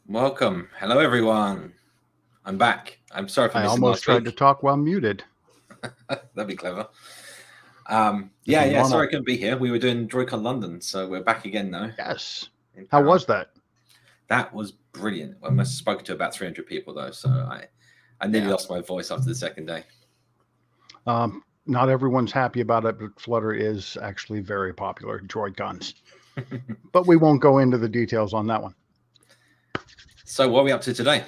Welcome. Hello, everyone. I'm back. I'm sorry for I missing almost last tried to week. talk while muted. That'd be clever. It'd be normal. Sorry I couldn't be here. We were doing DroidCon London, so we're back again now. Yes. in How Paris. was that? That was brilliant. I must have spoken to about 300 people, though, so I nearly lost my voice after the second day. Not everyone's happy about it, but Flutter is actually very popular, DroidCons. But we won't go into the details on that one. So what are we up to today?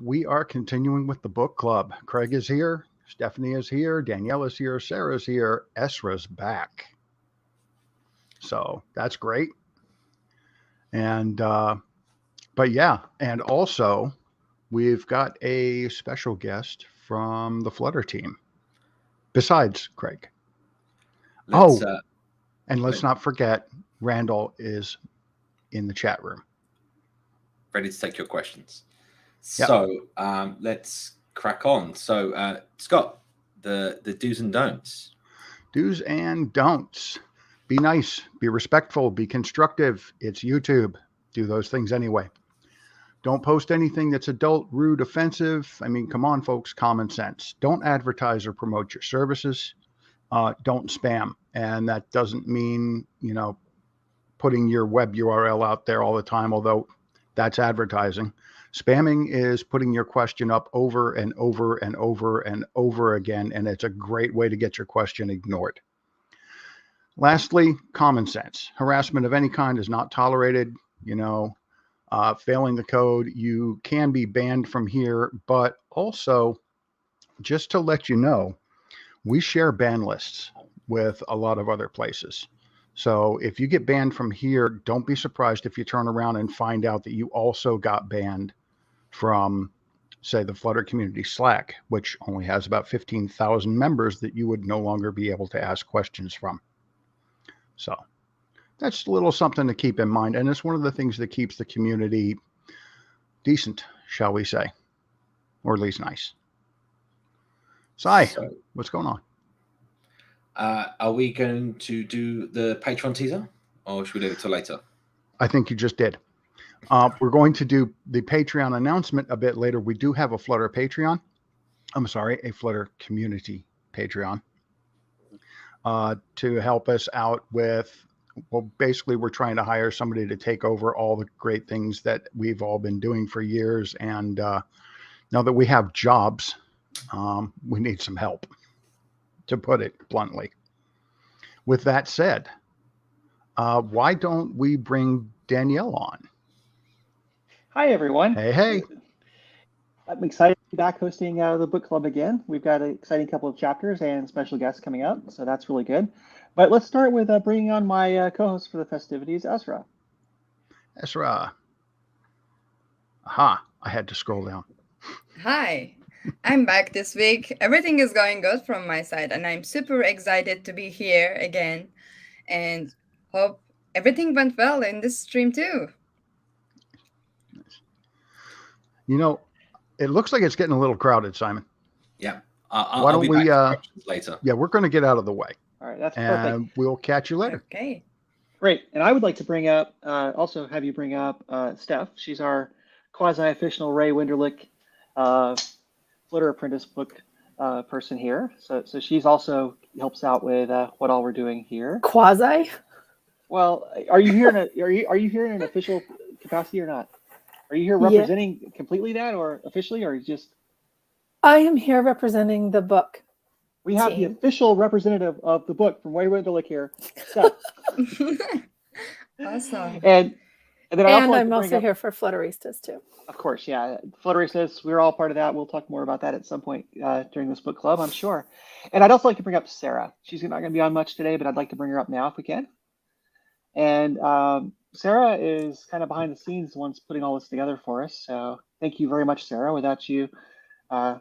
We are continuing with the book club. Craig is here. Stephanie is here. Danielle is here. Sarah's here. Esra's back. So that's great. And, but yeah, and also we've got a special guest from the Flutter team besides Craig. And let's not forget, Randall is in the chat room. Ready to take your questions. Yep. So let's crack on. So Scott, the do's and don'ts. Do's and don'ts. Be nice, be respectful, be constructive. It's YouTube. Do those things anyway. Don't post anything that's adult, rude, offensive. I mean, come on, folks, common sense. Don't advertise or promote your services. Don't spam. And that doesn't mean, putting your web URL out there all the time, although that's advertising. Spamming is putting your question up over and over and over and over again, and it's a great way to get your question ignored. Lastly, common sense. Harassment of any kind is not tolerated. Failing the code, you can be banned from here, but also, just to let you know, we share ban lists with a lot of other places. So if you get banned from here, don't be surprised if you turn around and find out that you also got banned from, say, the Flutter community Slack, which only has about 15,000 members that you would no longer be able to ask questions from. So that's a little something to keep in mind. And it's one of the things that keeps the community decent, shall we say, or at least nice. So, what's going on? Are we going to do the Patreon teaser, or should we leave it till later? I think you just did. We're going to do the Patreon announcement a bit later. We do have a Flutter Patreon. I'm sorry, a Flutter community Patreon to help us out with, well, basically we're trying to hire somebody to take over all the great things that we've all been doing for years. And now that we have jobs, we need some help, to put it bluntly. With that said, why don't we bring Danielle on? Hi, everyone. Hey. I'm excited to be back hosting the book club again. We've got an exciting couple of chapters and special guests coming up, so that's really good. But let's start with bringing on my co-host for the festivities, Esra. Esra. Aha, I had to scroll down. Hi, I'm back this week. Everything is going good from my side, and I'm super excited to be here again, and hope everything went well in this stream too. It looks like it's getting a little crowded, Simon. Yeah. Why don't we later? Yeah, we're going to get out of the way. All right, that's and perfect. We'll catch you later. Okay. Great. And I would like to bring up, also have you bring up Stef. She's our quasi-official Ray Winderlich Flutter Apprentice book person here. So she's also helps out with what all we're doing here. Quasi? Well, are you here in an official capacity or not? Are you here representing completely that, or officially, or just? I am here representing the book. We have the official representative of the book from Ray Winderlich here. Awesome. And then I'm also here for Flutteristas too. Of course, yeah. Flutteristas, we're all part of that. We'll talk more about that at some point during this book club, I'm sure. And I'd also like to bring up Sarah. She's not going to be on much today, but I'd like to bring her up now if we can. And Sarah is kind of behind the scenes, the one's putting all this together for us. So thank you very much, Sarah. Without you,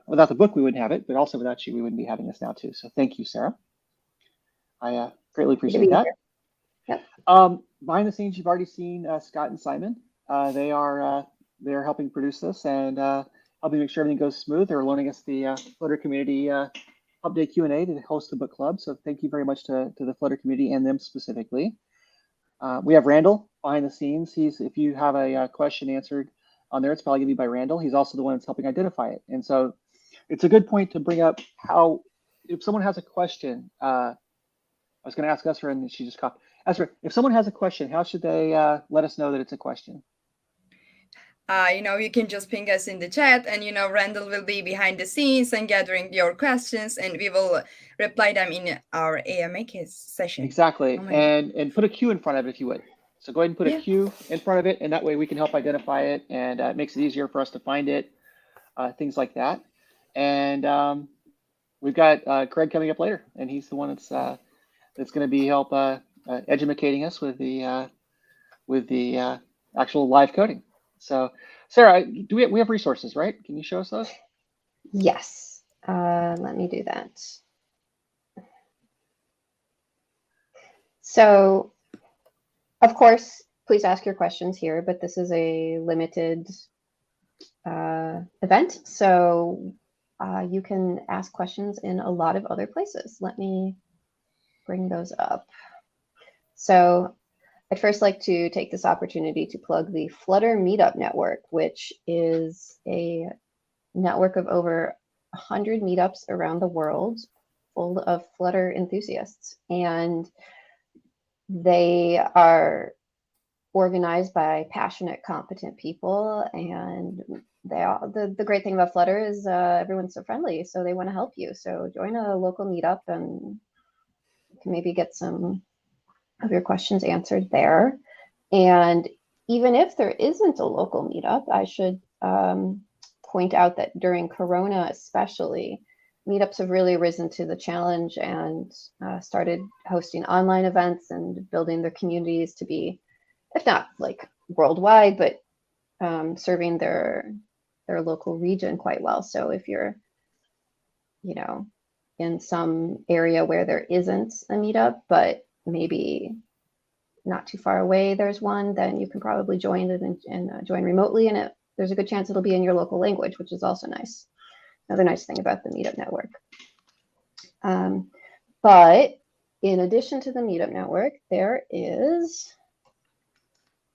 without the book, we wouldn't have it, but also without you, we wouldn't be having this now too. So thank you, Sarah. I greatly appreciate that. Yeah. Behind the scenes, you've already seen Scott and Simon. They're helping produce this and helping make sure everything goes smooth. They're loaning us the Flutter community update Q&A to host the book club. So thank you very much to the Flutter community and them specifically. We have Randall behind the scenes. If you have a question answered on there, it's probably going to be by Randall. He's also the one that's helping identify it. And so it's a good point to bring up how, if someone has a question, I was going to ask Esra and she just coughed. Esra, if someone has a question, how should they let us know that it's a question? You can just ping us in the chat, and Randall will be behind the scenes and gathering your questions, and we will reply them in our AMA session. Exactly, and put a Q in front of it if you would. So go ahead and put a Q in front of it, and that way we can help identify it, and it makes it easier for us to find it, things like that. And we've got Craig coming up later, and he's the one that's going to be help educating us with the actual live coding. So, Sarah, we have resources, right? Can you show us those? Yes. Let me do that. So, of course, please ask your questions here, but this is a limited event. So you can ask questions in a lot of other places. Let me bring those up. So I'd first like to take this opportunity to plug the Flutter Meetup Network, which is a network of over 100 meetups around the world full of Flutter enthusiasts. And they are organized by passionate, competent people. And the great thing about Flutter is everyone's so friendly, so they want to help you. So join a local meetup and you can maybe get some of your questions answered there. And even if there isn't a local meetup, I should point out that during Corona especially, meetups have really risen to the challenge and started hosting online events and building their communities to be, if not like worldwide, but serving their local region quite well. So if you're, in some area where there isn't a meetup, but maybe not too far away there's one, then you can probably join it and join remotely, and there's a good chance it'll be in your local language, which is also nice. Another nice thing about the Meetup Network. But in addition to the Meetup Network, there is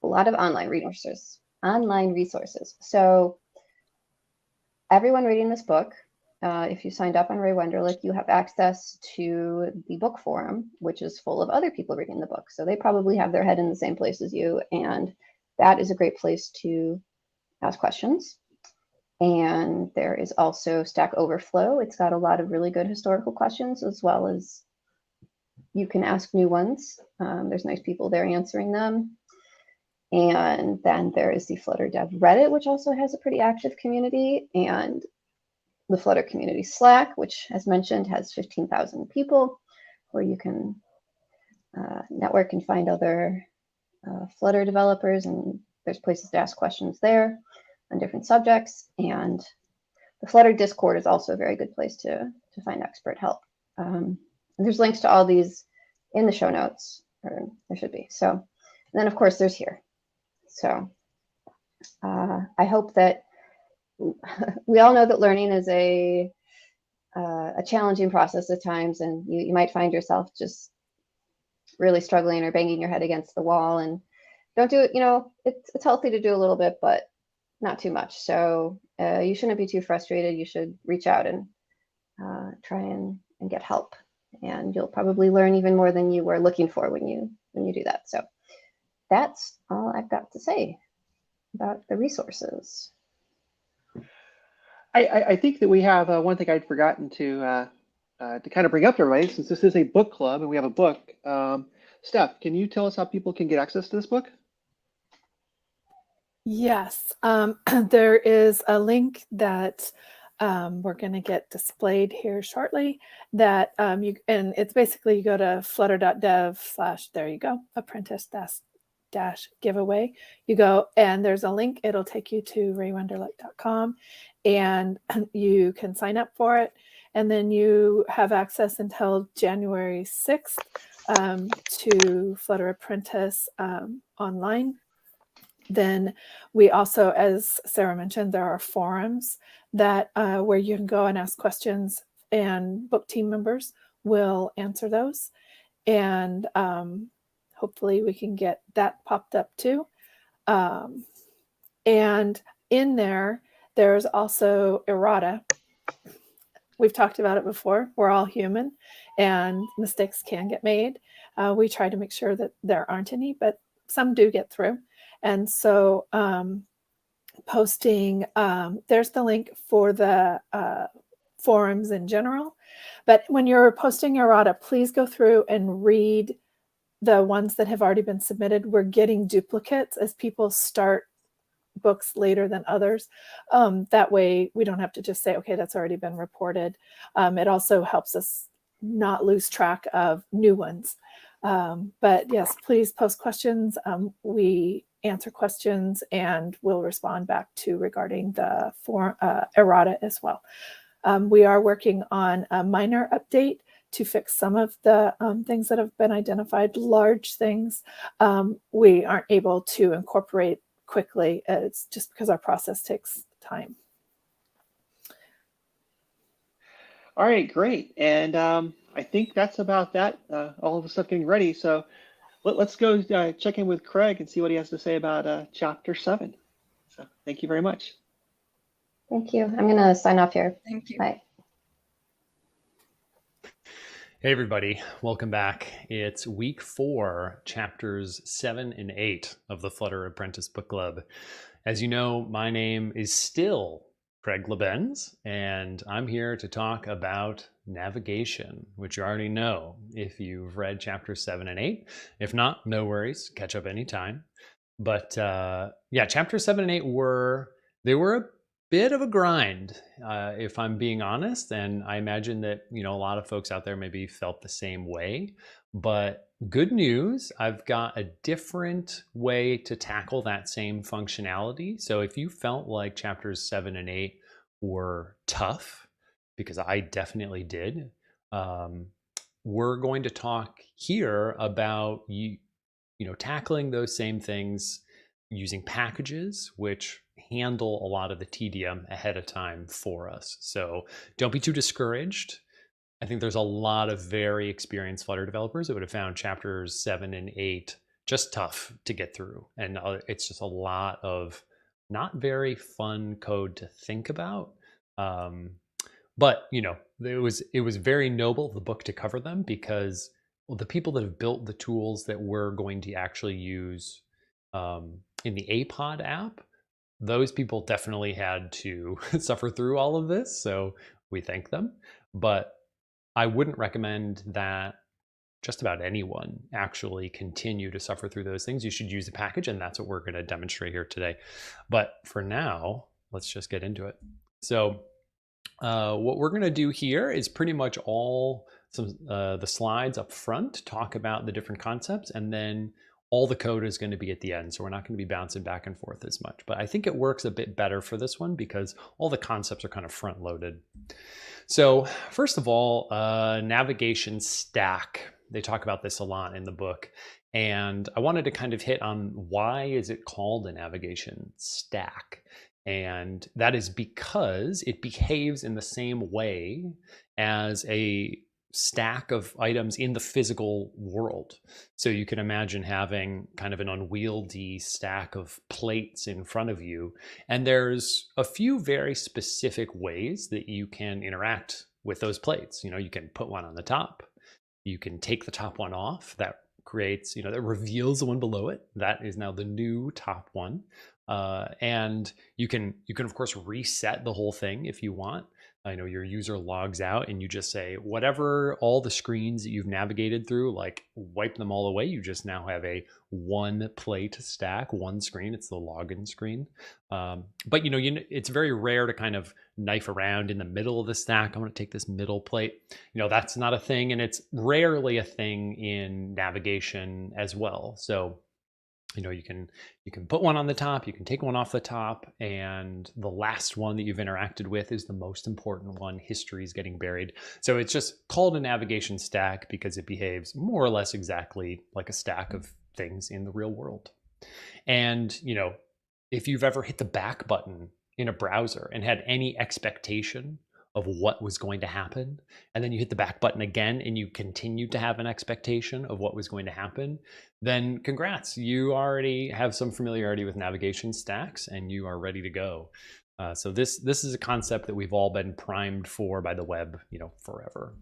a lot of online resources. So everyone reading this book, if you signed up on Ray Wenderlich, you have access to the book forum, which is full of other people reading the book. So they probably have their head in the same place as you, and that is a great place to ask questions. And there is also Stack Overflow. It's got a lot of really good historical questions, as well as you can ask new ones. There's nice people there answering them. And then there is the Flutter Dev Reddit, which also has a pretty active community, and the Flutter Community Slack, which, as mentioned, has 15,000 people, where you can network and find other Flutter developers, and there's places to ask questions there on different subjects. And the Flutter Discord is also a very good place to find expert help. And there's links to all these in the show notes, or there should be. So, and then of course there's here. So I hope that we all know that learning is a challenging process at times, and you might find yourself just really struggling or banging your head against the wall. And don't do it, it's healthy to do a little bit, but not too much. So you shouldn't be too frustrated. You should reach out and try and get help, and you'll probably learn even more than you were looking for when you do that. So that's all I've got to say about the resources. I think that we have one thing I'd forgotten to kind of bring up to everybody, since this is a book club and we have a book. Stef, can you tell us how people can get access to this book? Yes, there is a link that we're going to get displayed here shortly. That and it's basically you go to flutter.dev/ there you go, apprentice dash giveaway. You go and there's a link. It'll take you to raywenderlich.com, and you can sign up for it. And then you have access until January 6th to Flutter Apprentice online. Then we also, as Sarah mentioned, there are forums that where you can go and ask questions, and book team members will answer those. And hopefully we can get that popped up too. And in there's also errata. We've talked about it before. We're all human and mistakes can get made. We try to make sure that there aren't any, but some do get through. And so posting, there's the link for the forums in general. But when you're posting errata, please go through and read the ones that have already been submitted. We're getting duplicates as people start books later than others. That way we don't have to just say, okay, that's already been reported. It also helps us not lose track of new ones. But yes, please post questions. We answer questions and we'll respond back to regarding the errata as well. We are working on a minor update to fix some of the things that have been identified. Large things we aren't able to incorporate quickly. It's just because our process takes time. All right, great. And I think that's about that. All of the stuff getting ready. So let's go check in with Craig and see what he has to say about Chapter 7. So thank you very much. Thank you. I'm going to sign off here. Thank you. Bye. Hey everybody, welcome back. It's week 4, chapters 7 and 8 of the Flutter Apprentice Book Club. As you know, my name is still Craig Labenz, and I'm here to talk about navigation, which you already know if you've read chapters 7 and 8. If not, no worries, catch up anytime. But yeah, chapters 7 and 8 were a bit of a grind, if I'm being honest, and I imagine that a lot of folks out there maybe felt the same way. But good news, I've got a different way to tackle that same functionality. So if you felt like chapters 7 and 8 were tough, because I definitely did, we're going to talk here about tackling those same things using packages, which handle a lot of the tedium ahead of time for us. So don't be too discouraged. I think there's a lot of very experienced Flutter developers that would have found chapters 7 and 8 just tough to get through. And it's just a lot of not very fun code to think about. But it was very noble of the book to cover them, because the people that have built the tools that we're going to actually use in the APOD app, those people definitely had to suffer through all of this, so we thank them. But I wouldn't recommend that just about anyone actually continue to suffer through those things. You should use a package, and that's what we're going to demonstrate here today. But for now, let's just get into it. So what we're going to do here is pretty much all the slides up front talk about the different concepts, and then all the code is going to be at the end, so we're not going to be bouncing back and forth as much. But I think it works a bit better for this one because all the concepts are kind of front loaded. So first of all, navigation stack. They talk about this a lot in the book. And I wanted to kind of hit on why is it called a navigation stack? And that is because it behaves in the same way as a stack of items in the physical world. So you can imagine having kind of an unwieldy stack of plates in front of you. And there's a few very specific ways that you can interact with those plates. You can put one on the top. You can take the top one off. That creates, that reveals the one below it. That is now the new top one. And you can of course reset the whole thing if you want. I know your user logs out and you just say, whatever all the screens that you've navigated through, like wipe them all away. You just now have a one plate stack, one screen. It's the login screen. But it's very rare to kind of knife around in the middle of the stack. I want to take this middle plate. That's not a thing, and it's rarely a thing in navigation as well. So you can put one on the top, you can take one off the top, and the last one that you've interacted with is the most important one. History is getting buried. So it's just called a navigation stack because it behaves more or less exactly like a stack of things in the real world. And, if you've ever hit the back button in a browser and had any expectation of what was going to happen, and then you hit the back button again and you continue to have an expectation of what was going to happen, then congrats, you already have some familiarity with navigation stacks and you are ready to go. So this is a concept that we've all been primed for by the web, forever.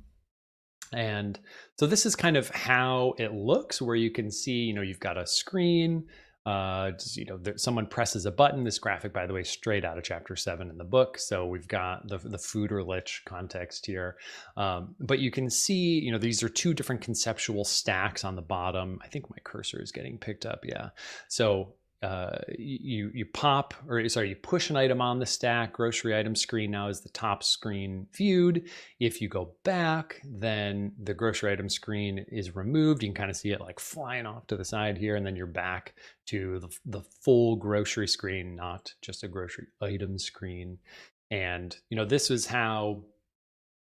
And so this is kind of how it looks, where you can see, you've got a screen, someone presses a button. This graphic, by the way, straight out of chapter 7 in the book. So we've got the footer-lich context here. But you can see, these are two different conceptual stacks on the bottom. I think my cursor is getting picked up. Yeah. So you push an item on the stack. Grocery item screen now is the top screen viewed. If you go back, then the grocery item screen is removed. You can kind of see it like flying off to the side here, and then you're back to the full grocery screen, not just a grocery item screen. And this is how,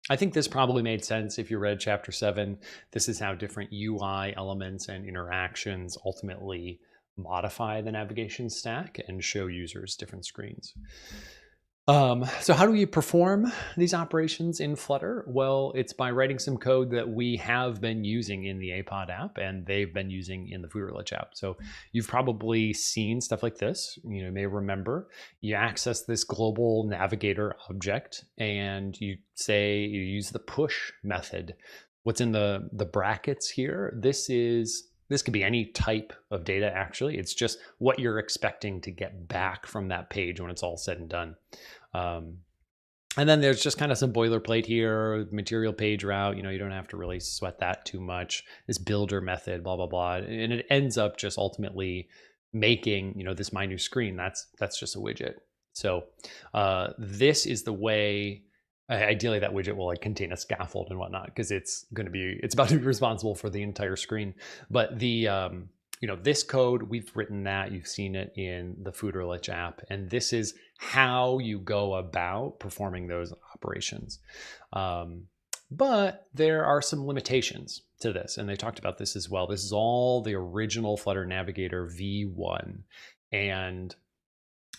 I think this probably made sense if you read chapter 7. This is how different UI elements and interactions ultimately modify the navigation stack and show users different screens. So how do we perform these operations in Flutter? Well, it's by writing some code that we have been using in the APOD app and they've been using in the Footer-lich app. So you've probably seen stuff like this. You may remember you access this global navigator object and you use the push method. What's in the brackets here? This could be any type of data, actually. It's just what you're expecting to get back from that page when it's all said and done. And then there's just kind of some boilerplate here, material page route. You don't have to really sweat that too much. This builder method, blah, blah, blah. And it ends up just ultimately making, this my new screen. That's just a widget. So this is the way. Ideally, that widget will contain a scaffold and whatnot, because it's about to be responsible for the entire screen. But this code, we've written that, you've seen it in the Footer-lich app, and this is how you go about performing those operations. But there are some limitations to this, and they talked about this as well. This is all the original Flutter Navigator v1, and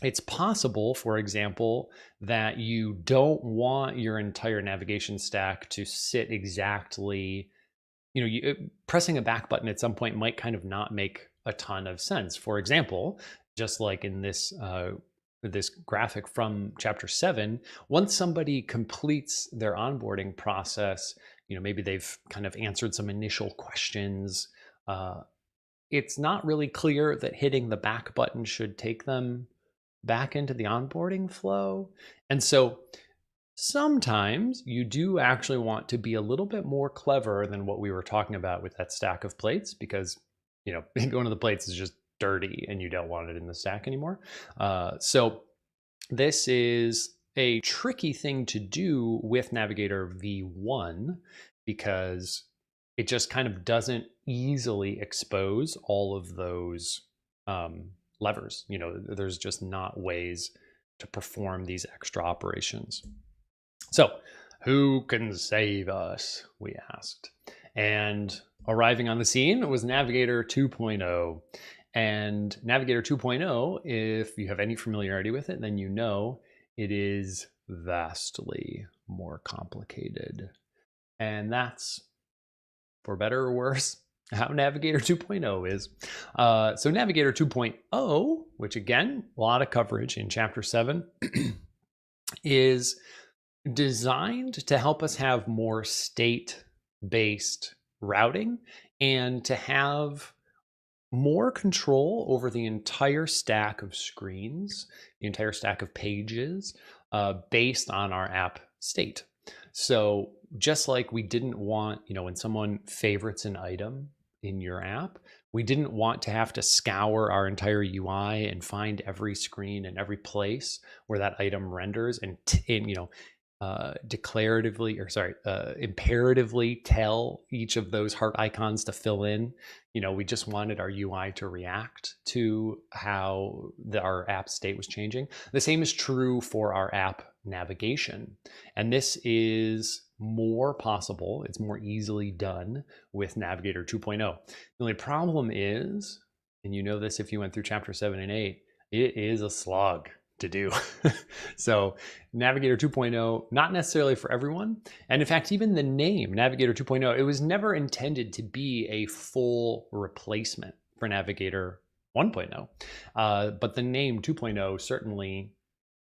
it's possible, for example, that you don't want your entire navigation stack to sit exactly, pressing a back button at some point might kind of not make a ton of sense. For example, just like in this graphic from chapter 7, once somebody completes their onboarding process, maybe they've kind of answered some initial questions. It's not really clear that hitting the back button should take them back into the onboarding flow. And so sometimes you do actually want to be a little bit more clever than what we were talking about with that stack of plates, because one of the plates is just dirty and you don't want it in the stack anymore. So this is a tricky thing to do with Navigator v1, because it just kind of doesn't easily expose all of those levers. There's just not ways to perform these extra operations. So who can save us, we asked. And arriving on the scene was Navigator 2.0. And Navigator 2.0, if you have any familiarity with it, then it is vastly more complicated. And that's, for better or worse, how Navigator 2.0 is. So Navigator 2.0, which again, a lot of coverage in chapter 7, is designed to help us have more state-based routing and to have more control over the entire stack of screens, the entire stack of pages, based on our app state. So just like we didn't want, when someone favorites an item in your app, we didn't want to have to scour our entire UI and find every screen and every place where that item renders and imperatively tell each of those heart icons to fill in. We just wanted our UI to react to how our app state was changing. The same is true for our app navigation. And this is more possible. It's more easily done with Navigator 2.0. The only problem is, and this if you went through chapter 7 and 8, it is a slog. to do. So Navigator 2.0, not necessarily for everyone. And in fact, even the name Navigator 2.0, it was never intended to be a full replacement for Navigator 1.0. But the name 2.0 certainly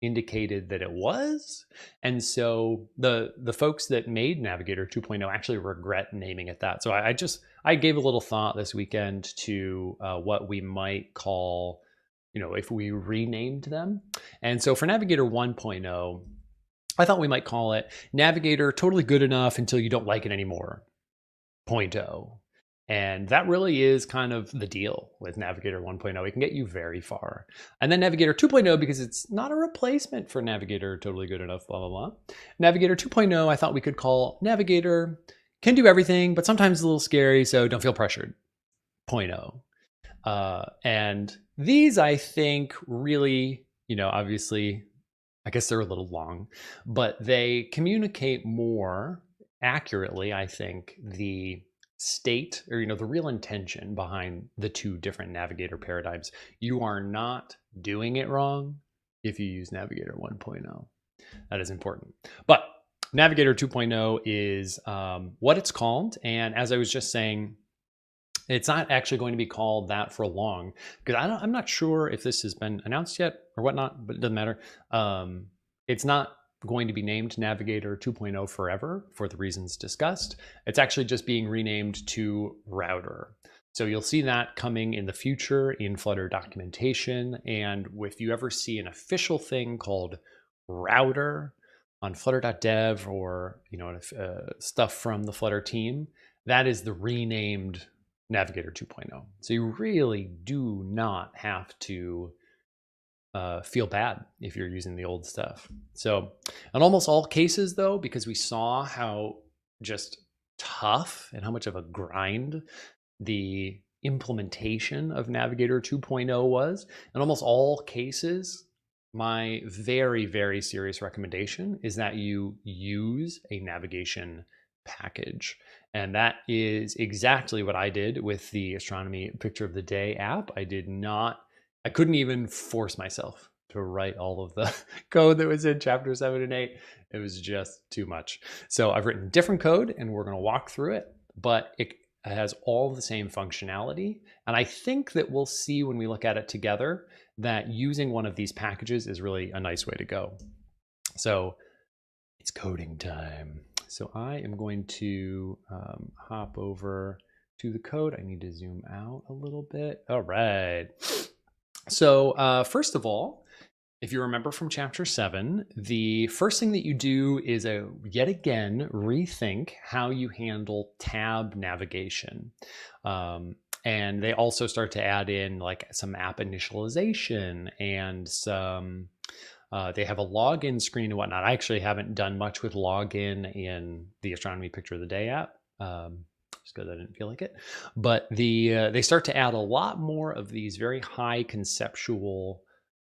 indicated that it was. And so the folks that made Navigator 2.0 actually regret naming it that. So I gave a little thought this weekend to what we might call, if we renamed them. And so for Navigator 1.0, I thought we might call it Navigator Totally Good Enough Until You Don't Like It Anymore 0.0. And that really is kind of the deal with Navigator 1.0. It can get you very far. And then Navigator 2.0, because it's not a replacement for Navigator Totally Good Enough, blah, blah, blah. Navigator 2.0, I thought we could call Navigator Can Do Everything, but sometimes a little scary, so don't feel pressured 0.0. And these, I think, really, obviously, I guess they're a little long, but they communicate more accurately, I think, the state or, the real intention behind the two different Navigator paradigms. You are not doing it wrong if you use Navigator 1.0. That is important. But Navigator 2.0 is what it's called. And as I was just saying, it's not actually going to be called that for long, because I'm not sure if this has been announced yet or whatnot, but it doesn't matter. It's not going to be named Navigator 2.0 forever for the reasons discussed. It's actually just being renamed to Router. So you'll see that coming in the future in Flutter documentation. And if you ever see an official thing called Router on flutter.dev or stuff from the Flutter team, that is the renamed Navigator 2.0. So you really do not have to feel bad if you're using the old stuff. So in almost all cases, though, because we saw how just tough and how much of a grind the implementation of Navigator 2.0 was, in almost all cases, my very, very serious recommendation is that you use a navigation package. And that is exactly what I did with the Astronomy Picture of the Day app. I couldn't even force myself to write all of the code that was in chapter 7 and 8. It was just too much. So I've written different code and we're going to walk through it, but it has all the same functionality. And I think that we'll see when we look at it together that using one of these packages is really a nice way to go. So it's coding time. So I am going to hop over to the code. I need to zoom out a little bit. All right. So first of all, if you remember from chapter 7, the first thing that you do is yet again rethink how you handle tab navigation. And they also start to add in like some app initialization and some they have a login screen and whatnot. I actually haven't done much with login in the Astronomy Picture of the Day app, just because I didn't feel like it. But they start to add a lot more of these very high conceptual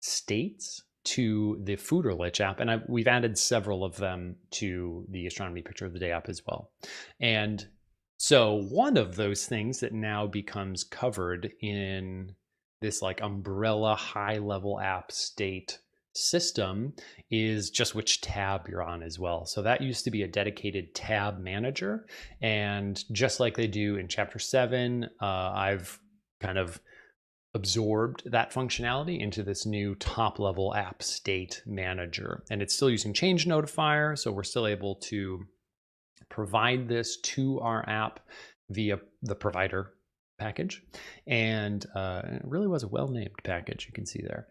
states to the Footerlich app, and we've added several of them to the Astronomy Picture of the Day app as well. And so one of those things that now becomes covered in this like umbrella high-level app state system is just which tab you're on as well. So that used to be a dedicated tab manager, and just like they do in chapter 7, I've kind of absorbed that functionality into this new top level app state manager, and it's still using change notifier, so we're still able to provide this to our app via the provider package, and it really was a well-named package, you can see there.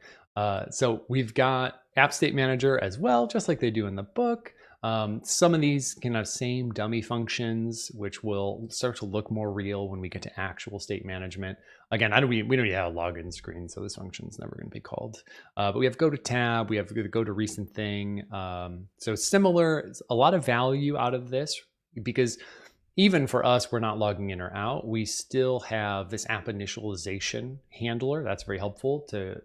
So we've got App State Manager as well, just like they do in the book. Some of these can have same dummy functions, which will start to look more real when we get to actual state management. Again, we don't even have a login screen, so this function is never going to be called. But we have go to tab, we have go to recent thing. So similar, a lot of value out of this, because even for us, we're not logging in or out. We still have this app initialization handler. That's very helpful to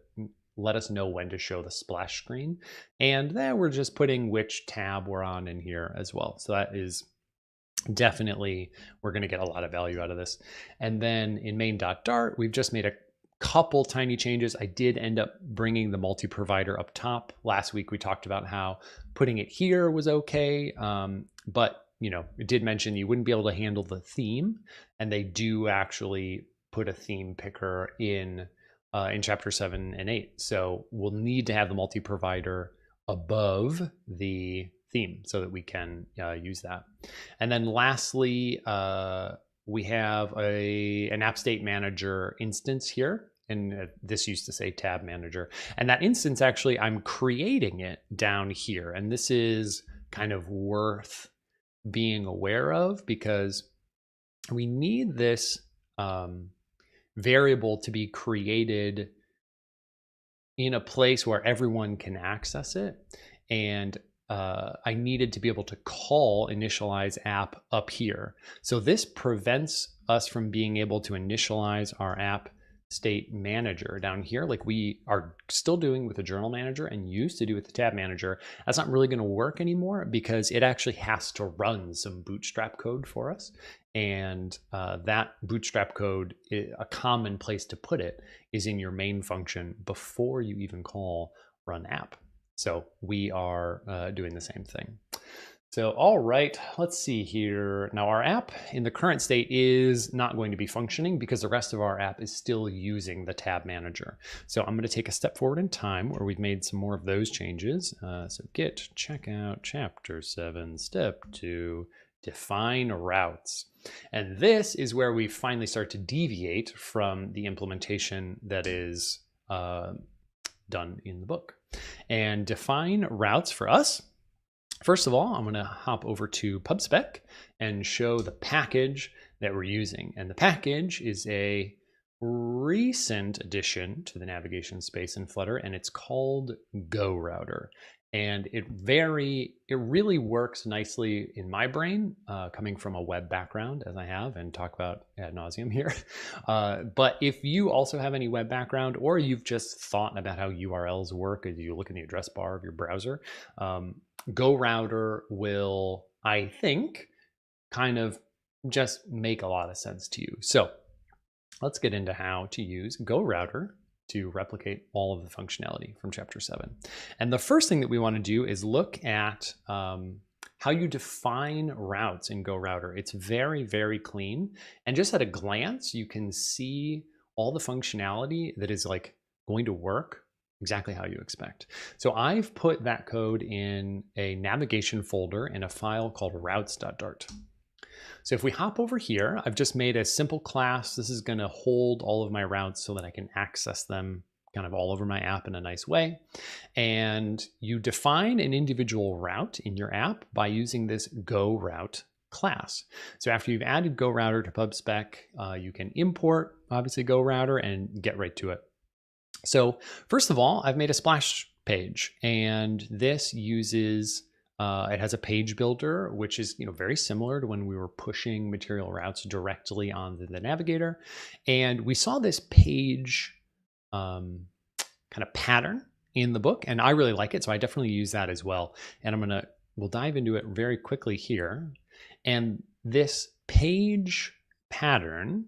let us know when to show the splash screen. And then we're just putting which tab we're on in here as well. So that is definitely, we're going to get a lot of value out of this. And then in main.dart, we've just made a couple tiny changes. I did end up bringing the multi-provider up top. Last week we talked about how putting it here was okay, but it did mention you wouldn't be able to handle the theme, and they do actually put a theme picker in chapter 7 and 8. So we'll need to have the multi-provider above the theme so that we can use that. And then lastly, we have an app state manager instance here. And this used to say tab manager. And that instance, actually, I'm creating it down here. And this is kind of worth being aware of because we need this variable to be created in a place where everyone can access it. And I needed to be able to call initialize app up here. So this prevents us from being able to initialize our app state manager down here like we are still doing with the journal manager and used to do with the tab manager. That's not really going to work anymore because it actually has to run some bootstrap code for us. And that bootstrap code, a common place to put it is in your main function before you even call run app. So we are doing the same thing. So, all right, let's see here. Now our app in the current state is not going to be functioning because the rest of our app is still using the tab manager. So I'm going to take a step forward in time where we've made some more of those changes. So git checkout chapter 7, step 2, define routes. And this is where we finally start to deviate from the implementation that is done in the book. And define routes for us. First of all, I'm going to hop over to PubSpec and show the package that we're using. And the package is a recent addition to the navigation space in Flutter, and it's called GoRouter. And it really works nicely in my brain, coming from a web background, as I have and talk about ad nauseum here. But if you also have any web background, or you've just thought about how URLs work as you look in the address bar of your browser, GoRouter will, I think, kind of just make a lot of sense to you. So let's get into how to use GoRouter to replicate all of the functionality from chapter 7. And the first thing that we want to do is look at how you define routes in GoRouter. It's very, very clean. And just at a glance, you can see all the functionality that is like going to work exactly how you expect. So I've put that code in a navigation folder in a file called routes.dart. So if we hop over here, I've just made a simple class. This is going to hold all of my routes so that I can access them kind of all over my app in a nice way. And you define an individual route in your app by using this GoRoute class. So after you've added GoRouter to PubSpec, you can import, obviously, GoRouter and get right to it. So first of all, I've made a splash page, and this uses it has a page builder, which is very similar to when we were pushing material routes directly onto the navigator. And we saw this page kind of pattern in the book, and I really like it, so I definitely use that as well. And we'll dive into it very quickly here. And this page pattern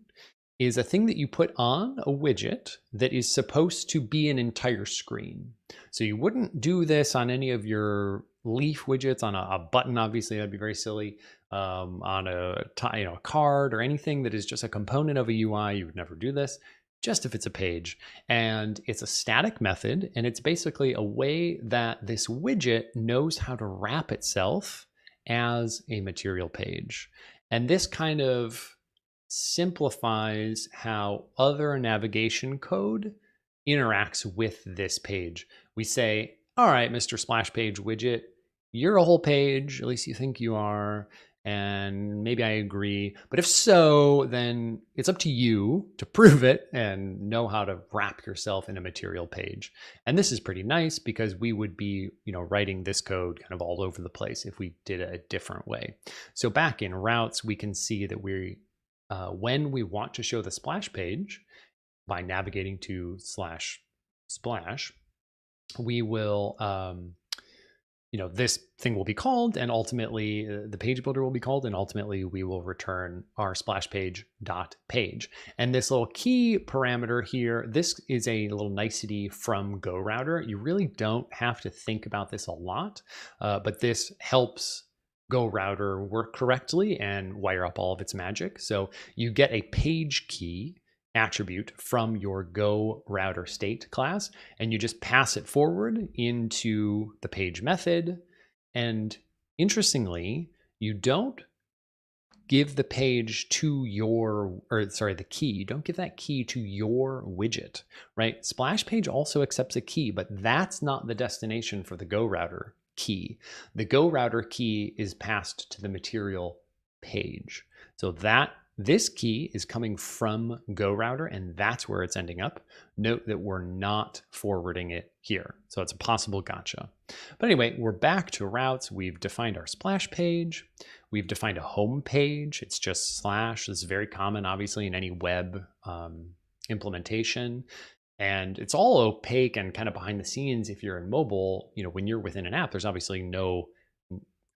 is a thing that you put on a widget that is supposed to be an entire screen. So you wouldn't do this on any of your leaf widgets, on a button, obviously, that'd be very silly, on a card or anything that is just a component of a UI, you would never do this, just if it's a page. And it's a static method, and it's basically a way that this widget knows how to wrap itself as a material page. And this kind of simplifies how other navigation code interacts with this page. We say, all right, Mr. Splash Page widget, you're a whole page, at least you think you are, and maybe I agree. But if so, then it's up to you to prove it and know how to wrap yourself in a material page. And this is pretty nice because we would be, writing this code kind of all over the place if we did it a different way. So back in routes, we can see that when we want to show the splash page by navigating to /splash, we will this thing will be called, and ultimately the page builder will be called, and ultimately we will return our splash page dot page. And this little key parameter here, this is a little nicety from GoRouter. You really don't have to think about this a lot, but this helps GoRouter work correctly and wire up all of its magic. So you get a page key attribute from your GoRouter state class, and you just pass it forward into the page method. And interestingly, you don't give the page to the key. You don't give that key to your widget, right? Splash page also accepts a key, but that's not the destination for the GoRouter key. The GoRouter key is passed to the material page. So this key is coming from GoRouter, and that's where it's ending up. Note that we're not forwarding it here. So it's a possible gotcha. But anyway, we're back to routes. We've defined our splash page. We've defined a home page. It's just slash. This is very common, obviously, in any web implementation. And it's all opaque and kind of behind the scenes. If you're in mobile, when you're within an app, there's obviously no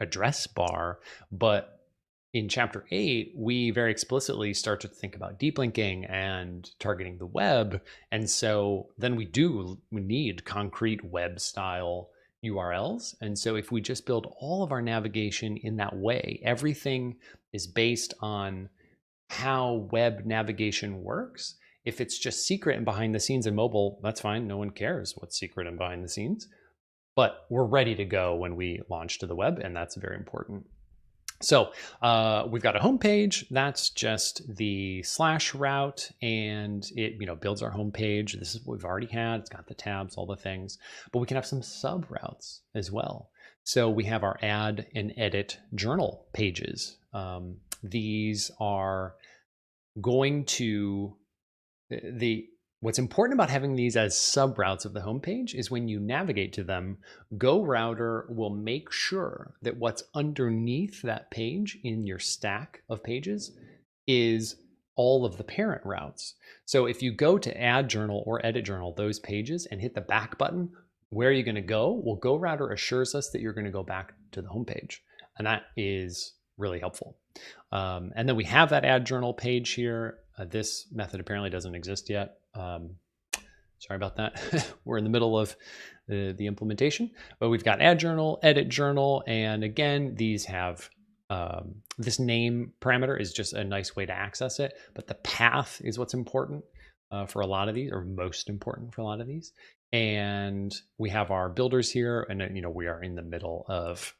address bar, but in chapter 8, we very explicitly start to think about deep linking and targeting the web. And so then we need concrete web style URLs. And so if we just build all of our navigation in that way, everything is based on how web navigation works. If it's just secret and behind the scenes in mobile, that's fine. No one cares what's secret and behind the scenes. But we're ready to go when we launch to the web, and that's very important. So we've got a home page. That's just the slash route, and it builds our home page. This is what we've already had. It's got the tabs, all the things, but we can have some sub routes as well. So we have our add and edit journal pages. These are going to what's important about having these as sub routes of the homepage is when you navigate to them, GoRouter will make sure that what's underneath that page in your stack of pages is all of the parent routes. So if you go to add journal or edit journal, those pages, and hit the back button, where are you going to go? Well, GoRouter assures us that you're going to go back to the homepage, and that is really helpful. And then we have that add journal page here. This method apparently doesn't exist yet. Sorry about that. We're in the middle of the implementation, but we've got add journal, edit journal, and again, these have this name parameter is just a nice way to access it, but the path is what's important for a lot of these, or most important for a lot of these. And we have our builders here, and we are in the middle of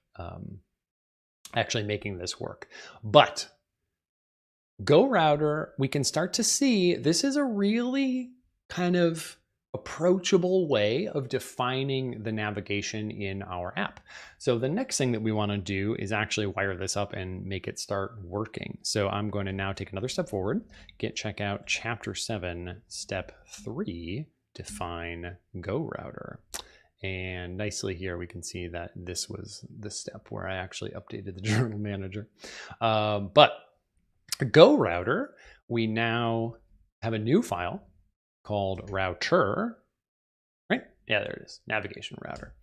actually making this work. But GoRouter, we can start to see this is a really kind of approachable way of defining the navigation in our app. So the next thing that we want to do is actually wire this up and make it start working. So I'm going to now take another step forward, check out chapter 7, step 3, define GoRouter. And nicely here, we can see that this was the step where I actually updated the journal manager. But GoRouter, we now have a new file called router, right? Yeah, there it is, navigation router.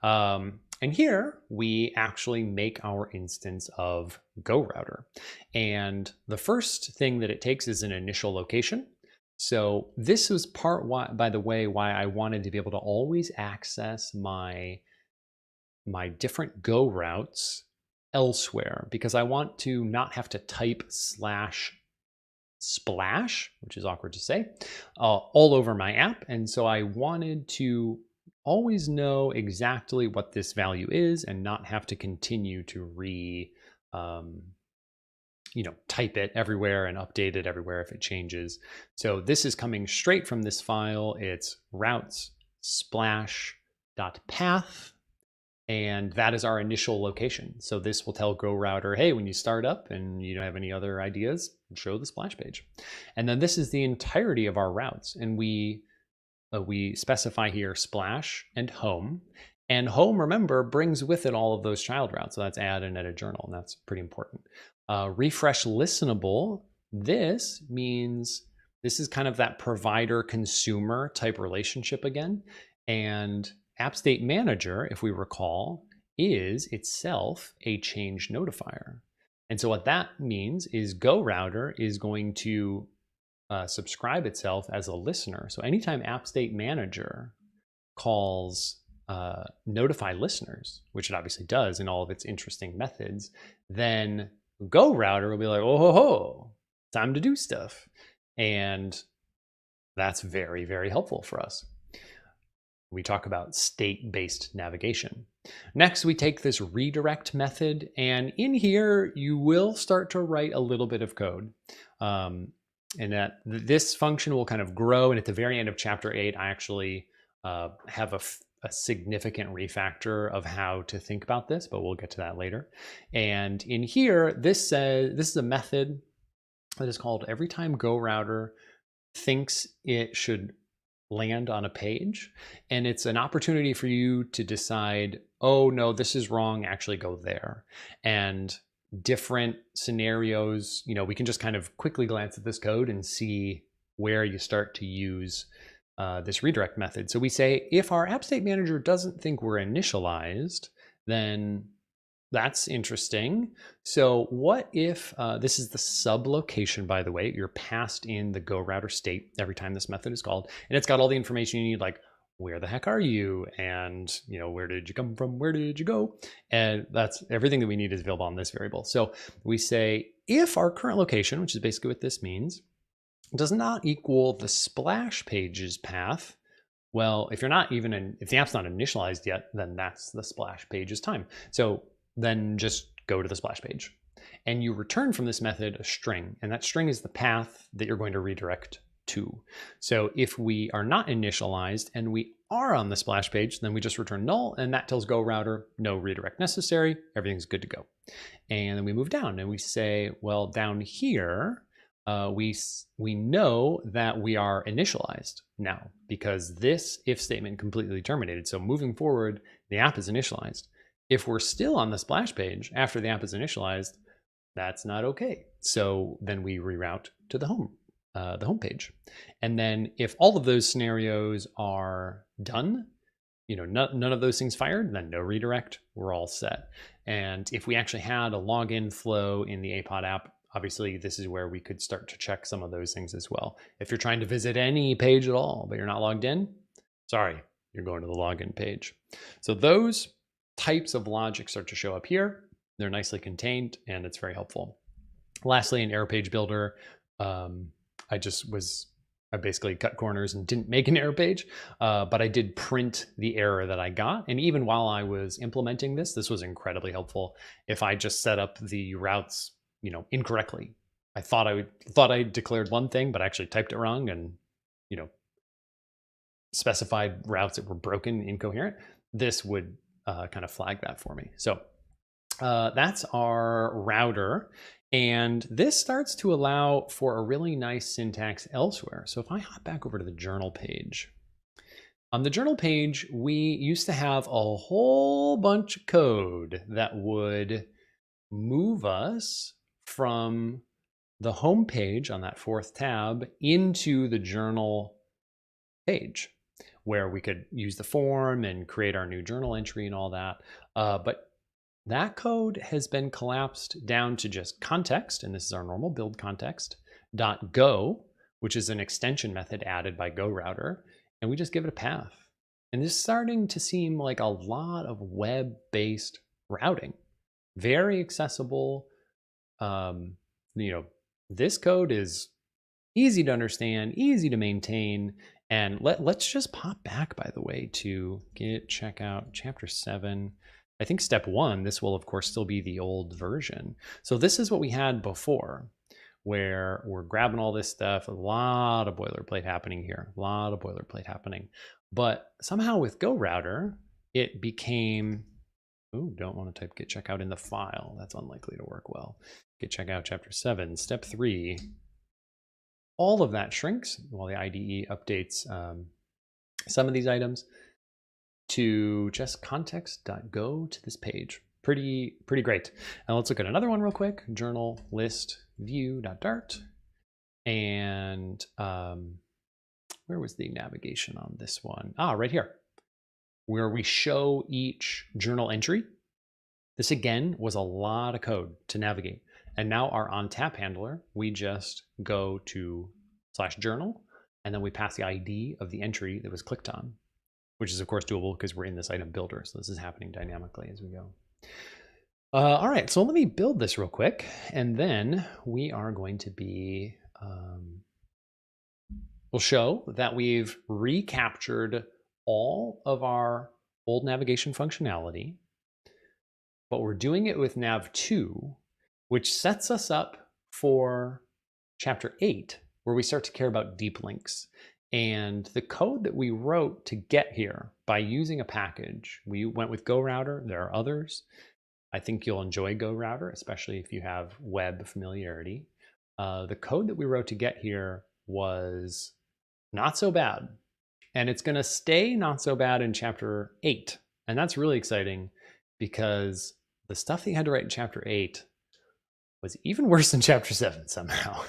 And here we actually make our instance of GoRouter. And the first thing that it takes is an initial location. So this was by the way, why I wanted to be able to always access my different Go routes elsewhere, because I want to not have to type /splash, which is awkward to say, all over my app. And so I wanted to always know exactly what this value is and not have to continue to type it everywhere and update it everywhere if it changes. So this is coming straight from this file. It's routes splash.path. And that is our initial location. So this will tell GoRouter, hey, when you start up and you don't have any other ideas, show the splash page. And then this is the entirety of our routes. And we specify here splash and home. And home, remember, brings with it all of those child routes. So that's add and edit journal, and that's pretty important. Refresh listenable, this means this is kind of that provider-consumer type relationship again. And App State Manager, if we recall, is itself a change notifier. And so what that means is GoRouter is going to subscribe itself as a listener. So anytime App State Manager calls notify listeners, which it obviously does in all of its interesting methods, then GoRouter will be like, oh, ho, ho, time to do stuff. And that's very, very helpful for us. We talk about state-based navigation. Next, we take this redirect method, and in here, you will start to write a little bit of code. And that this function will kind of grow, and at the very end of chapter 8, I actually have a significant refactor of how to think about this, but we'll get to that later. And in here, this is a method that is called every time GoRouter thinks it should land on a page, and it's an opportunity for you to decide, oh no, this is wrong, actually go there. And different scenarios, we can just kind of quickly glance at this code and see where you start to use this redirect method. So we say, if our App State Manager doesn't think we're initialized, then that's interesting. So what if, this is the sublocation, by the way, you're passed in the GoRouter state every time this method is called, and it's got all the information you need, like where the heck are you? And where did you come from? Where did you go? And that's everything that we need is available on this variable. So we say, if our current location, which is basically what this means, does not equal the splash page's path, well, if the app's not initialized yet, then that's the splash page's time. So then just go to the splash page. And you return from this method a string, and that string is the path that you're going to redirect to. So if we are not initialized and we are on the splash page, then we just return null, and that tells GoRouter no redirect necessary, everything's good to go. And then we move down and we say, well, down here, we know that we are initialized now because this if statement completely terminated. So moving forward, the app is initialized. If we're still on the splash page after the app is initialized, that's not okay. So then we reroute to the home page. And then if all of those scenarios are done, none of those things fired, then no redirect, we're all set. And if we actually had a login flow in the Apod app, obviously this is where we could start to check some of those things as well. If you're trying to visit any page at all, but you're not logged in, sorry, you're going to the login page. So those types of logic start to show up here. They're nicely contained, and it's very helpful. Lastly, in Error Page Builder, I basically cut corners and didn't make an error page, but I did print the error that I got. And even while I was implementing this was incredibly helpful. If I just set up the routes, incorrectly, I thought I declared one thing, but I actually typed it wrong and, specified routes that were broken, incoherent, this would kind of flag that for me. So that's our router. And this starts to allow for a really nice syntax elsewhere. So if I hop back over to the journal page, on the journal page, we used to have a whole bunch of code that would move us from the home page on that fourth tab into the journal page, where we could use the form and create our new journal entry and all that. But that code has been collapsed down to just context, and this is our normal build context, .go, which is an extension method added by GoRouter, and we just give it a path. And this is starting to seem like a lot of web-based routing. Very accessible. This code is easy to understand, easy to maintain, and let's just pop back, by the way, to check out chapter 7. I think step 1, this will of course still be the old version. So this is what we had before, where we're grabbing all this stuff, a lot of boilerplate happening here, a lot of boilerplate happening. But somehow with GoRouter, it became, don't want to type git checkout in the file. That's unlikely to work well. Git checkout chapter 7, step 3. All of that shrinks while the IDE updates some of these items to just context.go to this page. Pretty great. Now let's look at another one real quick. Journal list view.dart. And where was the navigation on this one? Right here, where we show each journal entry This again was a lot of code to navigate. And now our on tap handler, we just go to /journal, and then we pass the ID of the entry that was clicked on, which is of course doable because we're in this item builder. So this is happening dynamically as we go. All right, so let me build this real quick, and then we are going to be, we'll show that we've recaptured all of our old navigation functionality, but we're doing it with nav 2, which sets us up for chapter 8, where we start to care about deep links. And the code that we wrote to get here by using a package, we went with GoRouter. There are others. I think you'll enjoy GoRouter, especially if you have web familiarity. The code that we wrote to get here was not so bad. And it's going to stay not so bad in chapter 8. And that's really exciting because the stuff that you had to write in chapter 8 was even worse than chapter 7 somehow.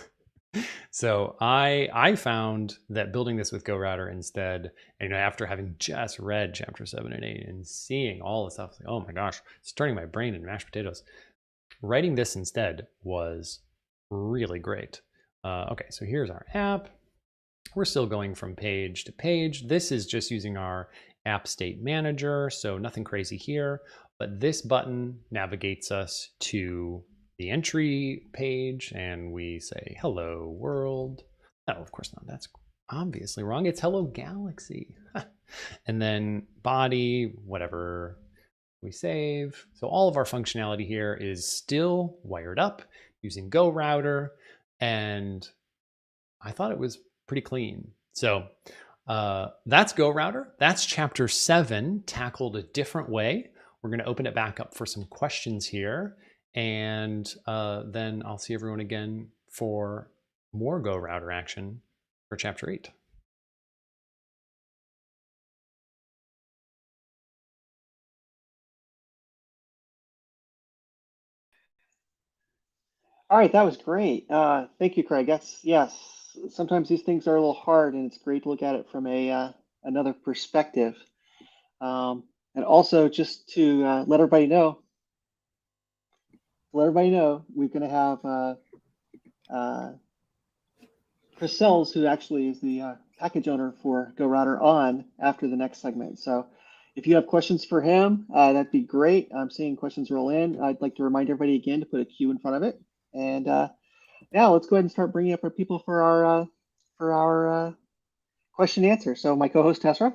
So I found that building this with GoRouter instead, and after having just read chapter 7 and 8 and seeing all the stuff, like, oh my gosh, it's turning my brain into mashed potatoes. Writing this instead was really great. Okay, so here's our app. We're still going from page to page. This is just using our app state manager, so nothing crazy here. But this button navigates us to the entry page, and we say, hello world. No, of course not. That's obviously wrong. It's hello galaxy. And then body, whatever we save. So all of our functionality here is still wired up using GoRouter, and I thought it was pretty clean. So that's GoRouter. That's chapter 7, tackled a different way. We're going to open it back up for some questions here. And then I'll see everyone again for more GoRouter action for chapter 8. All right, that was great. Thank you, Craig. Yes. Sometimes these things are a little hard, and it's great to look at it from a another perspective. And also, just to let everybody know, we're going to have Chris Sells, who actually is the package owner for GoRouter, on after the next segment. So if you have questions for him, that'd be great. I'm seeing questions roll in. I'd like to remind everybody again to put a Q in front of it. And now let's go ahead and start bringing up our people for our question and answer. So my co-host Esra.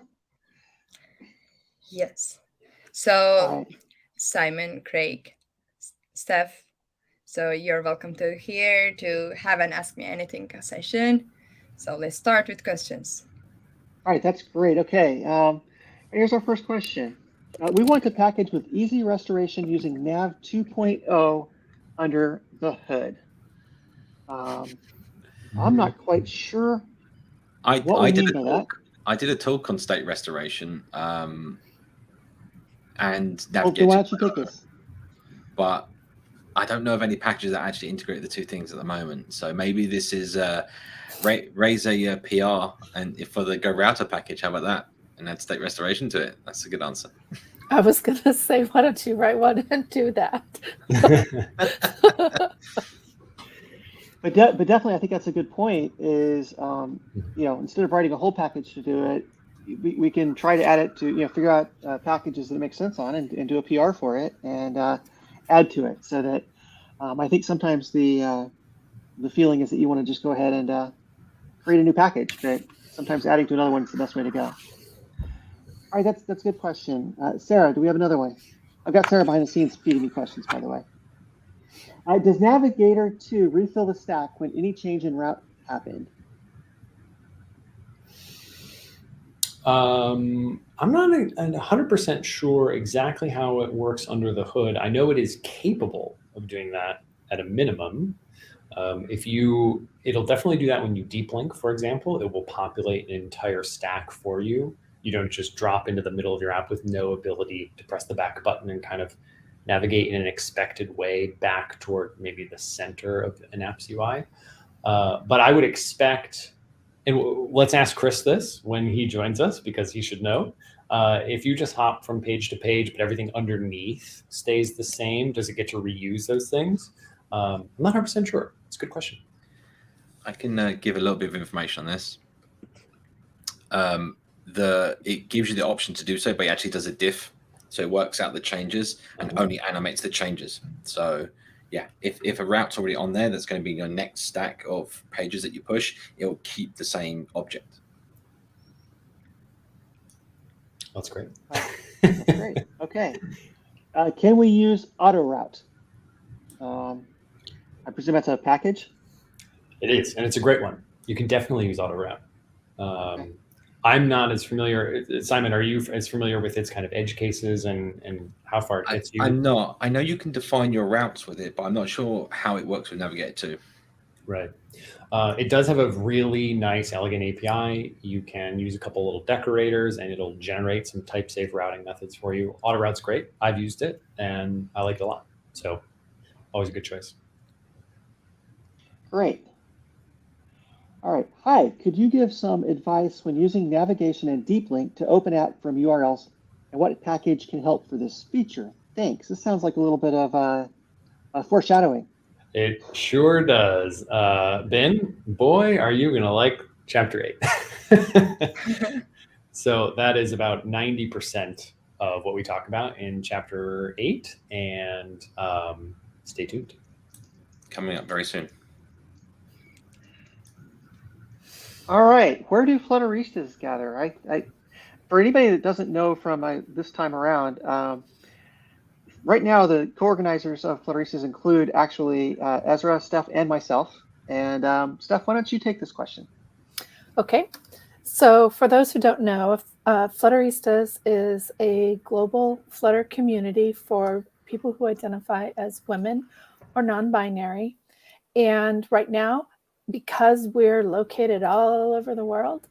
Yes. So Simon, Craig, Stef, so you're welcome to here to have an Ask Me Anything session. So let's start with questions. All right, that's great. Okay, here's our first question. We want to package with easy restoration using Nav 2.0 under the hood. I'm not quite sure what we mean by that. I did a talk on state restoration and navigation. Okay, why don't you take this? But I don't know of any packages that actually integrate the two things at the moment. So maybe this is raise a PR and for the GoRouter package. How about that? And add state restoration to it. That's a good answer. I was going to say, why don't you write one and do that? But definitely, I think that's a good point. Is instead of writing a whole package to do it, we can try to add it to figure out packages that make sense on and do a PR for it and add to it. So that I think sometimes the feeling is that you want to just go ahead and create a new package, but sometimes adding to another one is the best way to go. All right, that's a good question. Sarah, do we have another one? I've got Sarah behind the scenes feeding me questions, by the way. Does Navigator 2 refill the stack when any change in route happened? I'm not 100% sure exactly how it works under the hood. I know it is capable of doing that at a minimum. It'll definitely do that when you deep link, for example. It will populate an entire stack for you. You don't just drop into the middle of your app with no ability to press the back button and kind of navigate in an expected way back toward maybe the center of an app's UI. But I would expect, and let's ask Chris this when he joins us because he should know. If you just hop from page to page, but everything underneath stays the same, does it get to reuse those things? I'm not 100% sure. It's a good question. I can give a little bit of information on this. It gives you the option to do so, but it actually does a diff. So it works out the changes and only animates the changes. So yeah, if a route's already on there, that's going to be your next stack of pages that you push, it'll keep the same object. That's great. That's great. Okay. Can we use auto route? I presume that's a package. It is, and it's a great one. You can definitely use auto route. Okay. I'm not as familiar. Simon, are you as familiar with its kind of edge cases and how far it gets you? I'm not. I know you can define your routes with it, but I'm not sure how it works with Navigator 2. Right. It does have a really nice, elegant API. You can use a couple little decorators, and it'll generate some type-safe routing methods for you. Auto route's great. I've used it, and I like it a lot. So always a good choice. Great. All right. Hi, could you give some advice when using navigation and deep link to open at from URLs, and what package can help for this feature? Thanks. This sounds like a little bit of foreshadowing. It sure does. Ben, boy, are you going to like chapter 8. So that is about 90% of what we talk about in chapter 8. And stay tuned. Coming up very soon. All right, where do Flutteristas gather? For anybody that doesn't know from this time around, right now the co-organizers of Flutteristas include actually Esra, Stef, and myself. And Stef, why don't you take this question? Okay, so for those who don't know, Flutteristas is a global Flutter community for people who identify as women or non-binary. And right now, because we're located all over the world,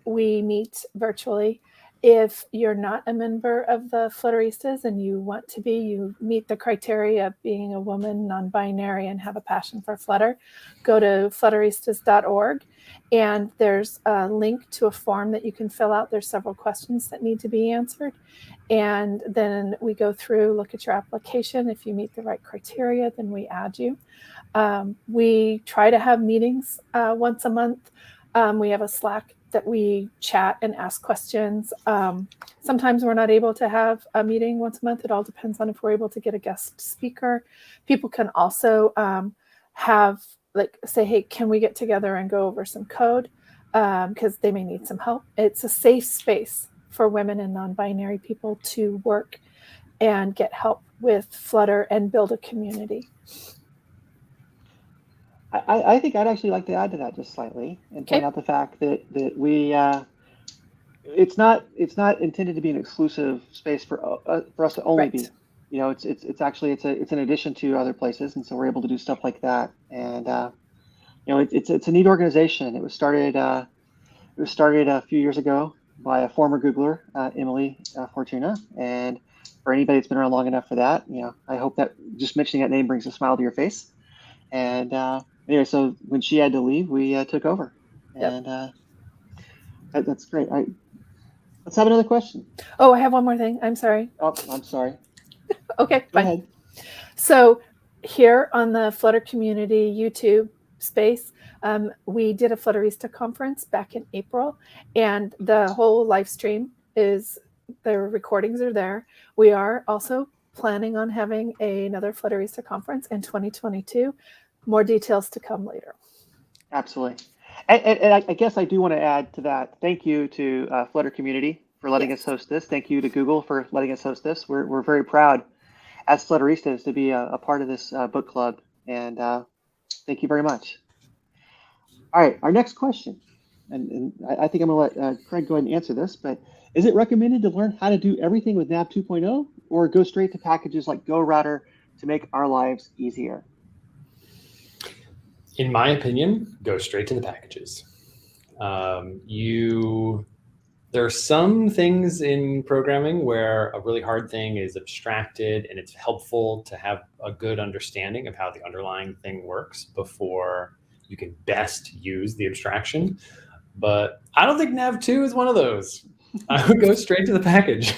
we meet virtually. If you're not a member of the Flutteristas and you want to be, you meet the criteria of being a woman, non-binary, and have a passion for Flutter, go to flutteristas.org, and there's a link to a form that you can fill out. There's several questions that need to be answered. And then we go through, look at your application. If you meet the right criteria, then we add you. We try to have meetings once a month. We have a Slack that we chat and ask questions. Sometimes we're not able to have a meeting once a month. It all depends on if we're able to get a guest speaker. People can also say, hey, can we get together and go over some code? Because they may need some help. It's a safe space for women and non-binary people to work and get help with Flutter and build a community. I think I'd actually like to add to that just slightly and point out the fact that we it's not intended to be an exclusive space for us to only be. You know, it's actually it's an addition to other places, and so we're able to do stuff like that. And you know, it's a neat organization. It was started a few years ago by a former Googler, Emily Fortuna. And for anybody that's been around long enough for that, you know, I hope that just mentioning that name brings a smile to your face. And anyway, so when she had to leave, we took over. Yep. And that's great. Let's have another question. Oh, I have one more thing. I'm sorry. Oh, I'm sorry. Okay, Go fine. ahead. So here on the Flutter community YouTube space, we did a Flutterista conference back in April, and the whole live stream is, the recordings are there. We are also planning on having another Flutterista conference in 2022. More details to come later. Absolutely. And I guess I do want to add to that. Thank you to Flutter community for letting us host this. Thank you to Google for letting us host this. We're very proud as Flutteristas to be a part of this book club. And thank you very much. All right, our next question. And I think I'm going to let Craig go ahead and answer this, but is it recommended to learn how to do everything with Nav 2.0 or go straight to packages like GoRouter to make our lives easier? In my opinion, go straight to the packages. There are some things in programming where a really hard thing is abstracted, and it's helpful to have a good understanding of how the underlying thing works before you can best use the abstraction. But I don't think Nav 2 is one of those. I would go straight to the package.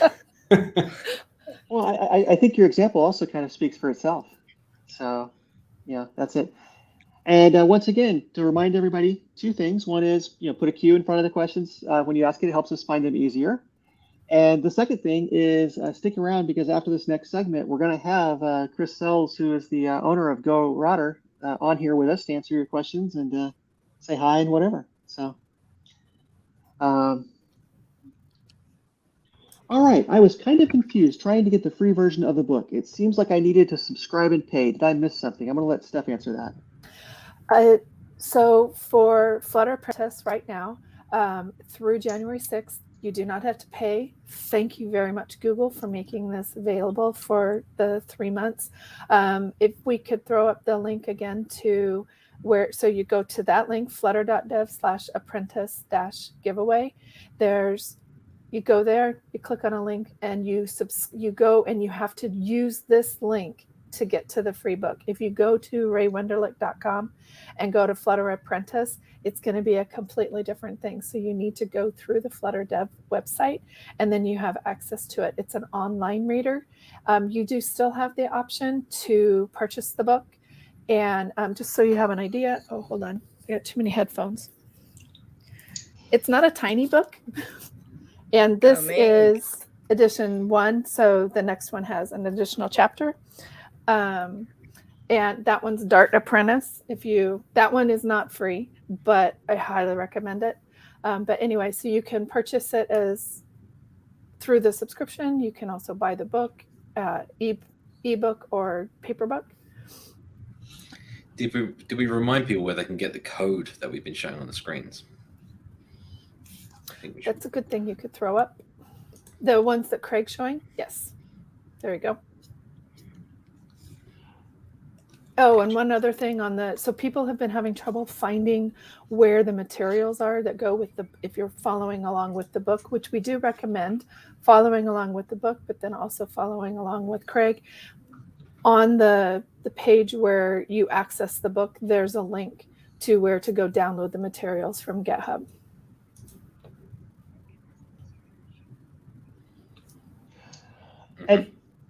Well, I think your example also kind of speaks for itself. So, yeah, that's it. And once again, to remind everybody, two things. One is, put a Q in front of the questions when you ask it. It helps us find them easier. And the second thing is stick around, because after this next segment, we're going to have Chris Sells, who is the owner of Go Router, on here with us to answer your questions and say hi and whatever. So, all right, I was kind of confused trying to get the free version of the book. It seems like I needed to subscribe and pay. Did I miss something? I'm going to let Steph answer that. So for Flutter Apprentice right now, through January 6th, you do not have to pay. Thank you very much, Google, for making this available for the 3 months. If we could throw up the link again to so you go to that link, flutter.dev/apprentice-giveaway. You go there, you click on a link, and you go and you have to use this link to get to the free book. If you go to raywenderlich.com and go to Flutter Apprentice, it's going to be a completely different thing. So you need to go through the Flutter Dev website, and then you have access to it. It's an online reader. You do still have the option to purchase the book. And just so you have an idea, oh, hold on, I got too many headphones. It's not a tiny book. And this is edition 1. So the next one has an additional chapter. And that one's Dart Apprentice. That one is not free, but I highly recommend it. But anyway, so you can purchase it through the subscription. You can also buy the book, ebook or paper book. Did we remind people where they can get the code that we've been showing on the screens? That's a good thing you could throw up. The ones that Craig's showing? Yes. There you go. Oh, and one other thing so people have been having trouble finding where the materials are that go with if you're following along with the book, which we do recommend following along with the book, but then also following along with Craig. On the page where you access the book, there's a link to where to go download the materials from GitHub.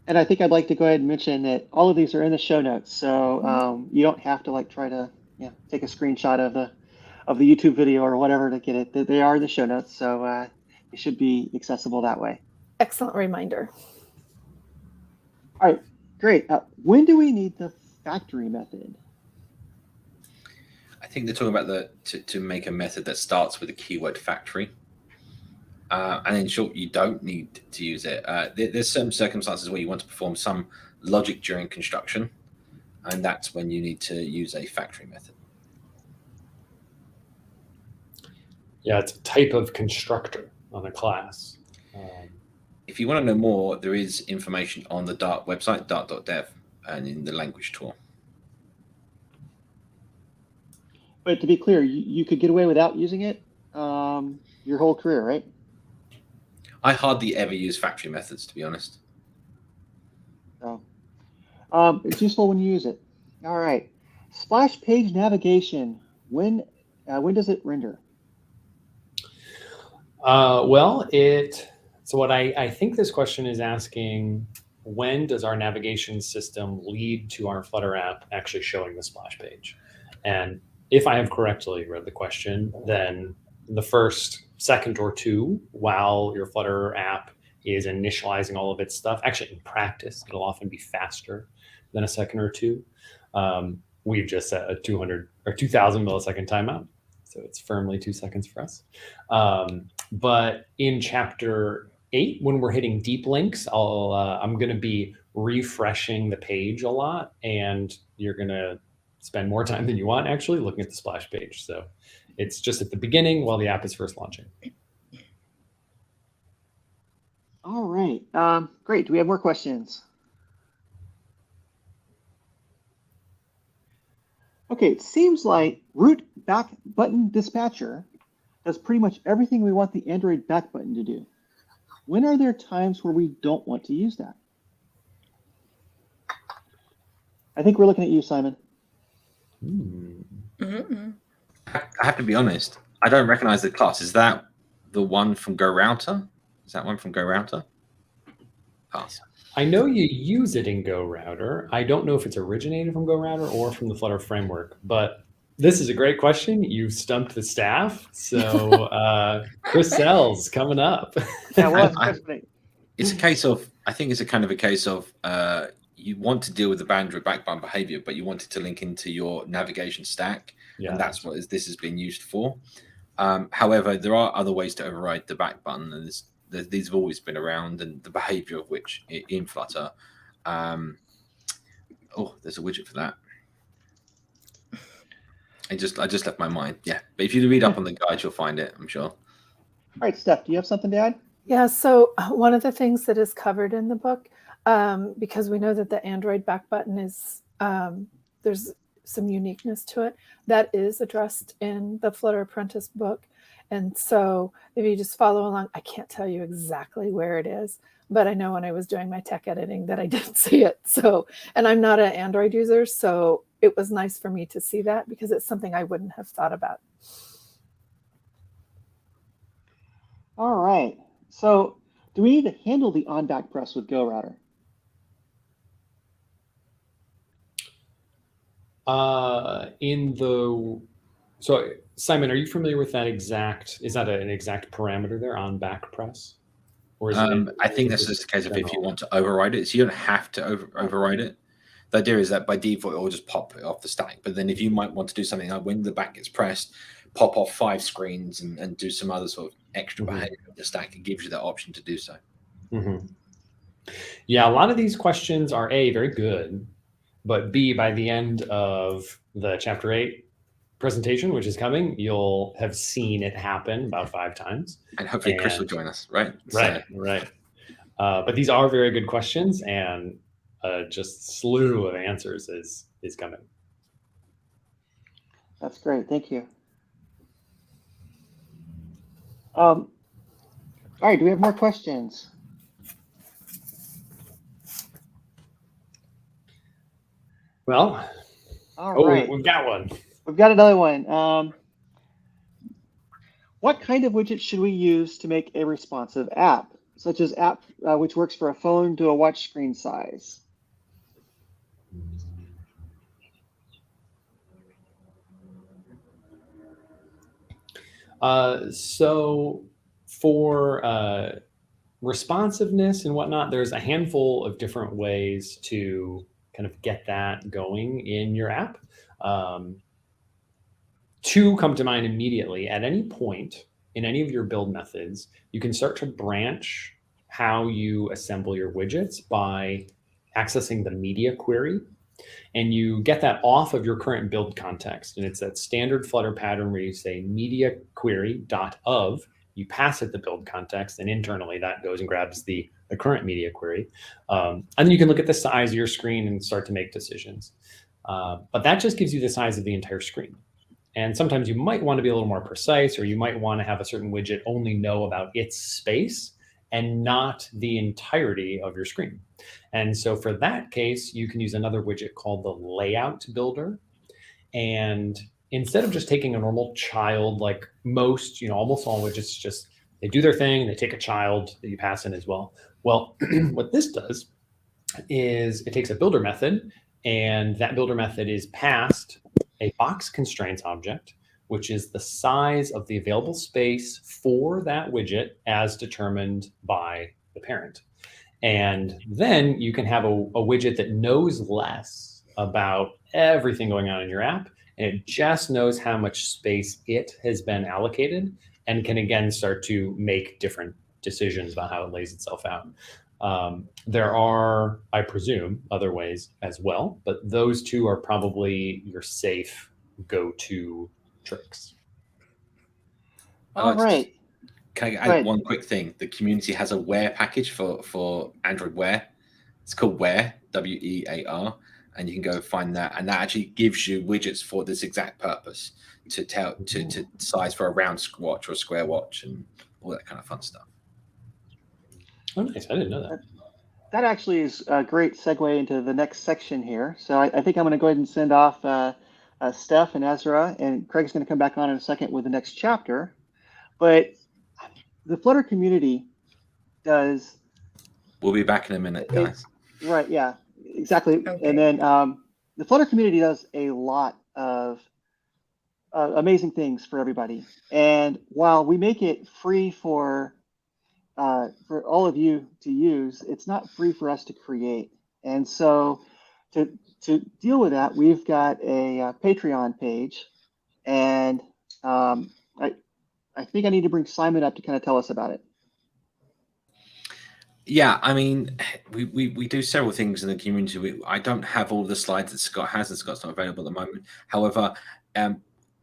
And I think I'd like to go ahead and mention that all of these are in the show notes, so you don't have to try to take a screenshot of the YouTube video or whatever to get it. They are in the show notes, so it should be accessible that way. Excellent reminder. All right, great. When do we need the factory method? I think they're talking about to make a method that starts with the keyword factory. And in short, you don't need to use it. There's some circumstances where you want to perform some logic during construction, and that's when you need to use a factory method. Yeah, it's a type of constructor on a class. If you want to know more, there is information on the Dart website, dart.dev, and in the language tool. But to be clear, you could get away without using it your whole career, right? I hardly ever use factory methods, to be honest. Oh. It's useful when you use it. All right. Splash page navigation. When does it render? So what I think this question is asking, when does our navigation system lead to our Flutter app actually showing the splash page? And if I have correctly read the question, then the first second or two while your Flutter app is initializing all of its stuff, actually in practice, it'll often be faster than a second or two. We've just set a 200 or 2000 millisecond timeout. So it's firmly 2 seconds for us. But in chapter 8, when we're hitting deep links, I'm going to be refreshing the page a lot, and you're going to spend more time than you want actually looking at the splash page. So it's just at the beginning while the app is first launching. All right. Great. Do we have more questions? Okay, it seems like root back button dispatcher does pretty much everything we want the Android back button to do. When are there times where we don't want to use that? I think we're looking at you, Simon. Mm-hmm. I have to be honest. I don't recognize the class. Is that the one from Go Router, Is that one from Go Router? Pass. I know you use it in Go Router. I don't know if it's originated from Go Router or from the Flutter framework, but this is a great question. You've stumped the staff. So Chris Sells coming up. Yeah, well, that's Chris. It's a case of, I think it's a kind of a case of you want to deal with the boundary backbone behavior, but you want it to link into your navigation stack. Yeah. And that's what this has been used for. However, there are other ways to override the back button, and these have always been around, and the behavior of which in Flutter. Oh, there's a widget for that. I just left my mind. Yeah, but if you read up on the guide, you'll find it, I'm sure. All right, Stef, do you have something to add? Yeah, so one of the things that is covered in the book, because we know that the Android back button is, there's some uniqueness to it, that is addressed in the Flutter Apprentice book. And so if you just follow along, I can't tell you exactly where it is, but I know when I was doing my tech editing that I did see it. So, and I'm not an Android user, so it was nice for me to see that because it's something I wouldn't have thought about. All right. So do we need to handle the on-back press with Go Router? So Simon, are you familiar with that exact, is that an exact parameter there on back press? Or is I think that's just a case of if you want to override it. So you don't have to override it. The idea is that by default, it will just pop it off the stack. But then if you might want to do something like when the back gets pressed, pop off 5 screens and do some other sort of extra behavior of the stack, it gives you that option to do so. Yeah, a lot of these questions are A, very good, but B, by the end of the chapter 8 presentation, which is coming, you'll have seen it happen about 5 times. And hopefully Chris will join us, right? Right. But these are very good questions, and just slew of answers is coming. That's great. Thank you. All right. Do we have more questions? Well, all right. We've got one. We've got another one. What kind of widget should we use to make a responsive app, such as app which works for a phone to a watch screen size? So for responsiveness and whatnot, there's a handful of different ways to kind of get that going in your app. 2 come to mind immediately. At any point in any of your build methods, you can start to branch how you assemble your widgets by accessing the media query. And you get that off of your current build context. And it's that standard Flutter pattern where you say media query .of, you pass it the build context, and internally that goes and grabs the current media query. And then you can look at the size of your screen and start to make decisions. But that just gives you the size of the entire screen. And sometimes you might want to be a little more precise, or you might want to have a certain widget only know about its space and not the entirety of your screen. And so for that case, you can use another widget called the layout builder. And instead of just taking a normal child, like most, almost all widgets, just they do their thing, they take a child that you pass in as well. Well, what this does is it takes a builder method, and that builder method is passed a box constraints object, which is the size of the available space for that widget as determined by the parent. And then you can have a widget that knows less about everything going on in your app, and it just knows how much space it has been allocated and can again start to make different decisions about how it lays itself out. There are, I presume, other ways as well, but those 2 are probably your safe go-to tricks. All right. Can I add one quick thing? The community has a Wear package for Android Wear. It's called Wear, W-E-A-R, and you can go find that. And that actually gives you widgets for this exact purpose to size for a round watch or a square watch and all that kind of fun stuff. Oh, nice. I didn't know that. That actually is a great segue into the next section here. So I think I'm going to go ahead and send off Stef and Esra, and Craig's going to come back on in a second with the next chapter. But the Flutter community does. We'll be back in a minute, guys. Right, yeah, exactly. Okay. And then the Flutter community does a lot of amazing things for everybody. And while we make it free for all of you to use, it's not free for us to create. And so to deal with that, we've got a Patreon page, and I think I need to bring Simon up to kind of tell us about it. Yeah, I mean, we do several things in the community. I don't have all the slides that Scott has, and Scott's not available at the moment. However,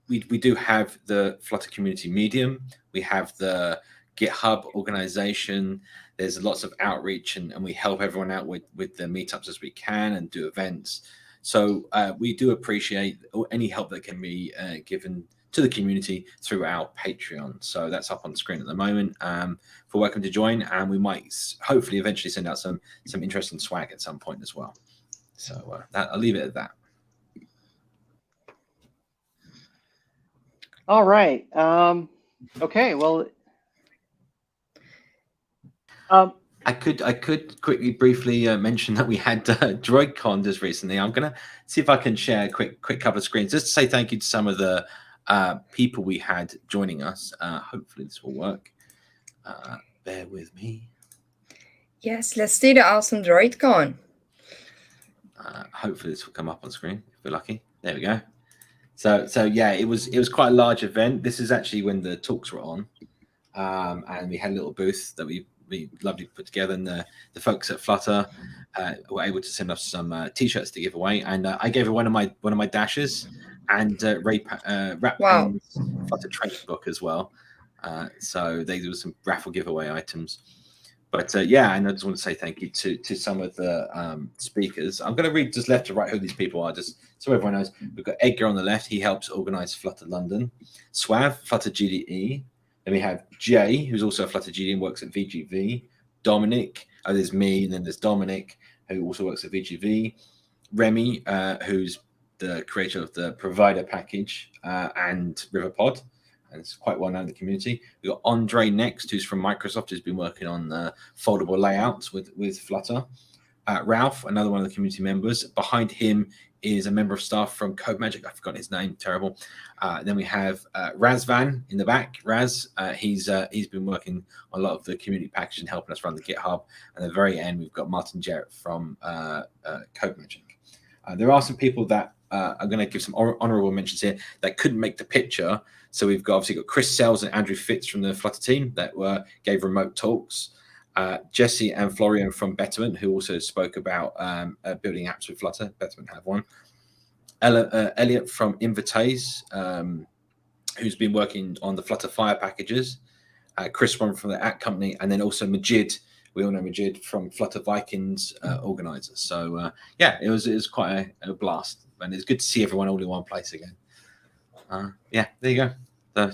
we do have the Flutter community medium. We have the GitHub organization. There's lots of outreach, and we help everyone out with the meetups as we can and do events. So we do appreciate any help that can be given to the community through our Patreon. So that's up on the screen at the moment. For welcome to join, and we might hopefully eventually send out some interesting swag at some point as well. So I'll leave it at that. All right. Okay. Well, I could quickly briefly mention that we had DroidCon just recently. I'm gonna see if I can share a quick couple of screens just to say thank you to some of the people we had joining us. Hopefully this will work. Bear with me. Yes, let's see the awesome DroidCon. Hopefully this will come up on screen if we're lucky. There we go. So yeah, it was quite a large event. This is actually when the talks were on, and we had a little booth that we lovely put together, and the folks at Flutter were able to send us some t-shirts to give away, and I gave her one of my dashes and Rat Payne's Flutter training book as well. So there was some raffle giveaway items. But yeah, and I just want to say thank you to some of the speakers. I'm going to read just left to right who these people are, just so everyone knows. We've got Edgar on the left. He helps organize Flutter London. Swav, Flutter GDE. Then we have Jay, who's also a Flutter GDE and works at VGV. Dominic, there's me, and then there's Dominic, who also works at VGV. Remy, who's the creator of the provider package and Riverpod. And it's quite well known in the community. We've got Andre next, who's from Microsoft, who's been working on foldable layouts with Flutter. Ralph, another one of the community members. Behind him is a member of staff from CodeMagic. I've forgotten his name, terrible. Then we have Razvan in the back. Raz, he's been working on a lot of the community package and helping us run the GitHub. And at the very end, we've got Martin Jarrett from CodeMagic. There are some people that I'm going to give some honorable mentions here that couldn't make the picture. So we've obviously got Chris Sells and Andrew Fitz from the Flutter team that gave remote talks. Jesse and Florian from Betterment, who also spoke about building apps with Flutter. Betterment have one. Elliot from Invitays, who's been working on the Flutter Fire packages. Chris one from the app company, and then also Majid. We all know Majid from Flutter Vikings organizer. So yeah, it was quite a blast, and it's good to see everyone all in one place again. Yeah, there you go. So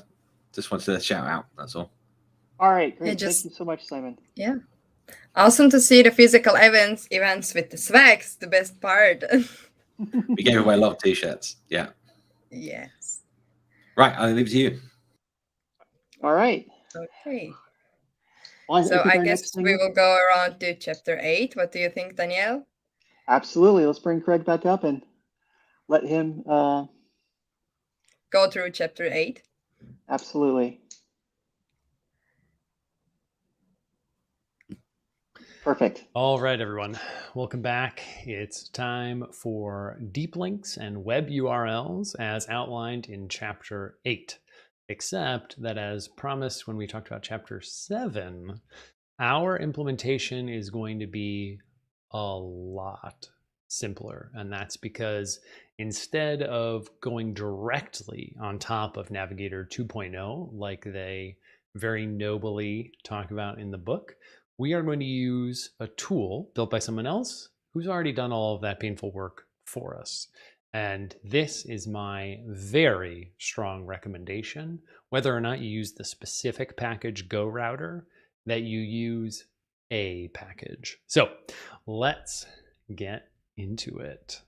just wanted to shout out. That's all. All right, great. Thank you so much, Simon. Yeah, awesome to see the physical events with the swags. The best part. We gave away a lot of t-shirts. Yeah. Yes. Right, I'll leave it to you. All right. Okay. Well, So I guess we will go around to chapter 8. What do you think, Danielle? Absolutely. Let's bring Craig back up and let him go through chapter 8. Absolutely. Perfect. All right, everyone. Welcome back. It's time for deep links and web URLs as outlined in chapter 8. Except that, as promised when we talked about chapter 7, our implementation is going to be a lot simpler. And that's because instead of going directly on top of Navigator 2.0, like they very nobly talk about in the book, we are going to use a tool built by someone else who's already done all of that painful work for us. And this is my very strong recommendation, whether or not you use the specific package Go Router, that you use a package. So let's get into it.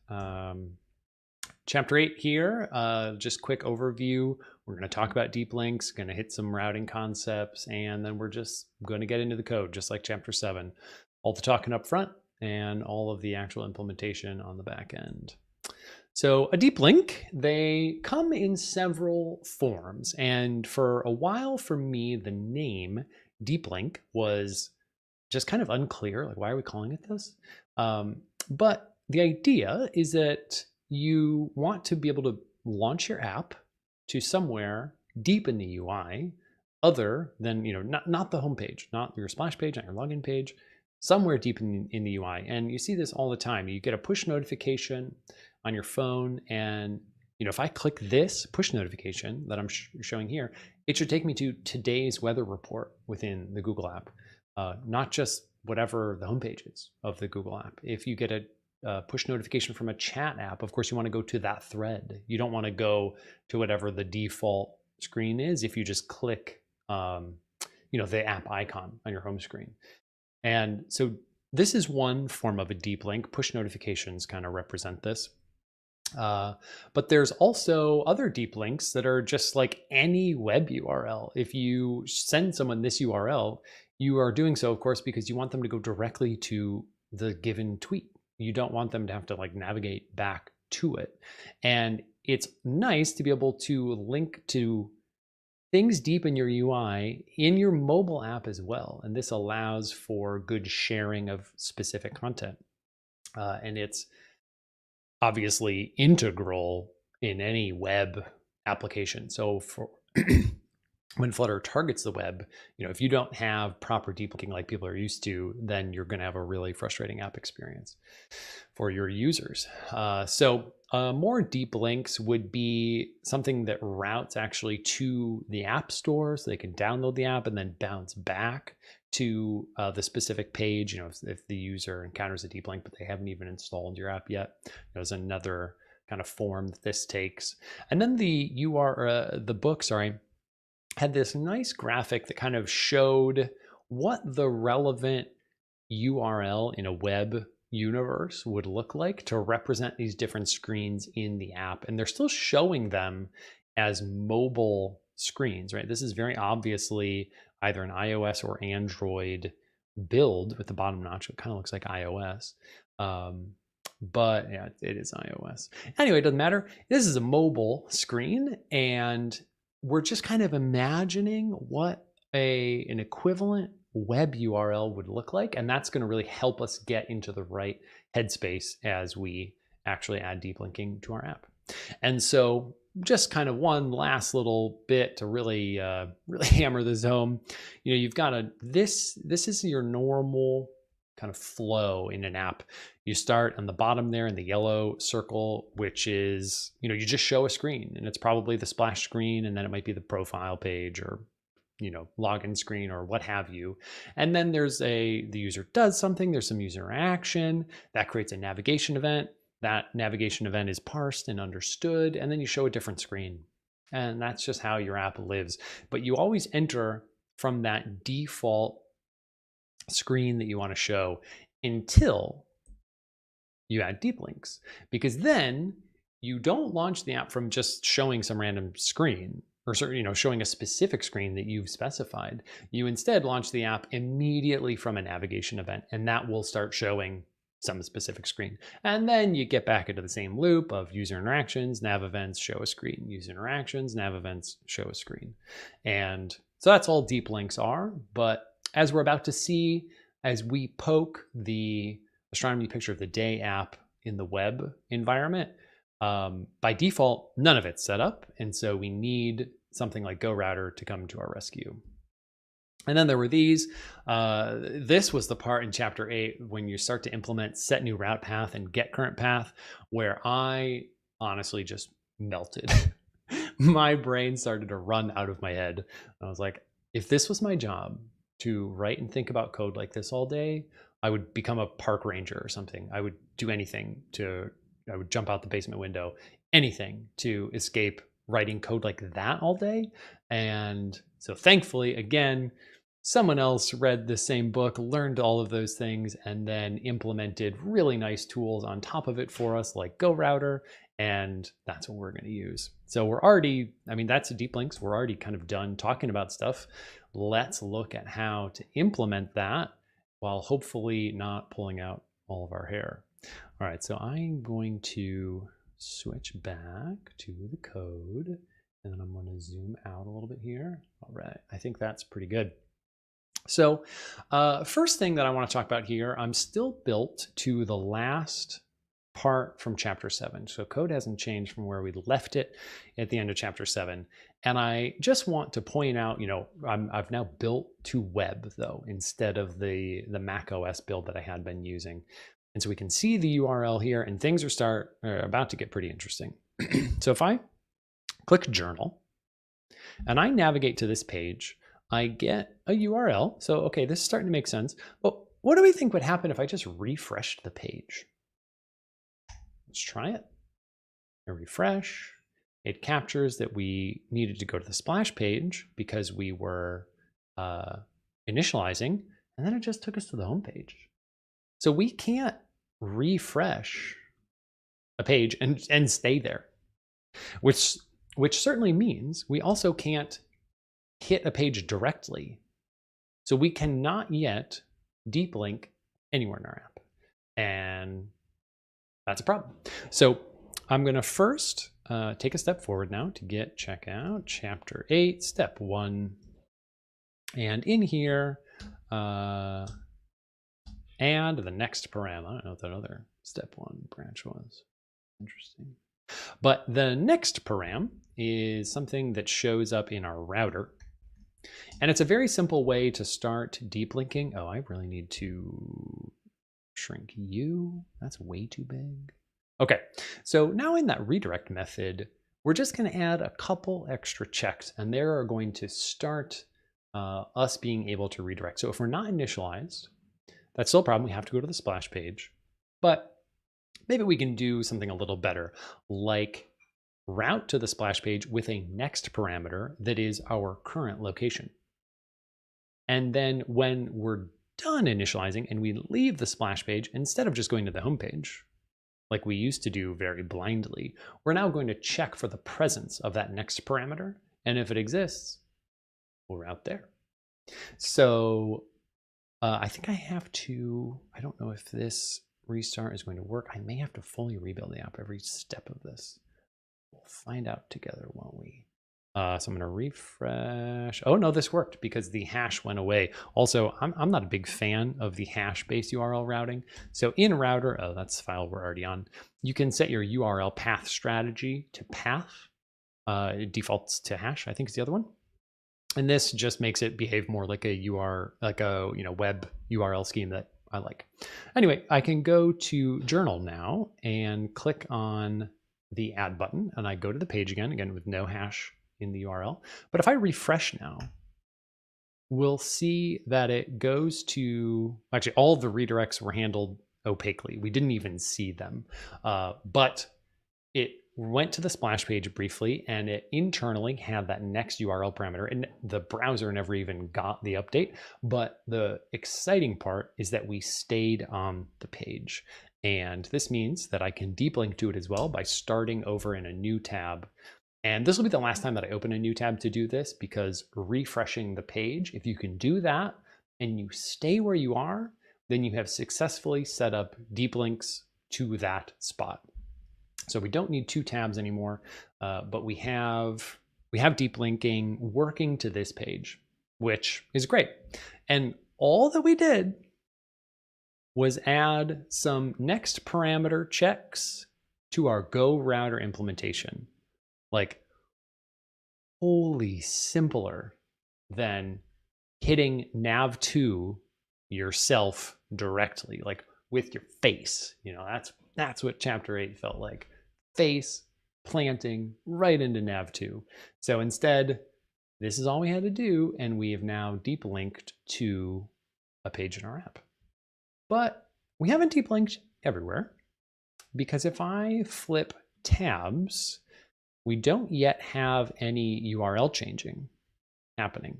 Chapter 8 here, just quick overview. We're going to talk about deep links, going to hit some routing concepts, and then we're just going to get into the code, just like chapter 7. All the talking up front and all of the actual implementation on the back end. So a deep link, they come in several forms. And for a while, for me, the name deep link was just kind of unclear. Like, why are we calling it this? But the idea is that you want to be able to launch your app to somewhere deep in the UI, other than, not the home page, not your splash page, not your login page, somewhere deep in the UI. And you see this all the time. You get a push notification on your phone, and if I click this push notification that I'm showing here, it should take me to today's weather report within the Google app, not just whatever the homepage is of the Google app. If you get a push notification from a chat app, of course you want to go to that thread. You don't want to go to whatever the default screen is if you just click the app icon on your home screen. And so this is one form of a deep link. Push notifications kind of represent this. But there's also other deep links that are just like any web URL. If you send someone this URL, you are doing so, of course, because you want them to go directly to the given tweet. You don't want them to have to navigate back to it. And it's nice to be able to link to things deep in your UI in your mobile app as well. And this allows for good sharing of specific content. And it's obviously integral in any web application. So for when Flutter targets the web, if you don't have proper deep linking like people are used to, then you're going to have a really frustrating app experience for your users. So more deep links would be something that routes actually to the app store, so they can download the app and then bounce back to the specific page. If the user encounters a deep link but they haven't even installed your app yet, there's another kind of form that this takes. And then the book had this nice graphic that kind of showed what the relevant URL in a web universe would look like to represent these different screens in the app. And they're still showing them as mobile screens, right? This is very obviously either an iOS or Android build with the bottom notch. It kind of looks like iOS. But yeah, it is iOS. Anyway, it doesn't matter. This is a mobile screen, and we're just kind of imagining what an equivalent web URL would look like. And that's going to really help us get into the right headspace as we actually add deep linking to our app. And so just kind of one last little bit to really hammer this home. You've got this is your normal kind of flow in an app. You start on the bottom there in the yellow circle, which is, you just show a screen, and it's probably the splash screen, and then it might be the profile page or, login screen or what have you. And then there's the user does something, there's some user action that creates a navigation event. That navigation event is parsed and understood, and then you show a different screen. And that's just how your app lives. But you always enter from that default screen that you want to show until you add deep links, because then you don't launch the app from just showing some random screen or showing a specific screen that you've specified. You instead launch the app immediately from a navigation event, and that will start showing some specific screen. And then you get back into the same loop of user interactions, nav events, show a screen, user interactions, nav events, show a screen. And so that's all deep links are. But as we're about to see, as we poke the astronomy picture of the day app in the web environment, by default, none of it's set up. And so we need something like GoRouter to come to our rescue. And then there were these. This was the part in chapter 8 when you start to implement set new route path and get current path, where I honestly just melted. My brain started to run out of my head. I was like, if this was my job to write and think about code like this all day, I would become a park ranger or something. I would do anything I would jump out the basement window, anything to escape writing code like that all day. And so thankfully, again, someone else read the same book, learned all of those things, and then implemented really nice tools on top of it for us, like GoRouter And that's what we're going to use. So we're already, I mean, that's a deep links. We're already kind of done talking about stuff. Let's look at how to implement that while hopefully not pulling out all of our hair. All right, so I'm going to switch back to the code, and then I'm going to zoom out a little bit here. All right, I think that's pretty good. So first thing that I want to talk about here, I'm still built to the last part from chapter 7. So code hasn't changed from where we left it at the end of chapter 7. And I just want to point out, you know, I've now built to web though, instead of the Mac OS build that I had been using. And so we can see the URL here, and things are about to get pretty interesting. So if I click journal and I navigate to this page, I get a URL. So, okay, this is starting to make sense. But what do we think would happen if I just refreshed the page? Let's try it. I refresh. It captures that we needed to go to the splash page because we were initializing, and then it just took us to the home page. So we can't refresh a page and stay there, which certainly means we also can't hit a page directly. So we cannot yet deep link anywhere in our app. And that's a problem. So I'm going to first take a step forward now to check out chapter 8, step 1. And in here, add the next param. I don't know what that other step 1 branch was. Interesting. But the next param is something that shows up in our router. And it's a very simple way to start deep linking. Oh, I really need to shrink you. That's way too big. Okay, so now in that redirect method, we're just going to add a couple extra checks, and they are going to start us being able to redirect. So if we're not initialized, that's still a problem. We have to go to the splash page, but maybe we can do something a little better, like route to the splash page with a next parameter that is our current location. And then when we're done initializing and we leave the splash page, instead of just going to the home page, like we used to do very blindly, we're now going to check for the presence of that next parameter. And if it exists, we'll route there. So I think I have to, I don't know if this restart is going to work. I may have to fully rebuild the app every step of this. We'll find out together, won't we? So I'm going to refresh. Oh no, this worked because the hash went away. Also, I'm not a big fan of the hash-based URL routing. So in router, oh, that's the file we're already on. You can set your URL path strategy to path. It defaults to hash, I think is the other one. And this just makes it behave more like a web URL scheme that I like. Anyway, I can go to journal now and click on the add button, and I go to the page again with no hash in the URL. But if I refresh now, we'll see that it goes to, actually all the redirects were handled opaquely. We didn't even see them, but it went to the splash page briefly, and it internally had that next URL parameter, and the browser never even got the update. But the exciting part is that we stayed on the page. And this means that I can deep link to it as well by starting over in a new tab. And this will be the last time that I open a new tab to do this, because refreshing the page, if you can do that and you stay where you are, then you have successfully set up deep links to that spot. So we don't need 2 tabs anymore, but we have deep linking working to this page, which is great. And all that we did was add some next parameter checks to our Go router implementation. Like, wholly simpler than hitting nav2 yourself directly, like with your face. You know, that's what chapter 8 felt like. Face planting right into nav2. So instead, this is all we had to do, and we have now deep linked to a page in our app. But we haven't deep linked everywhere, because if I flip tabs, we don't yet have any URL changing happening,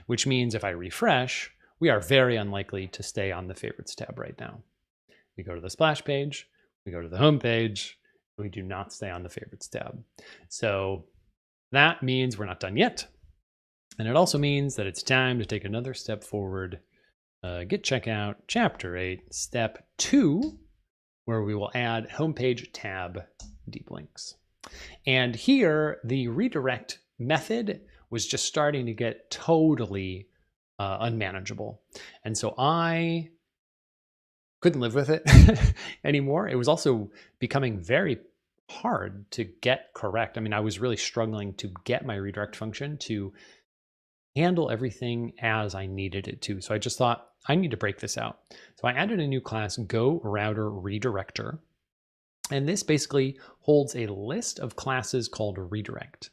which means if I refresh, we are very unlikely to stay on the favorites tab right now. We go to the splash page, we go to the home page, We do not stay on the favorites tab. So that means we're not done yet. And it also means that it's time to take another step forward. Git checkout, chapter 8, step 2, where we will add homepage tab deep links. And here, the redirect method was just starting to get totally unmanageable. And so I couldn't live with it anymore. It was also becoming very hard to get correct. I mean, I was really struggling to get my redirect function to handle everything as I needed it to. So I just thought, I need to break this out. So I added a new class, Go Router Redirector. And this basically holds a list of classes called redirect.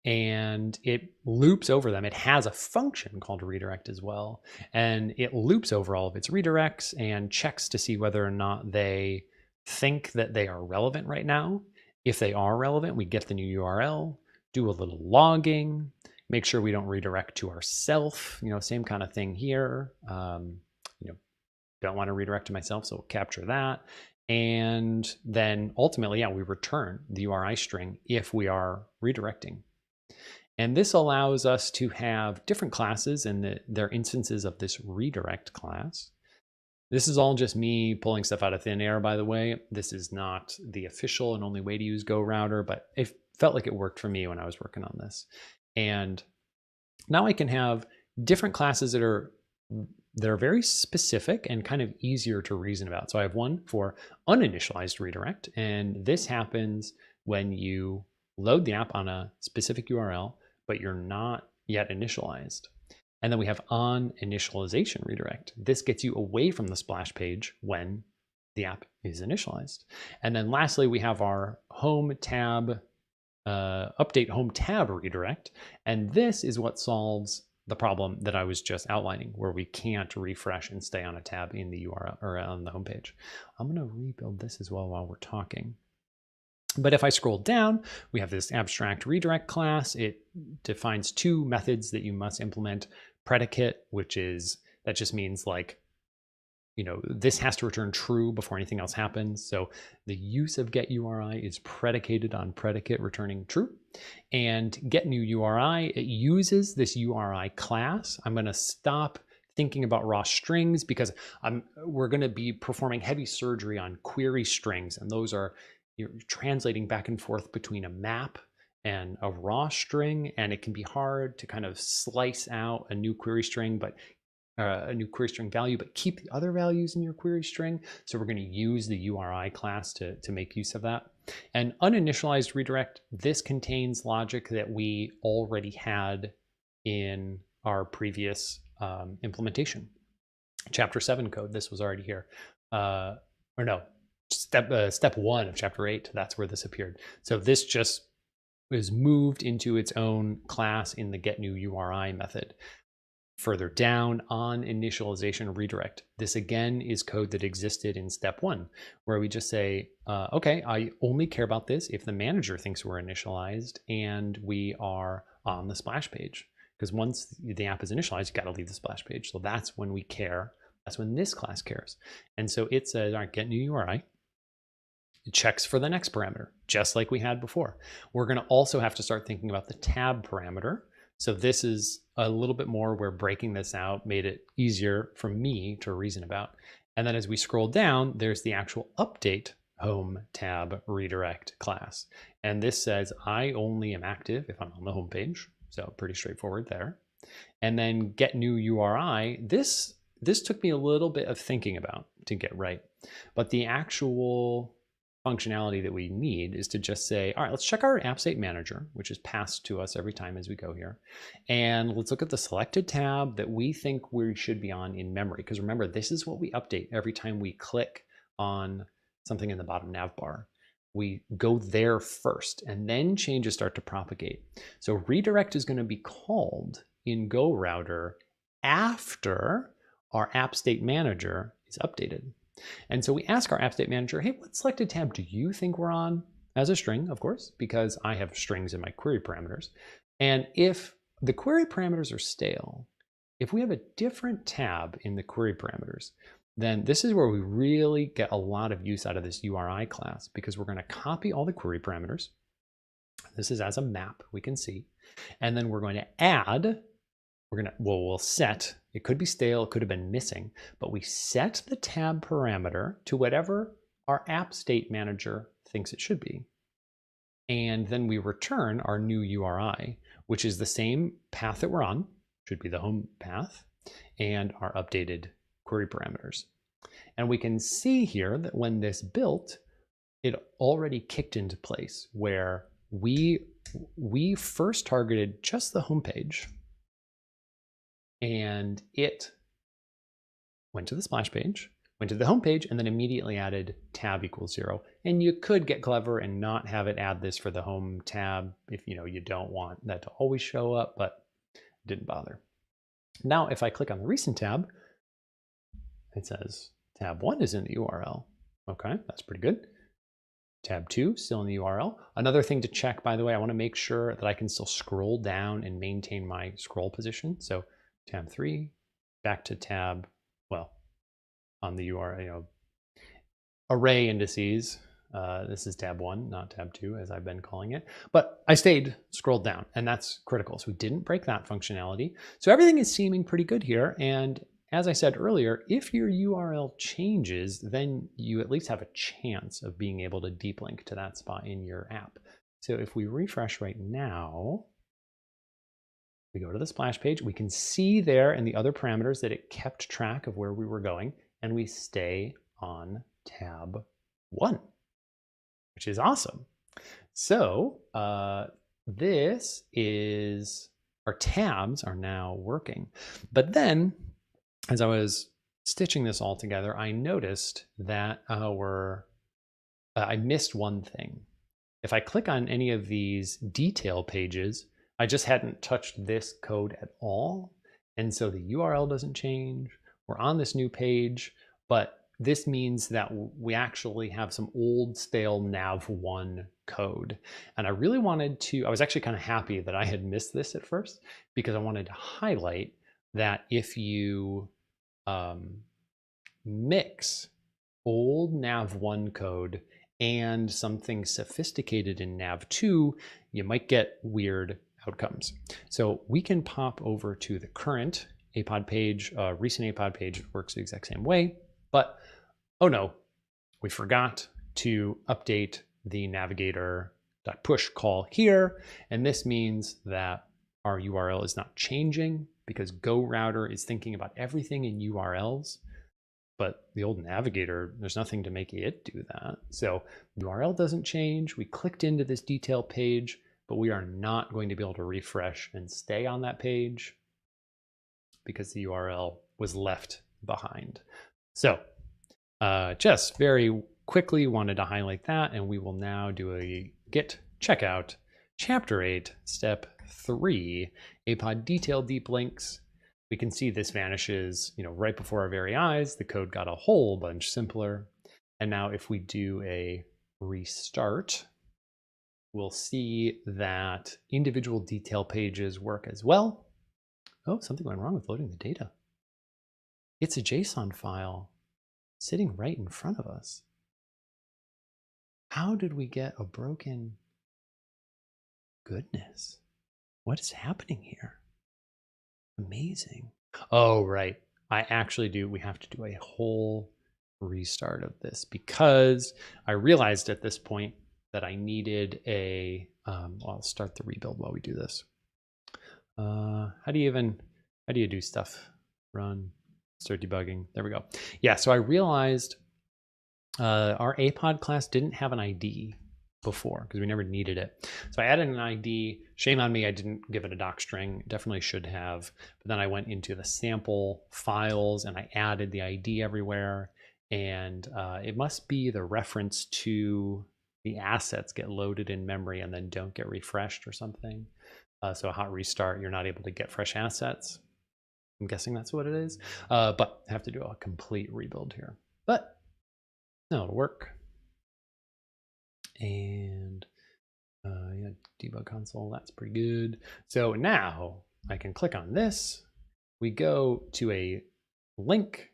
And it loops over them. It has a function called redirect as well. And it loops over all of its redirects and checks to see whether or not they think that they are relevant right now. If they are relevant, we get the new URL, do a little logging, make sure we don't redirect to ourself, same kind of thing here. Don't want to redirect to myself, so we'll capture that. And then ultimately, we return the URI string if we are redirecting. And this allows us to have different classes and their instances of this redirect class. This is all just me pulling stuff out of thin air, by the way. This is not the official and only way to use Go Router, but it felt like it worked for me when I was working on this. And now I can have different classes that are very specific and kind of easier to reason about. So I have one for uninitialized redirect, and this happens when you load the app on a specific URL, but you're not yet initialized. And then we have on initialization redirect. This gets you away from the splash page when the app is initialized. And then lastly, we have our home tab, update home tab redirect. And this is what solves the problem that I was just outlining, where we can't refresh and stay on a tab in the URL or on the homepage. I'm going to rebuild this as well while we're talking. But if I scroll down, we have this abstract redirect class. It defines two methods that you must implement. Predicate, that just means this has to return true before anything else happens. So the use of get URI is predicated on predicate returning true. And get new URI, it uses this URI class. I'm going to stop thinking about raw strings because we're going to be performing heavy surgery on query strings, and those are you're translating back and forth between a map and a raw string, and it can be hard to kind of slice out a new query string, but a new query string value, but keep the other values in your query string. So we're going to use the URI class to make use of that. And uninitialized redirect, this contains logic that we already had in our previous implementation. Chapter 7 code, this was already here. Step 1 of chapter 8, that's where this appeared. So this just was moved into its own class in the get new URI method. Further down, on initialization redirect. This again is code that existed in step 1, where we just say, okay, I only care about this if the manager thinks we're initialized and we are on the splash page. Because once the app is initialized, you got to leave the splash page. So that's when we care. That's when this class cares. And so it says, all right, get new URI. It checks for the next parameter, just like we had before. We're going to also have to start thinking about the tab parameter. So this is a little bit more where breaking this out made it easier for me to reason about. And then as we scroll down, there's the actual update home tab redirect class. And this says I only am active if I'm on the home page. So pretty straightforward there. And then get new URI. This took me a little bit of thinking about to get right. But the actual functionality that we need is to just say, all right, let's check our app state manager, which is passed to us every time as we go here. And let's look at the selected tab that we think we should be on in memory. Because remember, this is what we update every time we click on something in the bottom nav bar. We go there first, and then changes start to propagate. So redirect is going to be called in Go Router after our app state manager is updated. And so we ask our app state manager, hey, what selected tab do you think we're on? As a string, of course, because I have strings in my query parameters. And if the query parameters are stale, if we have a different tab in the query parameters, then this is where we really get a lot of use out of this URI class, because we're going to copy all the query parameters. This is as a map, we can see. And then we're going to add, we'll set, it could be stale, it could have been missing, but we set the tab parameter to whatever our app state manager thinks it should be. And then we return our new URI, which is the same path that we're on, should be the home path, and our updated query parameters. And we can see here that when this built, it already kicked into place where we first targeted just the home page, and it went to the splash page, went to the home page, and then immediately added tab equals 0. And you could get clever and not have it add this for the home tab if you don't want that to always show up, but it didn't bother. Now, if I click on the recent tab, it says tab 1 is in the URL. Okay, that's pretty good. Tab 2 still in the URL. Another thing to check, by the way, I want to make sure that I can still scroll down and maintain my scroll position. So tab 3, back to tab, well, on the URL, array indices. This is tab 1, not tab 2, as I've been calling it. But I stayed scrolled down, and that's critical. So we didn't break that functionality. So everything is seeming pretty good here. And as I said earlier, if your URL changes, then you at least have a chance of being able to deep link to that spot in your app. So if we refresh right now, we go to the splash page, we can see there in the other parameters that it kept track of where we were going, and we stay on tab 1, which is awesome. So this is, our tabs are now working. But then, as I was stitching this all together, I noticed that I missed one thing. If I click on any of these detail pages, I just hadn't touched this code at all. And so the URL doesn't change. We're on this new page, but this means that we actually have some old stale nav1 code. And I really wanted to, I was actually kind of happy that I had missed this at first, because I wanted to highlight that if you mix old nav1 code and something sophisticated in nav2, you might get weird outcomes. So we can pop over to the current APOD page, recent APOD page works the exact same way, but oh no, we forgot to update the navigator.push call here. And this means that our URL is not changing, because GoRouter is thinking about everything in URLs, but the old navigator, there's nothing to make it do that. So the URL doesn't change. We clicked into this detail page, but we are not going to be able to refresh and stay on that page because the URL was left behind. So just very quickly wanted to highlight that, and we will now do a git checkout, chapter 8, step 3, APOD detail deep links. We can see this vanishes, right before our very eyes. The code got a whole bunch simpler. And now if we do a restart, we'll see that individual detail pages work as well. Oh, something went wrong with loading the data. It's a JSON file sitting right in front of us. How did we get a broken? Goodness, what is happening here? Amazing. Oh, right. We have to do a whole restart of this, because I realized at this point that I needed a, I'll start the rebuild while we do this. How do you do stuff? Run, start debugging. There we go. Yeah, so I realized our APOD class didn't have an ID before, because we never needed it. So I added an ID. Shame on me, I didn't give it a doc string. Definitely should have. But then I went into the sample files and I added the ID everywhere. And it must be the reference to the assets get loaded in memory and then don't get refreshed or something. So a hot restart, you're not able to get fresh assets. I'm guessing that's what it is. But I have to do a complete rebuild here. But no, it'll work. And yeah, debug console, that's pretty good. So now I can click on this. We go to a link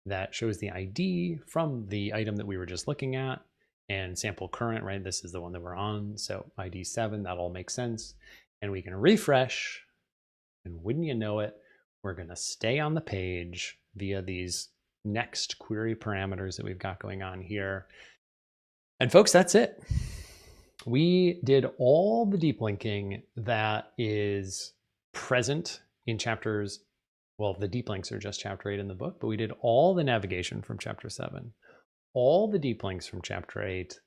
that shows the ID from the item that we were just looking at, and sample current, right? This is the one that we're on. So ID 7, that all makes sense. And we can refresh, and wouldn't you know it, we're going to stay on the page via these next query parameters that we've got going on here. And folks, that's it. We did all the deep linking that is present in chapters. Well, the deep links are just chapter 8 in the book, but we did all the navigation from chapter 7, all the deep links from chapter 8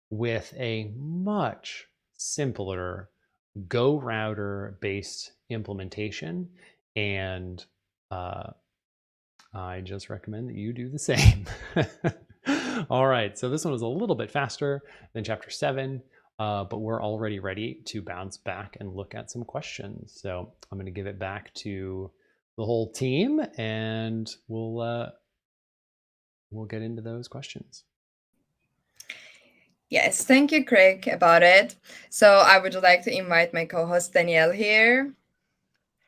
with a much simpler Go router based implementation. And I just recommend that you do the same. All right, so this one was a little bit faster than chapter 7, but we're already ready to bounce back and look at some questions. So I'm going to give it back to the whole team, and we'll get into those questions. Yes, thank you, Craig, about it. So I would like to invite my co-host Danielle here.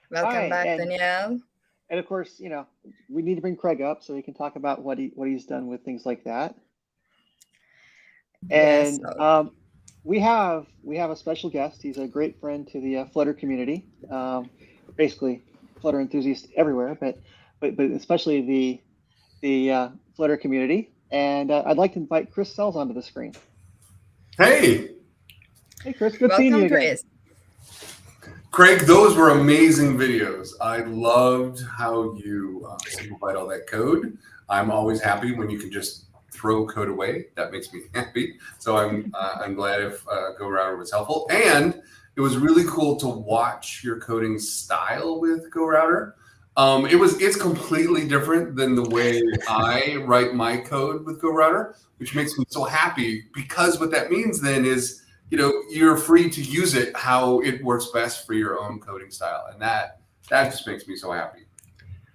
Welcome Hi, back, Danielle. And of course, you know, we need to bring Craig up so he can talk about what he's done with things like that. And Yes, we have a special guest. He's a great friend to the Flutter community. Basically, Flutter enthusiasts everywhere, but especially the Flutter community. And I'd like to invite Chris Sells onto the screen. Hey, Chris, good seeing you welcome, again. Chris. Craig, those were amazing videos. I loved how you simplified all that code. I'm always happy when you can just throw code away. That makes me happy. So I'm glad if Go Router was helpful. And it was really cool to watch your coding style with Go Router. It's completely different than the way I write my code with Go Router, which makes me so happy, because what that means then is, you know, you're free to use it how it works best for your own coding style. And that just makes me so happy.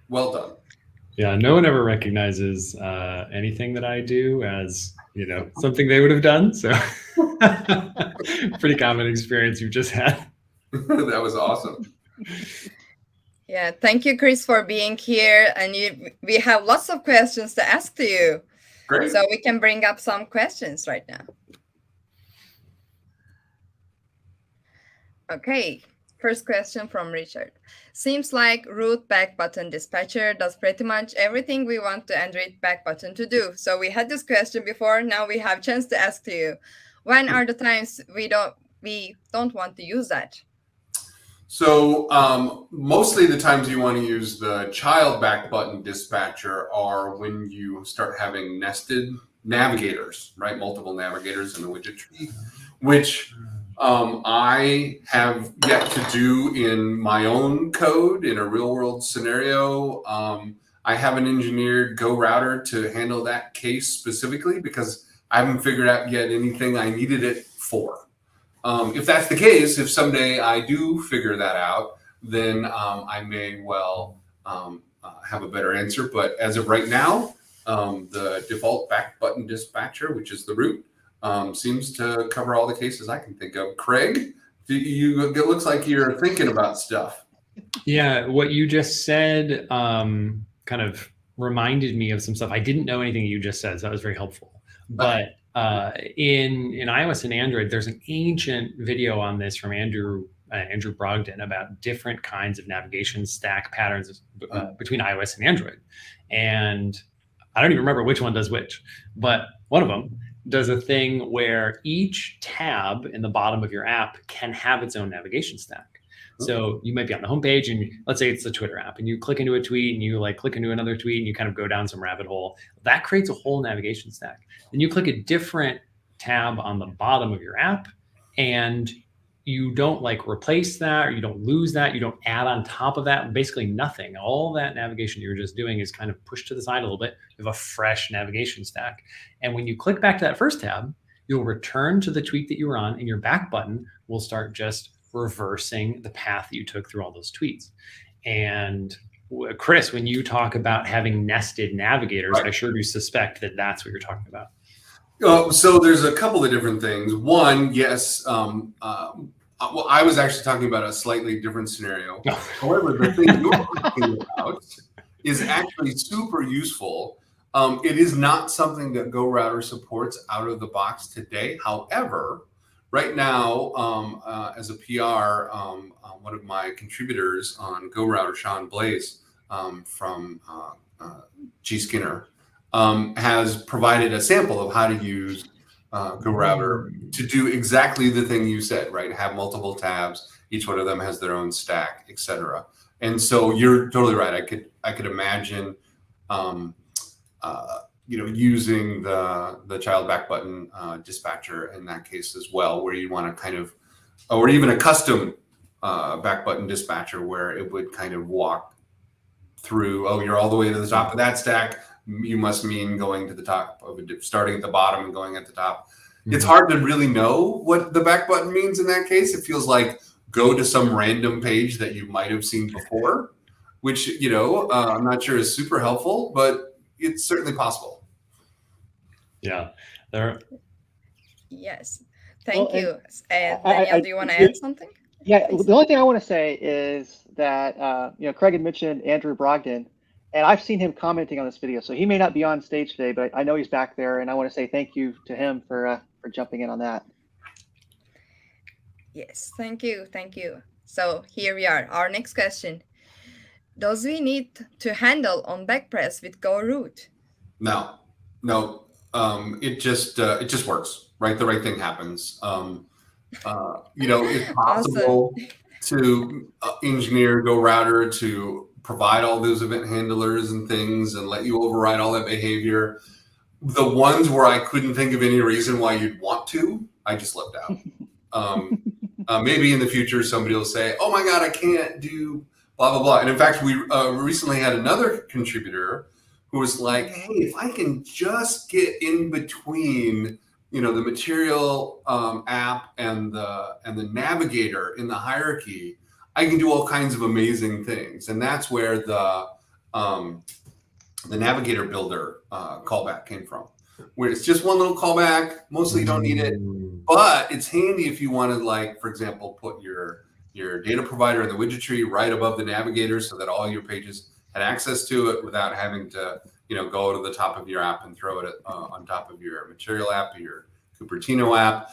Well done. Yeah, no one ever recognizes anything that I do as, you know, something they would have done. So pretty common experience you've just had. That was awesome. Yeah, thank you, Chris, for being here. And we have lots of questions to ask to you. Great. So we can bring up some questions right now. Okay, first question from Richard. Seems like root back button dispatcher does pretty much everything we want the Android back button to do. So we had this question before. Now we have a chance to ask to you. When are the times we don't want to use that? So mostly the times you want to use the child back button dispatcher are when you start having nested navigators, right? Multiple navigators in the widget tree, which I have yet to do in my own code in a real world scenario. I haven't engineered Go Router to handle that case specifically because I haven't figured out yet anything I needed it for. If that's the case, if someday I do figure that out, then I may well have a better answer. But as of right now, the default back button dispatcher, which is the root, seems to cover all the cases I can think of. Craig, it looks like you're thinking about stuff. Yeah, what you just said kind of reminded me of some stuff. I didn't know anything you just said, so that was very helpful. But in iOS and Android, there's an ancient video on this from Andrew Brogdon about different kinds of navigation stack patterns between iOS and Android. And I don't even remember which one does which, but one of them does a thing where each tab in the bottom of your app can have its own navigation stack. So you might be on the homepage, and let's say it's the Twitter app, and you click into a tweet, and you like click into another tweet, and you kind of go down some rabbit hole. That creates a whole navigation stack. Then you click a different tab on the bottom of your app, and you don't like replace that, or you don't lose that, you don't add on top of that, basically nothing. All that navigation you're just doing is kind of pushed to the side a little bit. You have a fresh navigation stack. And when you click back to that first tab, you'll return to the tweet that you were on, and your back button will start just reversing the path that you took through all those tweets. And Chris, when you talk about having nested navigators, right, I sure do suspect that that's what you're talking about. So there's a couple of different things. One, yes, well, I was actually talking about a slightly different scenario. However, the thing you're talking about is actually super useful. It is not something that GoRouter supports out of the box today. However, right now, as a PR, one of my contributors on GoRouter, Sean Blaze from G Skinner, has provided a sample of how to use GoRouter to do exactly the thing you said, right? Have multiple tabs. Each one of them has their own stack, etc. And so you're totally right. I could imagine, using the child back button dispatcher in that case as well, where you want to kind of, or even a custom back button dispatcher where it would kind of walk through. Oh, you're all the way to the top of that stack. You must mean going to the top of it, starting at the bottom and going at the top. It's hard to really know what the back button means in that case. It feels like go to some random page that you might have seen before, which, I'm not sure is super helpful, but it's certainly possible. Yeah. Yes. Thank you. I- Danielle, do you want to add something? Yeah, Please. the only thing I want to say is that Craig had mentioned Andrew Brogdon, and I've seen him commenting on this video. So he may not be on stage today, but I know he's back there, and I want to say thank you to him for jumping in on that. Yes, thank you. So here we are. Our next question: does we need to handle on backpress with Go root? No. It just works, right? The right thing happens. It's possible to engineer GoRouter to provide all those event handlers and things and let you override all that behavior. The ones where I couldn't think of any reason why you'd want to, I just left out. Maybe in the future somebody will say, "Oh my God, I can't do blah blah blah." And in fact, we recently had another contributor who was like, "Hey, if I can just get in between, the material app and the navigator in the hierarchy, I can do all kinds of amazing things." And that's where the navigator builder callback came from, where it's just one little callback. Mostly you don't need it, but it's handy if you want to, like, for example, put your data provider in the widget tree right above the navigator so that all your pages had access to it without having to, go to the top of your app and throw it on top of your material app or your Cupertino app.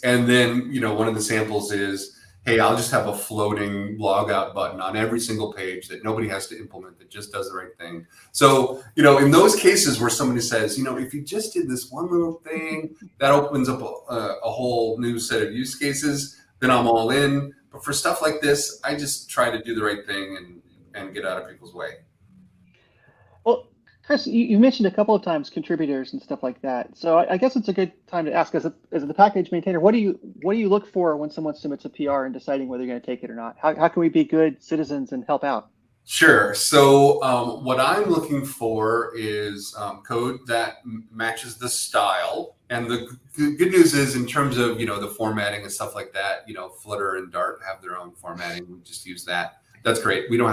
And then, one of the samples is, hey, I'll just have a floating log out button on every single page that nobody has to implement, that just does the right thing. So, in those cases where somebody says, if you just did this one little thing, that opens up a whole new set of use cases, then I'm all in. But for stuff like this, I just try to do the right thing and get out of people's way. Well, Chris, you mentioned a couple of times contributors and stuff like that. So I guess it's a good time to ask, as the package maintainer, what do you look for when someone submits a PR and deciding whether you're going to take it or not? How can we be good citizens and help out? Sure. So what I'm looking for is code that matches the style. And the good news is, in terms of, the formatting and stuff like that, Flutter and Dart have their own formatting. We just use that. That's great. We no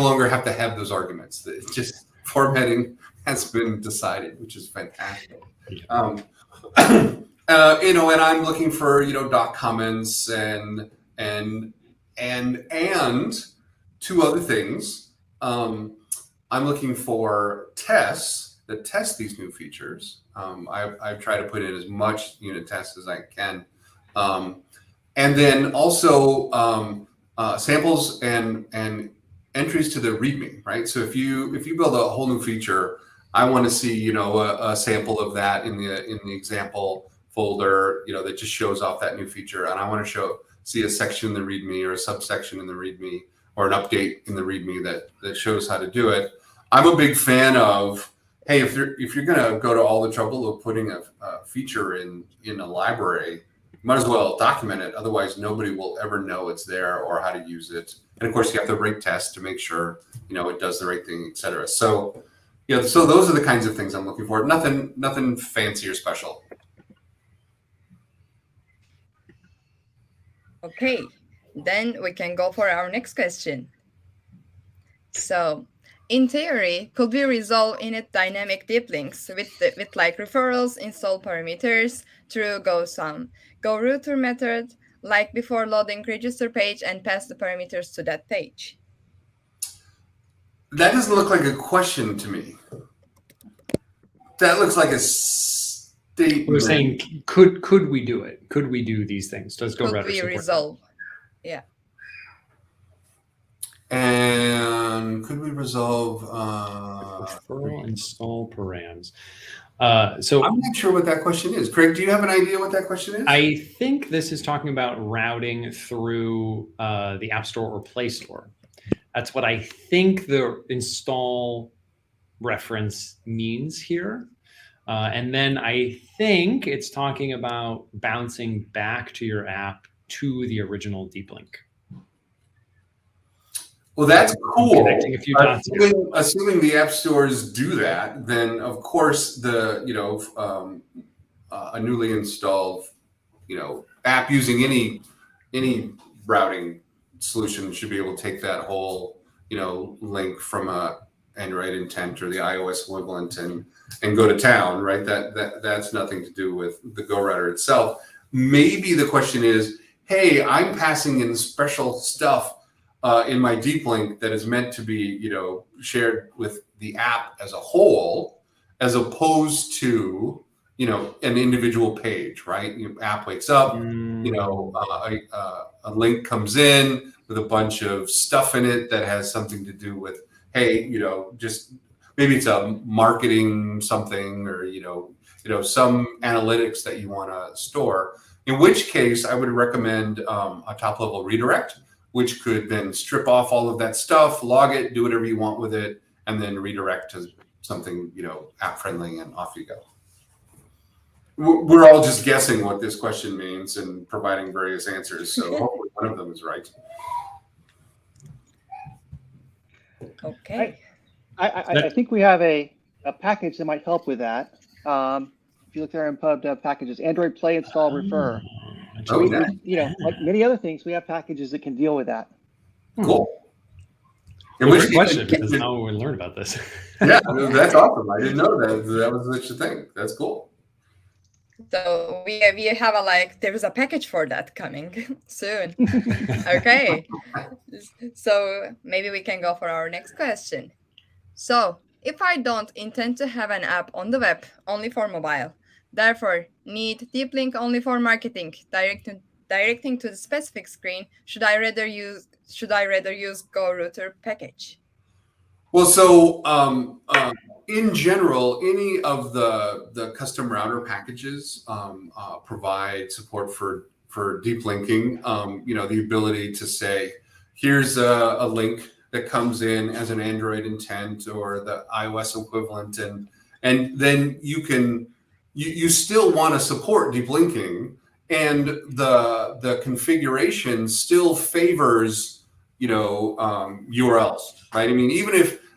longer have to have those arguments. It's just formatting has been decided, which is fantastic. And I'm looking for, doc comments and two other things. I'm looking for tests that test these new features. I've tried to put in as much unit tests as I can. And then also samples and entries to the README, right? So if you build a whole new feature, I want to see, a sample of that in the example folder, that just shows off that new feature. And I want to see a section in the README or a subsection in the README or an update in the README that shows how to do it. I'm a big fan of, hey, if you're going to go to all the trouble of putting a feature in a library, you might as well document it. Otherwise, nobody will ever know it's there or how to use it. And of course, you have to rate test to make sure, it does the right thing, et cetera. So, so those are the kinds of things I'm looking for. Nothing fancy or special. Okay, then we can go for our next question. So, in theory, could we resolve init dynamic deep links with like referrals, install parameters through GoRouter method, like before loading register page and pass the parameters to that page? That doesn't look like a question to me. That looks like a statement. We're saying, could we do it? Could we do these things? Does Could GoRouter we support resolve? Yeah. And could we resolve? Referral install params. So I'm not sure what that question is. Craig, do you have an idea what that question is? I think this is talking about routing through the App Store or Play Store. That's what I think the install reference means here. And then I think it's talking about bouncing back to your app to the original deep link. Well, that's cool. Connecting a few dots. Assuming the app stores do that, then of course the a newly installed app using any routing solution should be able to take that whole link from a Android intent or the iOS equivalent and go to town, right? That's nothing to do with the GoRouter itself. Maybe the question is, hey, I'm passing in special stuff in my deep link that is meant to be, shared with the app as a whole, as opposed to, an individual page, right? App wakes up, a link comes in with a bunch of stuff in it that has something to do with, hey, just maybe it's a marketing something or, some analytics that you want to store. In which case, I would recommend a top-level redirect, which could then strip off all of that stuff, log it, do whatever you want with it, and then redirect to something, app-friendly, and off you go. We're all just guessing what this question means and providing various answers, so hopefully one of them is right. Okay. I think we have a package that might help with that. If you look there in pub packages, Android Play, Install, Refer. Like many other things, we have packages that can deal with that. Cool. Great question, because now we learn about this. Yeah, that's awesome. I didn't know that was such a thing. That's cool. So we have there's a package for that coming soon. Okay. So maybe we can go for our next question. So if I don't intend to have an app on the web, only for mobile, therefore need deep link only for marketing, directing to the specific screen, should I rather use GoRouter package? Well, so in general, any of the custom router packages provide support for deep linking. The ability to say, here's a link that comes in as an Android intent or the iOS equivalent, and then you still want to support deep linking, and the configuration still favors URLs, right?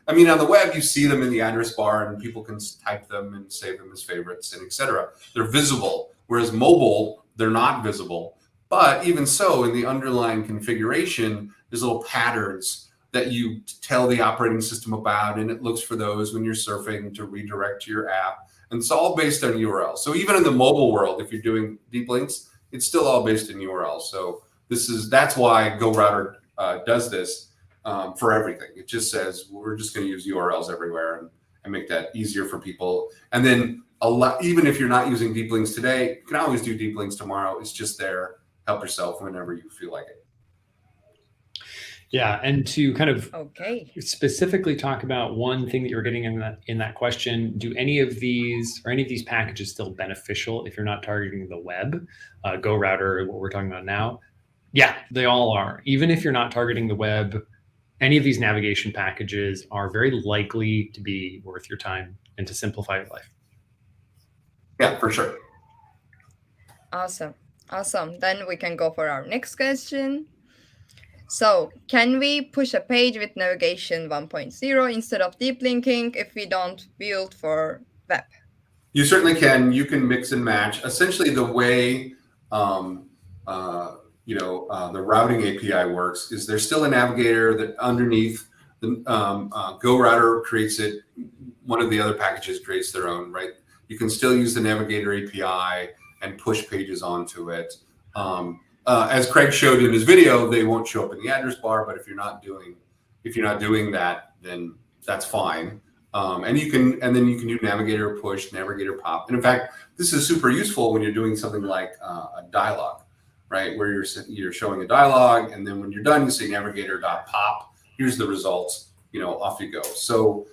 On the web, you see them in the address bar and people can type them and save them as favorites and etc. They're visible, whereas mobile, they're not visible. But even so, in the underlying configuration, there's little patterns that you tell the operating system about, and it looks for those when you're surfing to redirect to your app. And it's all based on URL. So even in the mobile world, if you're doing deep links, it's still all based in URL. So that's why GoRouter does this for everything. It just says we're just going to use URLs everywhere and make that easier for people. And then even if you're not using deep links today, you can always do deep links tomorrow. It's just there. Help yourself whenever you feel like it. Yeah, and to kind of specifically talk about one thing that you're getting in that question, do any of these packages still beneficial if you're not targeting the web? GoRouter, what we're talking about now, yeah, they all are. Even if you're not targeting the web, any of these navigation packages are very likely to be worth your time and to simplify your life. Yeah, for sure. Awesome. Then we can go for our next question. So can we push a page with navigation 1.0 instead of deep linking if we don't build for web? You certainly can. You can mix and match. Essentially, the way the routing API works is there's still a navigator that underneath the GoRouter creates it. One of the other packages creates their own, right? You can still use the navigator API and push pages onto it. As Craig showed in his video, they won't show up in the address bar. But if you're not doing that, then that's fine. And then you can do navigator push, navigator pop. And in fact, this is super useful when you're doing something like a dialogue, right? Where you're showing a dialogue, and then when you're done, you say navigator.pop. Here's the results. Off you go. So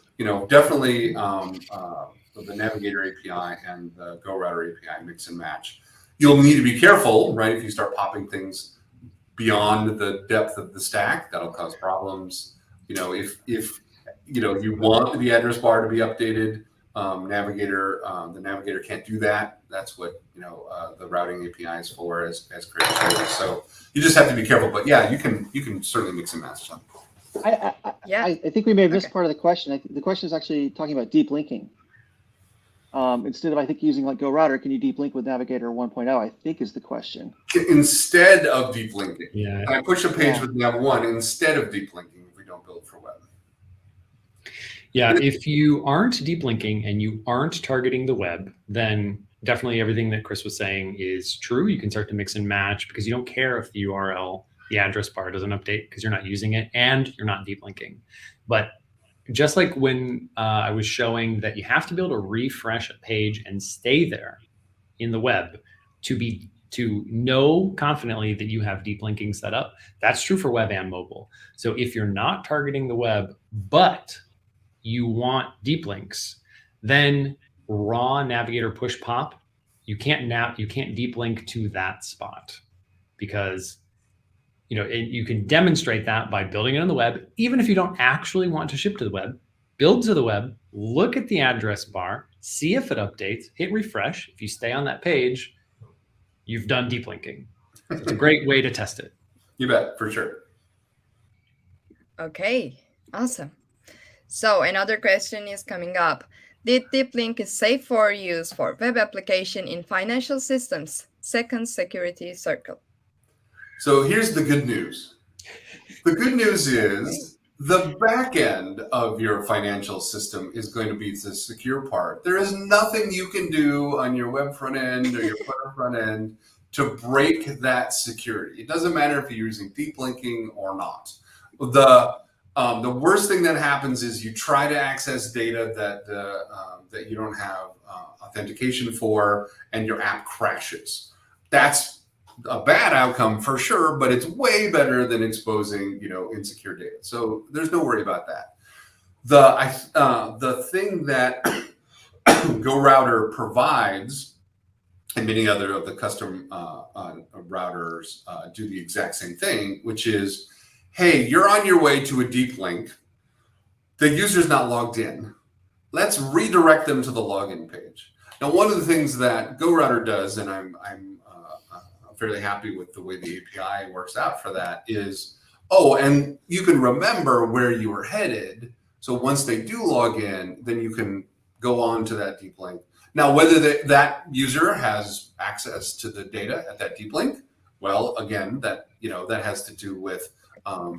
definitely the Navigator API and the GoRouter API mix and match. You'll need to be careful, right? If you start popping things beyond the depth of the stack, that'll cause problems. If you want the address bar to be updated, the Navigator can't do that. That's what the routing API is for, as Craig showed. So you just have to be careful. But yeah, you can certainly mix and match them. I think we may have missed part of the question. The question is actually talking about deep linking. Instead of, I think, using like GoRouter, can you deep link with Navigator 1.0? I think is the question. Instead of deep linking. Yeah. I push a page with Nav 1 instead of deep linking if we don't build for web. Yeah, if you aren't deep linking and you aren't targeting the web, then definitely everything that Chris was saying is true. You can start to mix and match because you don't care if the URL, the address bar doesn't update because you're not using it and you're not deep linking. But just like when I was showing that you have to be able to refresh a page and stay there in the web to know confidently that you have deep linking set up, that's true for web and mobile. So if you're not targeting the web, but you want deep links, then raw Navigator push pop, you can't deep link to that spot because you can demonstrate that by building it on the web. Even if you don't actually want to ship to the web, build to the web, look at the address bar, see if it updates, hit refresh. If you stay on that page, you've done deep linking. So it's a great way to test it. You bet, for sure. Okay, awesome. So another question is coming up. Did deep link is safe for use for web application in financial systems? Second security circle. So here's the good news. The good news is the back end of your financial system is going to be the secure part. There is nothing you can do on your web front end or your Flutter front end to break that security. It doesn't matter if you're using deep linking or not. The worst thing that happens is you try to access data that you don't have authentication for, and your app crashes. That's a bad outcome for sure, but it's way better than exposing insecure data. So there's no worry about that. The thing that GoRouter provides, and many other of the custom routers do the exact same thing, which is, hey, you're on your way to a deep link. The user's not logged in. Let's redirect them to the login page. Now, one of the things that GoRouter does, and I'm fairly happy with the way the API works out for that, is, and you can remember where you were headed. So once they do log in, then you can go on to that deep link. Now, whether that user has access to the data at that deep link, well, again, that has to do with how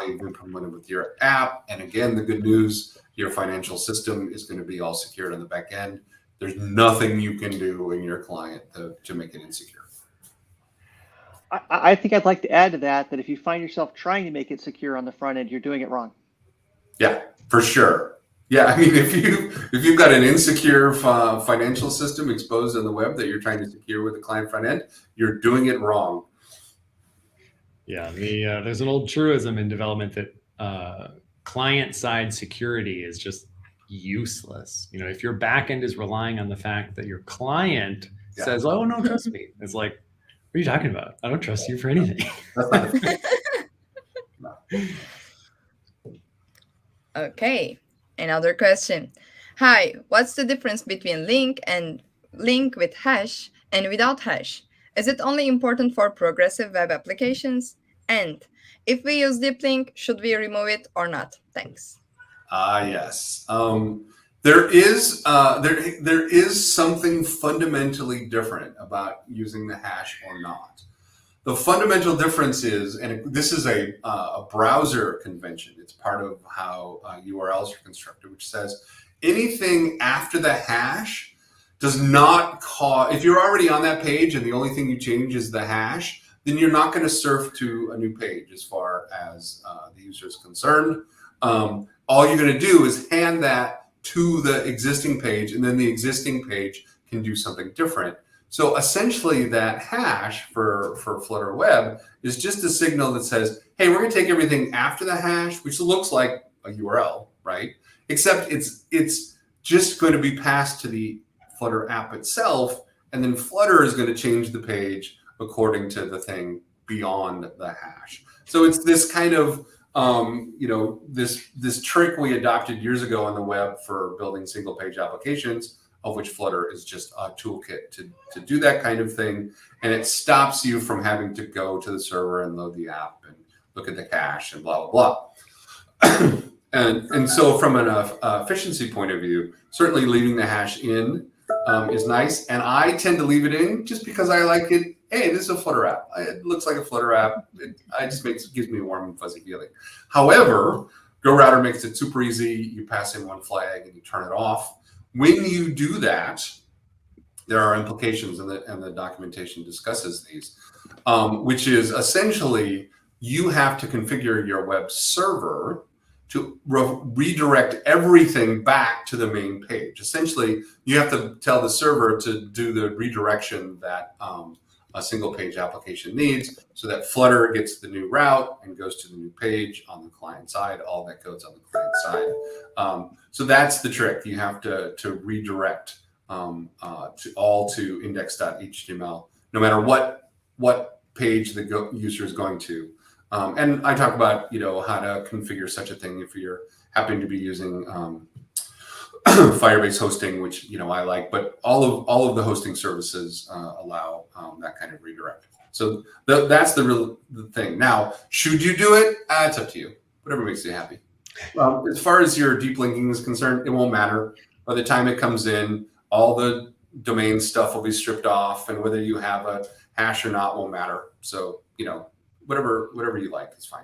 you've implemented with your app. And again, the good news, your financial system is going to be all secured on the back end. There's nothing you can do in your client to make it insecure. I think I'd like to add to that if you find yourself trying to make it secure on the front end, you're doing it wrong. Yeah, for sure. Yeah, I mean, if you've got an insecure financial system exposed on the web that you're trying to secure with the client front end, you're doing it wrong. Yeah, there's an old truism in development that client-side security is just useless. If your backend is relying on the fact that your client says, "Oh, no, trust me," it's like, what are you talking about? I don't trust you for anything. Okay, another question. Hi, what's the difference between link with hash and without hash? Is it only important for progressive web applications? And if we use deep link, should we remove it or not? Thanks. Yes. There is something fundamentally different about using the hash or not. The fundamental difference is, and this is a browser convention. It's part of how URLs are constructed, which says anything after the hash does not cause, if you're already on that page and the only thing you change is the hash, then you're not going to surf to a new page as far as the user is concerned. all you're going to do is hand that to the existing page, and then the existing page can do something different. So essentially that hash for Flutter Web is just a signal that says, hey, we're going to take everything after the hash, which looks like a URL, right? Except it's just going to be passed to the Flutter app itself, and then Flutter is going to change the page according to the thing beyond the hash. So it's this kind of this trick we adopted years ago on the web for building single page applications, of which Flutter is just a toolkit to do that kind of thing. And it stops you from having to go to the server and load the app and look at the cache and blah, blah, blah. and so from an efficiency point of view, certainly leaving the hash in is nice. And I tend to leave it in just because I like it. Hey, this is a Flutter app. It looks like a Flutter app. It gives me a warm and fuzzy feeling. However, GoRouter makes it super easy. You pass in one flag and you turn it off. When you do that, there are implications, and the documentation discusses these, which is essentially you have to configure your web server to redirect everything back to the main page. Essentially, you have to tell the server to do the redirection that a single page application needs, so that Flutter gets the new route and goes to the new page on the client side, all that code's on the client side. So that's the trick. You have to redirect to index.html, no matter what page the user is going to. And I talk about how to configure such a thing if you're happen to be using Firebase hosting, which I like, but all of the hosting services allow that kind of redirect. So that's the thing. Now, should you do it? It's up to you. Whatever makes you happy. As far as your deep linking is concerned, it won't matter. By the time it comes in, all the domain stuff will be stripped off, and whether you have a hash or not won't matter. So whatever you like is fine.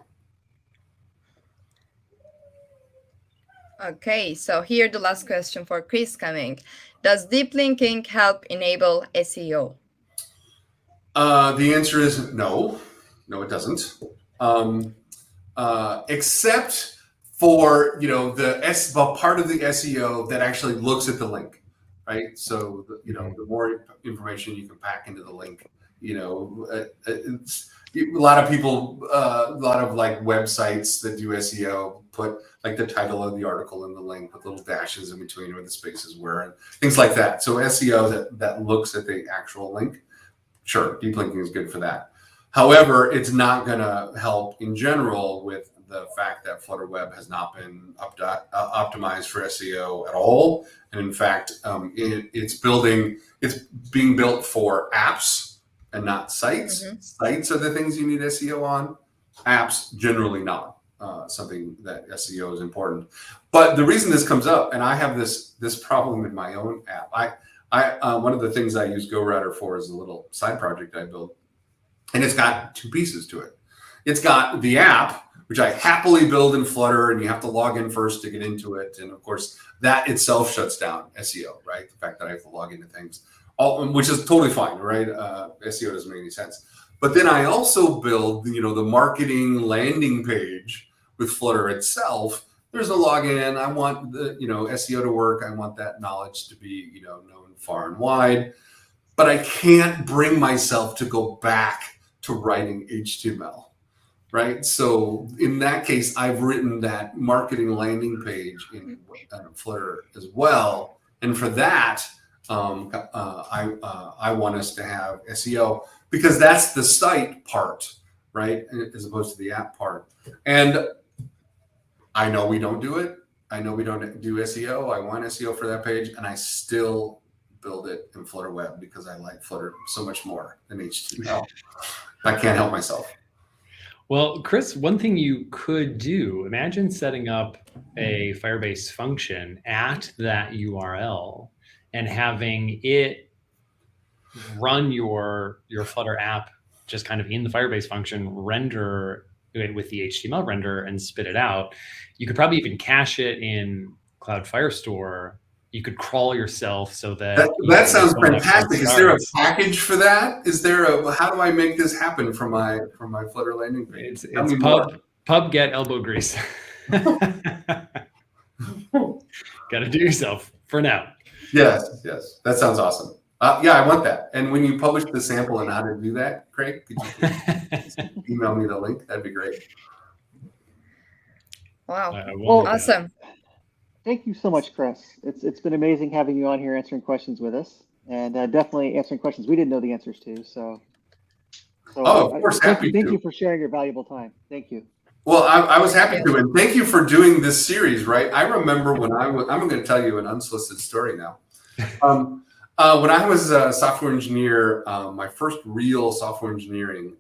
Okay, so here the last question for Chris coming. Does deep linking help enable SEO? The answer is no. No, it doesn't. Except for the part of the SEO that actually looks at the link, right? So the more information you can pack into the link, it's a lot of people, a lot of like websites that do SEO put like the title of the article in the link with little dashes in between where the spaces were and things like that. So SEO that looks at the actual link, sure, deep linking is good for that. However, it's not going to help in general with the fact that Flutter Web has not been optimized for SEO at all. And in fact, it's being built for apps and not sites. Mm-hmm. Sites are the things you need SEO on. Apps, generally not something that SEO is important. But the reason this comes up, and I have this problem in my own app. I one of the things I use GoRouter for is a little side project I built, and it's got two pieces to it. It's got the app, which I happily build in Flutter, and you have to log in first to get into it. And of course, that itself shuts down SEO, right? The fact that I have to log into things, which is totally fine, right? SEO doesn't make any sense. But then I also build, the marketing landing page with Flutter itself. There's a login. I want the, SEO to work. I want that knowledge to be, known far and wide. But I can't bring myself to go back to writing HTML. Right. So in that case, I've written that marketing landing page in Flutter as well. And for that, I want us to have SEO because that's the site part, right? As opposed to the app part. And I know we don't do it. I know we don't do SEO. I want SEO for that page. And I still build it in Flutter Web because I like Flutter so much more than HTML. I can't help myself. Well, Chris, one thing you could do, imagine setting up a Firebase function at that URL and having it run your Flutter app just kind of in the Firebase function, render it with the HTML render and spit it out. You could probably even cache it in Cloud Firestore. You could crawl yourself so that that sounds fantastic. Is there a package for that? Is there how do I make this happen from my Flutter landing page? It's pub get elbow grease. Got to do yourself for now. Yes, that sounds awesome. Yeah, I want that. And when you publish the sample and how to do that, Craig, could you please email me the link? That'd be great. Wow. Well, Awesome. Thank you so much, Chris. It's been amazing having you on here answering questions with us, and definitely answering questions we didn't know the answers to. So of course, thank happy you to. for sharing your valuable time. Thank you. Well, I was happy to, and thank you for doing this series. Right, I remember when I'm going to tell you an unsolicited story now. When I was a software engineer, my first real software engineering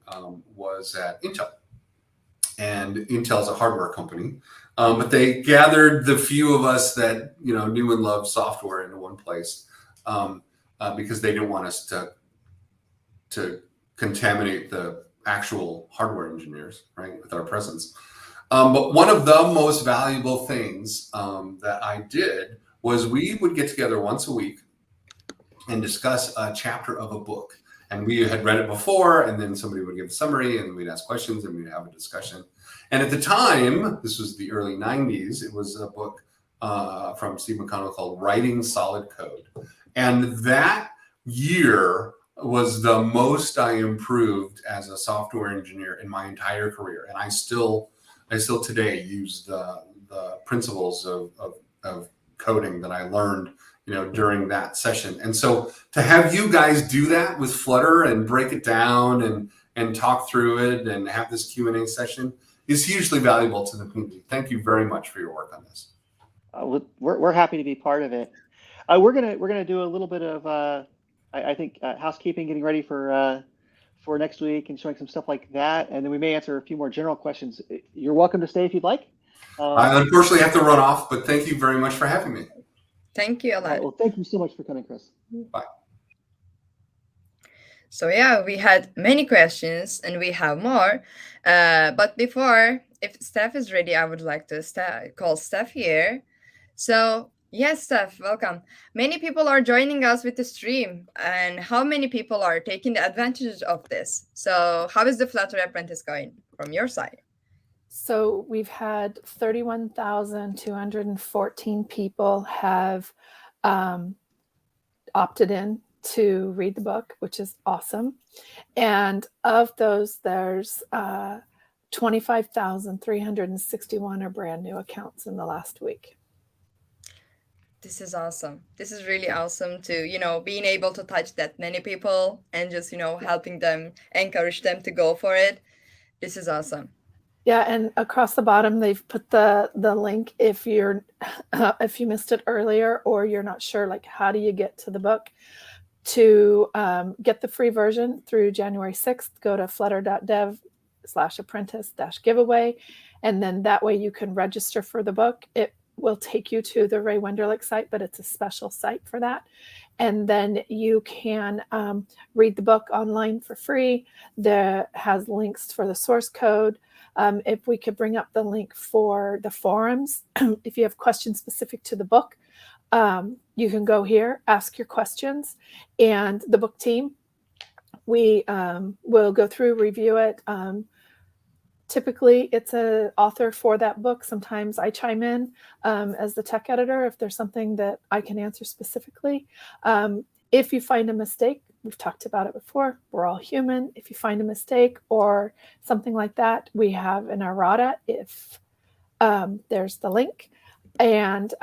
was at Intel, and Intel's a hardware company. But they gathered the few of us that knew and loved software into one place because they didn't want us to contaminate the actual hardware engineers, right, with our presence. But one of the most valuable things that I did was we would get together once a week and discuss a chapter of a book. And we had read it before, and then somebody would give a summary, and we'd ask questions, and we'd have a discussion. And at the time, this was the early 90s, it was a book from Steve McConnell called Writing Solid Code. And that year was the most I improved as a software engineer in my entire career. And I still today use the principles of coding that I learned during that session. And so to have you guys do that with Flutter and break it down and talk through it and have this Q&A session is hugely valuable to the community. Thank you very much for your work on this. We're happy to be part of it. We're gonna do a little bit of I think housekeeping, getting ready for next week and showing some stuff like that, and then we may answer a few more general questions. You're welcome to stay if you'd like. I unfortunately have to run off, but thank you very much for having me. Thank you a lot. Well, thank you so much for coming, Chris. Bye. So yeah, we had many questions and we have more. But before, if Stef is ready, I would like to call Stef here. So yes, Stef, welcome. Many people are joining us with the stream, and how many people are taking the advantage of this? So how is the Flutter Apprentice going from your side? So we've had 31,214 people have opted in to read the book, which is awesome. And of those, there's 25,361 are brand new accounts in the last week. This is awesome. This is really awesome to, being able to touch that many people and just, helping them, encourage them to go for it. This is awesome. Yeah, and across the bottom, they've put the link if you missed it earlier or you're not sure, like, how do you get to the book? To get the free version through January 6th, go to flutter.dev/apprentice-giveaway, and then that way you can register for the book. It will take you to the Ray Wenderlich site, but it's a special site for that. And then you can read the book online for free. That has links for the source code. If we could bring up the link for the forums, if you have questions specific to the book, you can go here, ask your questions, and the book team, we will go through, review it. Typically, it's an author for that book. Sometimes I chime in as the tech editor if there's something that I can answer specifically. If you find a mistake, we've talked about it before, we're all human. If you find a mistake or something like that, we have an errata if there's the link. And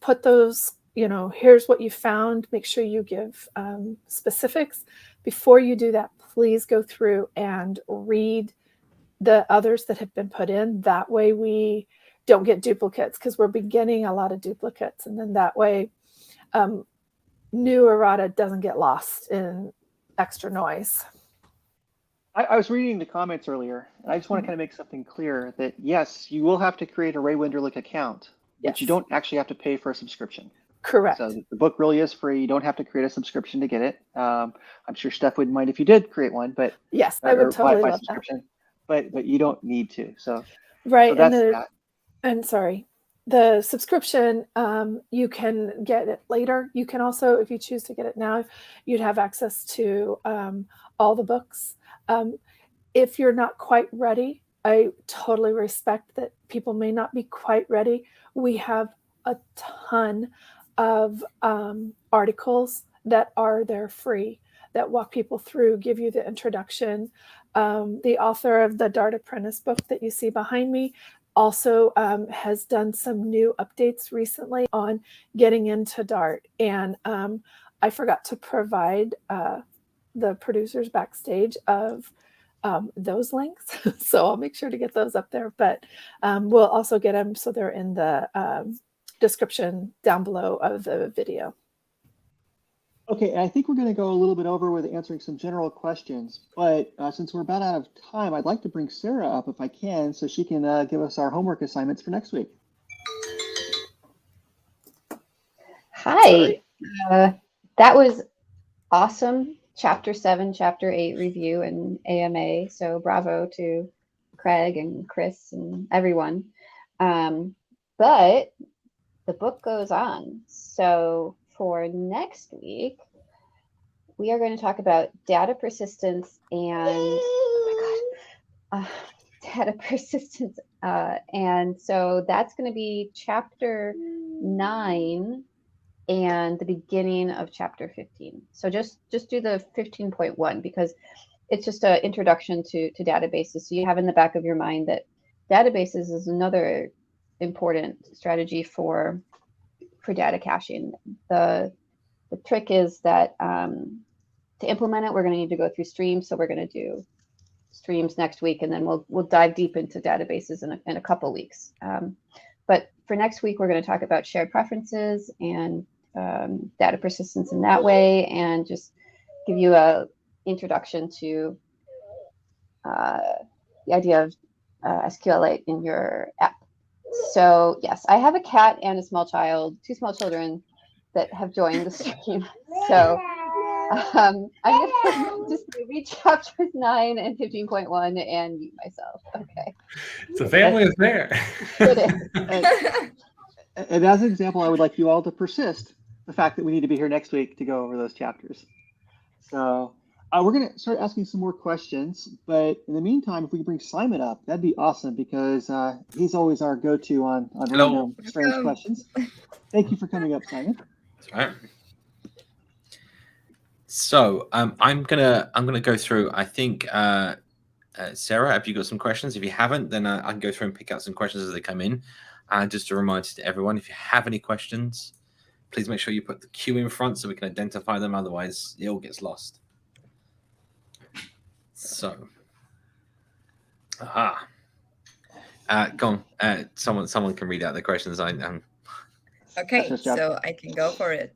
put those, here's what you found. Make sure you give specifics. Before you do that, please go through and read the others that have been put in. That way we don't get duplicates, because we're beginning a lot of duplicates. And then that way new errata doesn't get lost in extra noise. I was reading the comments earlier, and I just want to kind of make something clear that yes, you will have to create a Ray Wenderlich account, but you don't actually have to pay for a subscription. Correct. So the book really is free. You don't have to create a subscription to get it. I'm sure Stef wouldn't mind if you did create one, but yes, I would totally love that. But you don't need to. So right, so that's that. And sorry, the subscription, you can get it later. You can also, if you choose to get it now, you'd have access to all the books. If you're not quite ready, I totally respect that people may not be quite ready. We have a ton of articles that are there free that walk people through, give you the introduction. The author of the Dart Apprentice book that you see behind me also has done some new updates recently on getting into Dart. And I forgot to provide the producers backstage of those links. So I'll make sure to get those up there, but we'll also get them so they're in the description down below of the video. Okay, I think we're going to go a little bit over with answering some general questions, but since we're about out of time, I'd like to bring Sarah up if I can, so she can give us our homework assignments for next week. Hi, that was awesome. Chapter 7, Chapter 8 review and AMA. So bravo to Craig and Chris and everyone. But the book goes on. So for next week, we are going to talk about data persistence and data persistence. And so that's going to be Chapter 9 and the beginning of Chapter 15. So just do the 15.1 because it's just an introduction to databases. So you have in the back of your mind that databases is another important strategy for data caching. The trick is that to implement it, we're going to need to go through streams. So we're going to do streams next week, and then we'll dive deep into databases in a couple weeks. But for next week, we're going to talk about shared preferences and data persistence in that way, and just give you a introduction to the idea of SQLite in your app. So yes, I have a cat and a small child, 2 small children that have joined the stream. So I'm going to just read chapters 9 and 15.1 and mute myself. Okay. It's a family affair. It is. And as an example, I would like you all to persist the fact that we need to be here next week to go over those chapters. So we're going to start asking some more questions, but in the meantime, if we can bring Simon up, that'd be awesome because he's always our go-to on random strange questions. Thank you for coming up, Simon. That's right. So I'm gonna go through. I think Sarah, have you got some questions? If you haven't, then I can go through and pick out some questions as they come in. And just a reminder to everyone, if you have any questions, please make sure you put the Q in front so we can identify them. Otherwise, it all gets lost. So, go on. Someone can read out the questions. Okay, so I can go for it.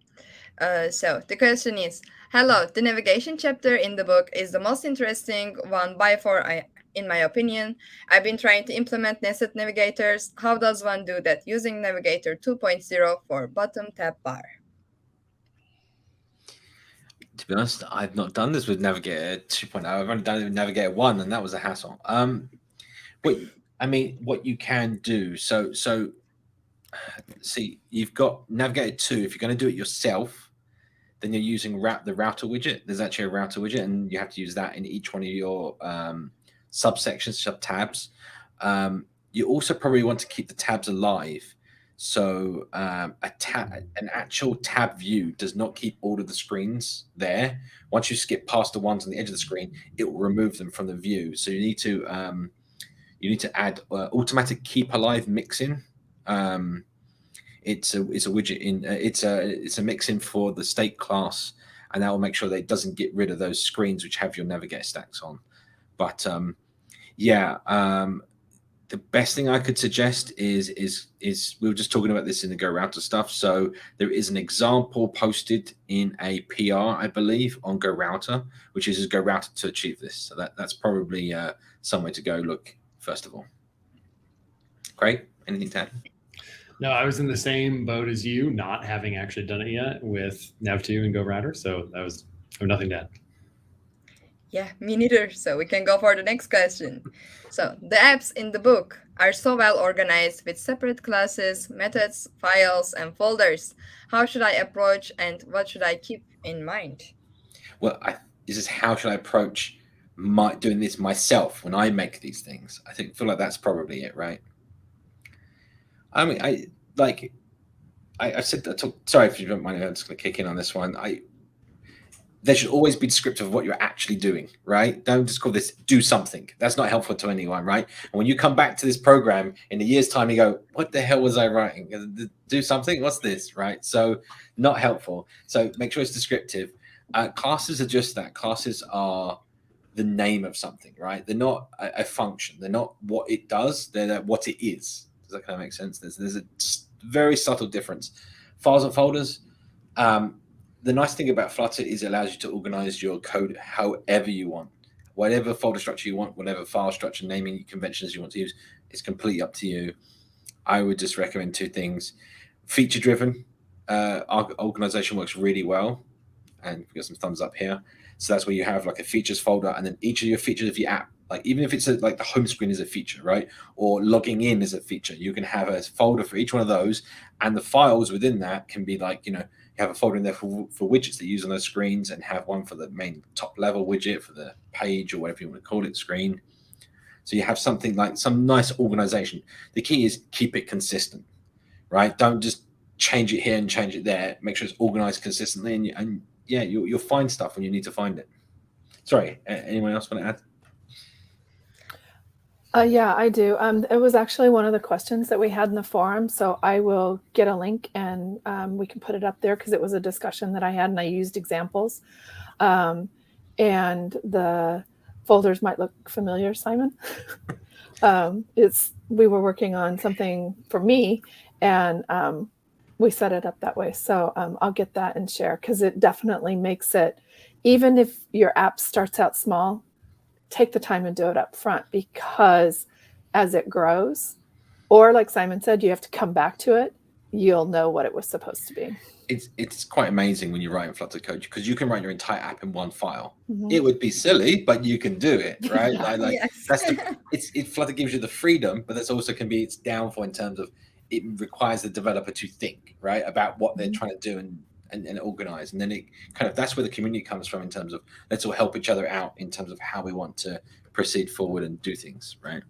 So the question is, hello, the navigation chapter in the book is the most interesting one by far, in my opinion. I've been trying to implement nested navigators. How does one do that using Navigator 2.0 for bottom tab bar? To be honest, I've not done this with Navigator 2.0. I've only done it with Navigator 1, and that was a hassle. What you can do, so see, you've got Navigator 2. If you're going to do it yourself, then you're using the router widget. There's actually a router widget, and you have to use that in each one of your subsections, sub-tabs. You also probably want to keep the tabs alive. So an actual tab view does not keep all of the screens there. Once you skip past the ones on the edge of the screen, it will remove them from the view. So you need to add automatic keep alive mixin. It's a widget in it's a mixin for the state class, and that will make sure that it doesn't get rid of those screens which have your Navigator stacks on. But the best thing I could suggest is we were just talking about this in the Go Router stuff. So there is an example posted in a PR, I believe, on Go Router, which is Go Router to achieve this. So that's probably somewhere to go look first of all. Craig, anything to add? No, I was in the same boat as you, not having actually done it yet with Nav2 and Go Router. So I have nothing to add. Yeah, me neither. So we can go for the next question. So the apps in the book are so well organized with separate classes, methods, files, and folders. How should I approach and what should I keep in mind? Well, this is how should I approach doing this myself when I make these things. I feel like that's probably it, right? I mean, I said, sorry if you don't mind, I'm just going to kick in on this one. There should always be descriptive of what you're actually doing, right? Don't just call this do something. That's not helpful to anyone, right? And when you come back to this program in a year's time, you go, what the hell was I writing? Do something? What's this, right? So not helpful. So make sure it's descriptive. Classes are just that. Classes are the name of something, right? They're not a function. They're not what it does. They're what it is. Does that kind of make sense? There's a very subtle difference. Files and folders, the nice thing about Flutter is it allows you to organize your code however you want. Whatever folder structure you want, whatever file structure naming conventions you want to use, it's completely up to you. I would just recommend 2 things. Feature-driven organization works really well. And we've got some thumbs up here. So that's where you have like a features folder, and then each of your features of your app, like even if it's like the home screen is a feature, right? Or logging in is a feature, you can have a folder for each one of those. And the files within that can be like, you have a folder in there for widgets that you use on those screens, and have one for the main top level widget for the page or whatever you want to call it, screen. So you have something like some nice organization. The key is keep it consistent, right? Don't just change it here and change it there. Make sure it's organized consistently, and you'll find stuff when you need to find it. Sorry, anyone else want to add? Yeah, I do. It was actually one of the questions that we had in the forum, so I will get a link and we can put it up there, because it was a discussion that I had and I used examples. And the folders might look familiar, Simon. We were working on something for me, and we set it up that way. So I'll get that and share, because it definitely makes it, even if your app starts out small, take the time and do it up front, because as it grows, or like Simon said, you have to come back to it, you'll know what it was supposed to be. It's quite amazing when you write in Flutter code, because you can write your entire app in one file. Mm-hmm. It would be silly, but you can do it, right? Yes. Flutter gives you the freedom, but that's also can be its downfall in terms of it requires the developer to think, right, about what they're trying to do and organize. And then it kind of, that's where the community comes from, in terms of let's all help each other out in terms of how we want to proceed forward and do things, right?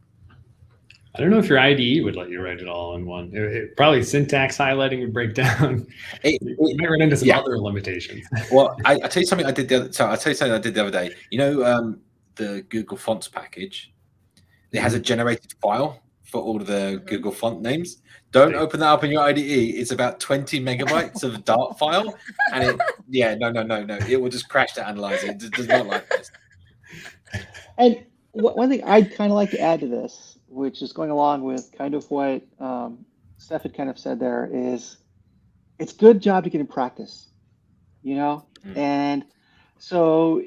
I don't know if your IDE would let you write it all in one. Probably syntax highlighting would break down. You might run into some other limitations. Well, I'll tell you something I did the other day. The Google Fonts package, it has a generated file for all of the Google font names. Don't open that up in your IDE. It's about 20 megabytes of Dart file. And no. It will just crash to analyze it. It does not like this. And one thing I'd kind of like to add to this, which is going along with kind of what Stef had kind of said there, is it's good job to get in practice, And so,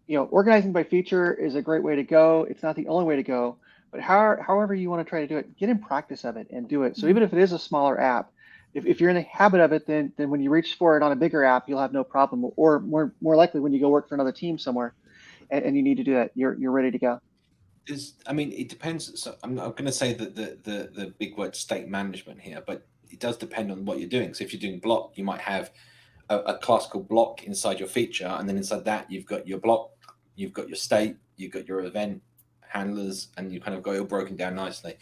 organizing by feature is a great way to go. It's not the only way to go, but however you want to try to do it, get in practice of it and do it. So even if it is a smaller app, if you're in the habit of it, then when you reach for it on a bigger app, you'll have no problem. Or more likely when you go work for another team somewhere and you need to do that, you're ready to go. It depends. So I'm not going to say that the big word state management here, but it does depend on what you're doing. So if you're doing block, you might have a class called block inside your feature, and then inside that you've got your block, you've got your state, you've got your event handlers, and you kind of got it all broken down nicely.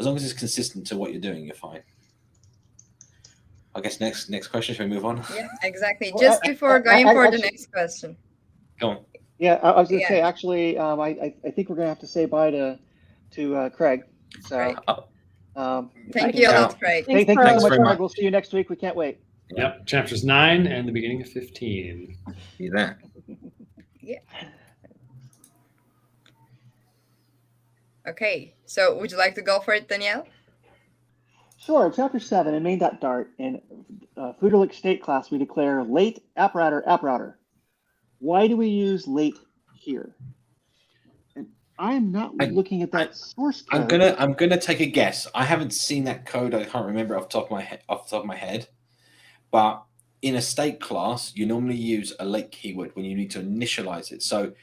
As long as it's consistent to what you're doing, you're fine. I guess next question. Should we move on? Yeah, exactly. Just before going for the next question. Go on. Yeah, I was going to say, actually, I think we're going to have to say bye to Craig. So, thank you a lot, Craig. Thanks so much, Craig. We'll see you next week. We can't wait. Yep, chapters 9 and the beginning of 15. See that. Yeah. Okay, so would you like to go for it, Danielle? Sure. Chapter 7 in main.dart, in Flutter state class, we declare late app router. Why do we use late here? And I am not looking at that source code. I'm gonna take a guess. I haven't seen that code. I can't remember off the top of my head. But in a state class, you normally use a late keyword when you need to initialize it. So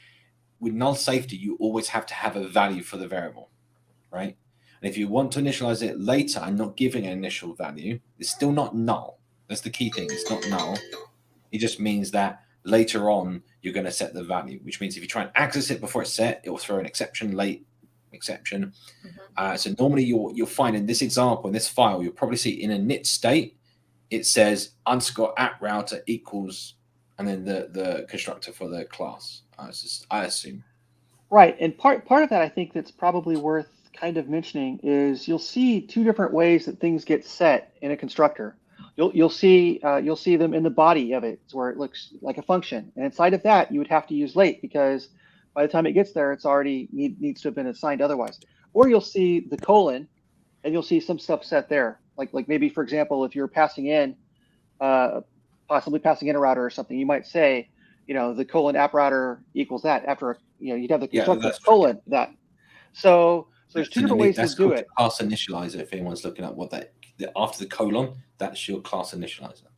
with null safety, you always have to have a value for the variable, right? And if you want to initialize it later and not giving an initial value, it's still not null. That's the key thing. It's not null. It just means that later on, you're going to set the value, which means if you try and access it before it's set, it will throw an exception, late exception. So normally you'll find in this example, in this file, you'll probably see in a init state, it says underscore app router equals, and then the constructor for the class. I assume. Right, and part of that I think that's probably worth kind of mentioning is you'll see two different ways that things get set in a constructor. You'll see them in the body of it, where it looks like a function, and inside of that you would have to use late because by the time it gets there, it's already needs to have been assigned otherwise. Or you'll see the colon, and you'll see some stuff set there, like maybe for example, if you're passing in, possibly passing in a router or something, you might say, the colon app router equals that after you'd have the constructor colon that. So there's two different ways to do it. Class initializer. If anyone's looking at what after the colon, that's your class initializer.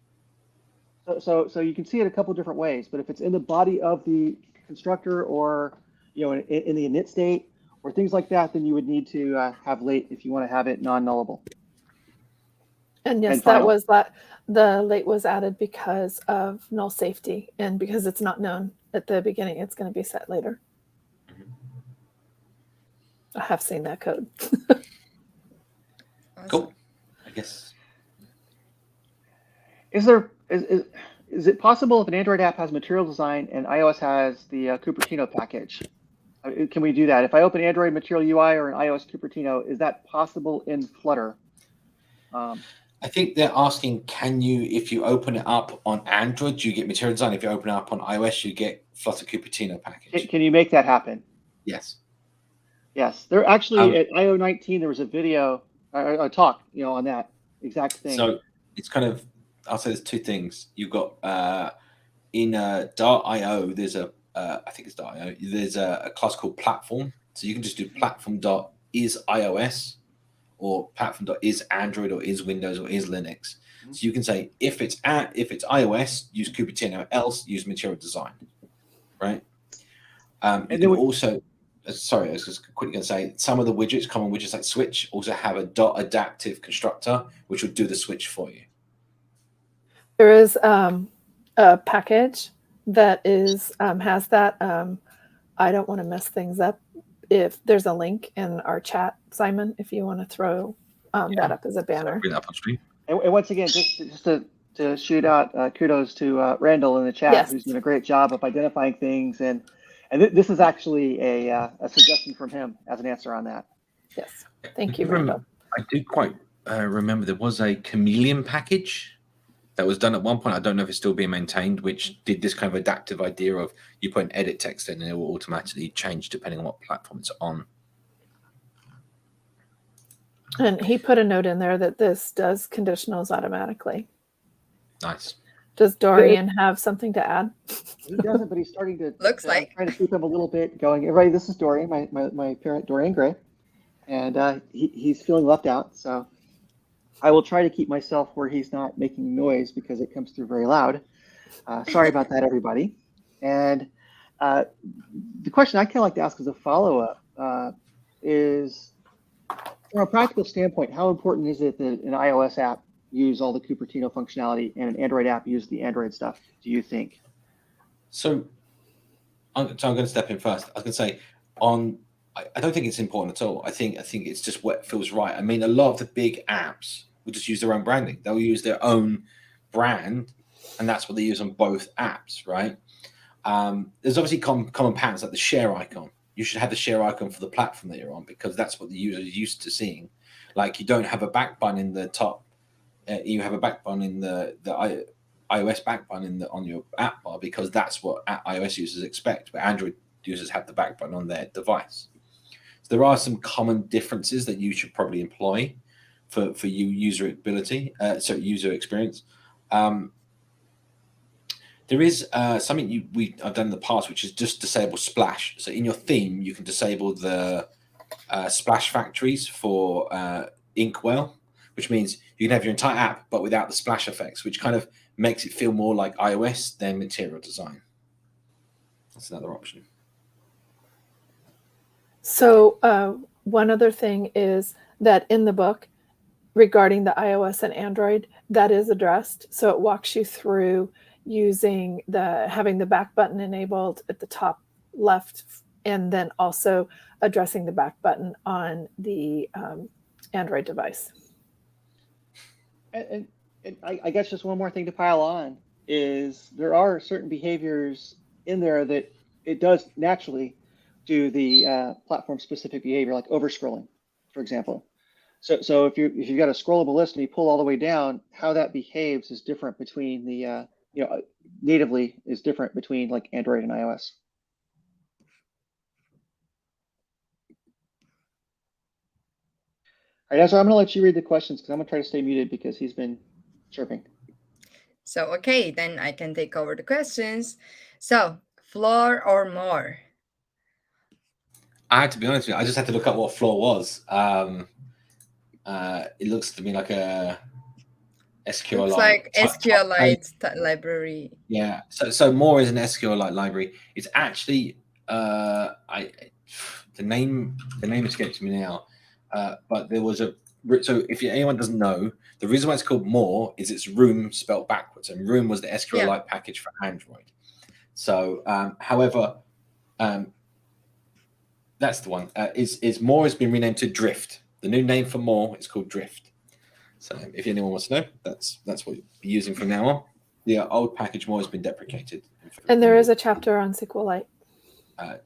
So you can see it a couple different ways, but if it's in the body of the constructor or in the init state or things like that, then you would need to have late if you want to have it non-nullable. And yes, that was that. The late was added because of null safety, and because it's not known at the beginning, it's going to be set later. I have seen that code. Cool. I guess. Is it possible if an Android app has material design and iOS has the Cupertino package? Can we do that? If I open Android Material UI or an iOS Cupertino, is that possible in Flutter? I think they're asking, if you open it up on Android, do you get material design? If you open it up on iOS, you get Flutter Cupertino package. Can you make that happen? Yes. Yes. There actually at IO 19 there was a video, a talk, on that exact thing. So it's kind of, I'll say there's two things. You've got in .io, there's I think it's .io. There's a class called platform. So you can just do platform.isIOS. Or platform.is Android or is Windows or is Linux. So you can say if it's iOS, use Cupertino, else use material design, right? And then also, sorry, I was just quickly going to say some of the widgets, common widgets like switch, also have a .adaptive constructor which will do the switch for you. There is a package that has that. I don't want to mess things up. If there's a link in our chat, Simon, if you want to throw that up as a banner. Bring that up on screen. And once again, just to shoot out kudos to Randall in the chat, who's doing a great job of identifying things. And this is actually a suggestion from him as an answer on that. Yes. Thank you, Randall. I do quite remember there was a Chameleon package that was done at one point. I don't know if it's still being maintained, which did this kind of adaptive idea of you put an edit text in and it will automatically change depending on what platform it's on. And he put a note in there that this does conditionals automatically. Nice. Does Dorian have something to add? He doesn't, but he's starting to. Looks like. Trying to keep him a little bit going. Everybody, this is Dorian, my parent, Dorian Gray. And he's feeling left out. So I will try to keep myself where he's not making noise because it comes through very loud. Sorry about that, everybody. And the question I kind of like to ask as a follow-up is, from a practical standpoint, how important is it that an iOS app use all the Cupertino functionality and an Android app use the Android stuff, do you think? So I'm going to step in first. I was going to say, I don't think it's important at all. I think it's just what feels right. I mean, a lot of the big apps will just use their own branding. They'll use their own brand, and that's what they use on both apps, right? There's obviously common patterns like the share icon. You should have the share icon for the platform that you're on because that's what the user is used to seeing. Like you don't have a back button in the top. You have a back button in the iOS back button on your app bar because that's what iOS users expect, but Android users have the back button on their device. So there are some common differences that you should probably employ for user experience. There is something I've done in the past, which is just disable splash. So in your theme, you can disable the splash factories for Inkwell, which means you can have your entire app, but without the splash effects, which kind of makes it feel more like iOS than material design. That's another option. So one other thing is that in the book, regarding the iOS and Android, that is addressed. So it walks you through having the back button enabled at the top left, and then also addressing the back button on the Android device. And And I guess just one more thing to pile on is there are certain behaviors in there that it does naturally do the platform-specific behavior, like over-scrolling, for example. So if you've got a scrollable list and you pull all the way down, how that behaves is different between the natively is different between like Android and iOS. All right, Ezra, I'm going to let you read the questions because I'm going to try to stay muted because he's been chirping. So, okay, then I can take over the questions. So, floor or more? I have to be honest with you, I just had to look up what floor was. It looks to me like a SQLite. Looks like SQLite library. Yeah. So more is an SQLite library. It's actually the name escapes me now. But there was so if anyone doesn't know, the reason why it's called more is it's Room spelled backwards, and Room was the SQLite package for Android. So, however, that's the one. Is more has been renamed to Drift. The new name for more is called Drift. So, if anyone wants to know, that's what you'll be using from now on. The old package more has been deprecated. And there is a chapter on SQLite.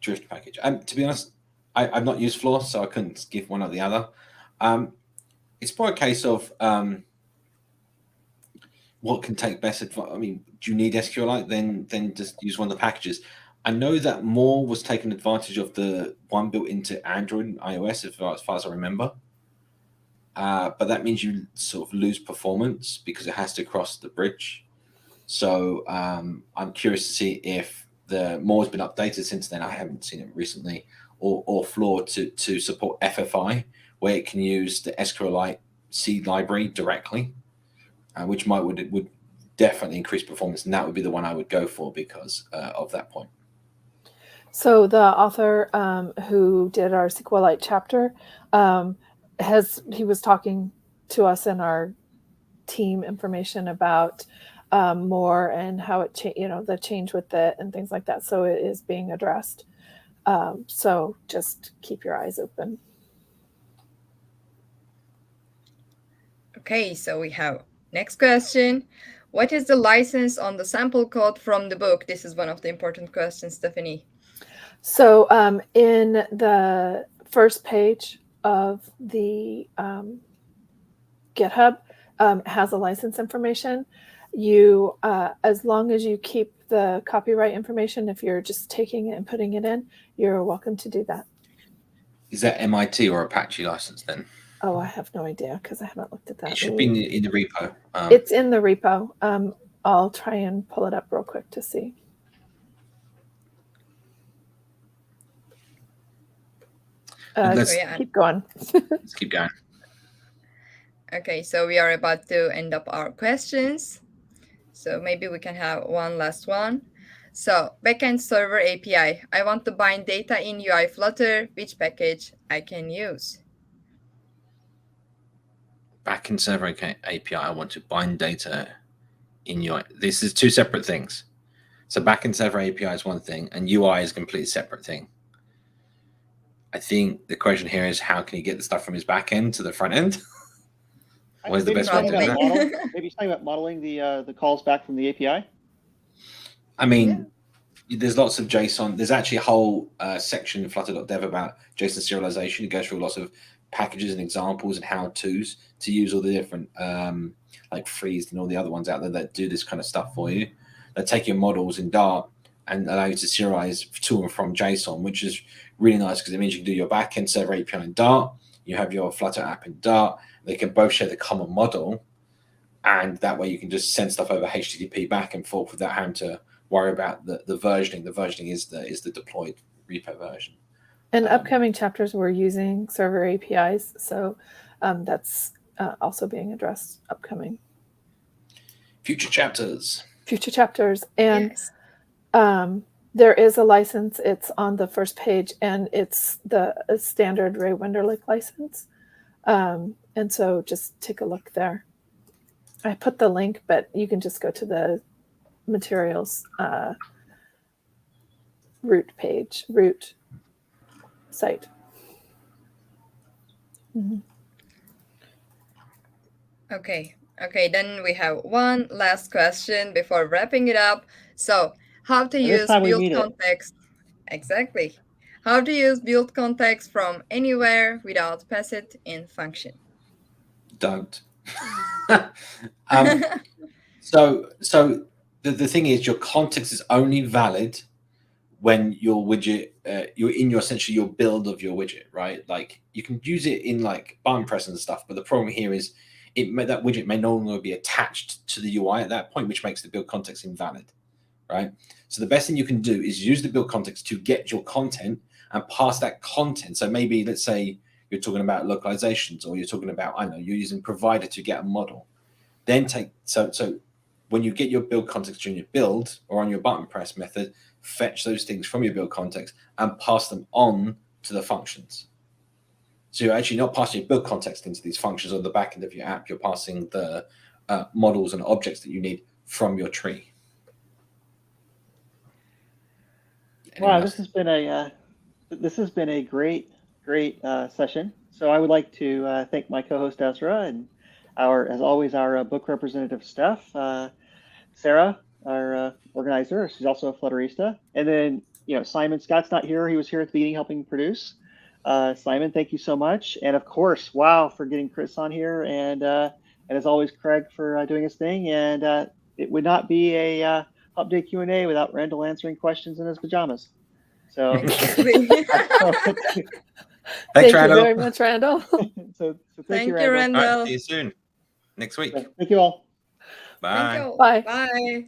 Drift package. To be honest, I've not used Floor, so I couldn't give one or the other. It's more a case of what can take best advantage. I mean, do you need SQLite? Then just use one of the packages. I know that more was taking advantage of the one built into Android and iOS, as far as I remember. But that means you sort of lose performance because it has to cross the bridge. So I'm curious to see if the more has been updated since then. I haven't seen it recently, or Floor to support FFI, where it can use the SQLite C library directly, which would definitely increase performance, and that would be the one I would go for because of that point. So the author who did our SQLite chapter he was talking to us in our team information about more and how it the change with it and things like that. So it is being addressed. So just keep your eyes open. Okay, so we have next question. What is the license on the sample code from the book? This is one of the important questions, Stephanie. So in the first page of the GitHub has a license information. You, as long as you keep the copyright information, if you're just taking it and putting it in, you're welcome to do that. Is that MIT or Apache license then? Oh, I have no idea because I haven't looked at that. It should be in the repo. It's in the repo. I'll try and pull it up real quick to see. Keep going. Let's keep going. Okay, so we are about to end up our questions. So maybe we can have one last one. So backend server API. I want to bind data in UI Flutter. Which package I can use? Backend server API. I want to bind data in UI. This is two separate things. So backend server API is one thing, and UI is a completely separate thing. I think the question here is how can you get the stuff from his back end to the front end? What is the best way to do that? Maybe talking about modeling the calls back from the API. I mean, there's lots of JSON. There's actually a whole section in Flutter.dev about JSON serialization. It goes through lots of packages and examples and how-tos to use all the different like Freeze and all the other ones out there that do this kind of stuff for you. They take your models in Dart and allow you to serialize to and from JSON, which is really nice because it means you can do your backend server API in Dart. You have your Flutter app in Dart. They can both share the common model, and that way you can just send stuff over HTTP back and forth without having to worry about the versioning. The versioning is the deployed repo version. In upcoming chapters, we're using server APIs, so that's also being addressed upcoming. Future chapters. And yes. There is a license. It's on the first page, and it's the standard Ray Wenderlich license. And so just take a look there. I put the link, but you can just go to the materials root site. Okay. Okay, then we have one last question before wrapping it up. So, how to And this use time we build mean it. context? Exactly. How to use build context from anywhere without pass it in function. Don't. So the thing is, your context is only valid when your widget, you're in your essentially your build of your widget, right? Like you can use it in like button press and stuff, but the problem here is that widget may no longer be attached to the UI at that point, which makes the build context invalid, right? So the best thing you can do is use the build context to get your content and pass that content. So maybe let's say you're talking about localizations, or you're talking about, I don't know, you're using provider to get a model. Then so when you get your build context during your build or on your button press method, fetch those things from your build context and pass them on to the functions. So you're actually not passing your build context into these functions on the back end of your app. You're passing the models and objects that you need from your tree. Wow, this has been a great session. So I would like to thank my co-host Esra and as always, our book representative Stef, Sarah, our organizer. She's also a Flutterista. And then, Simon Scott's not here. He was here at the beginning helping produce. Simon, thank you so much. And of course, wow, for getting Chris on here. And as always, Craig for doing his thing. And it would not be a update Q&A without Randall answering questions in his pajamas. So Thanks, Thank you Randall. very much, Randall. so Thank you, Randall. Randall. All right, see you soon next week. Thank you all. Bye. Thank you. Bye. Bye.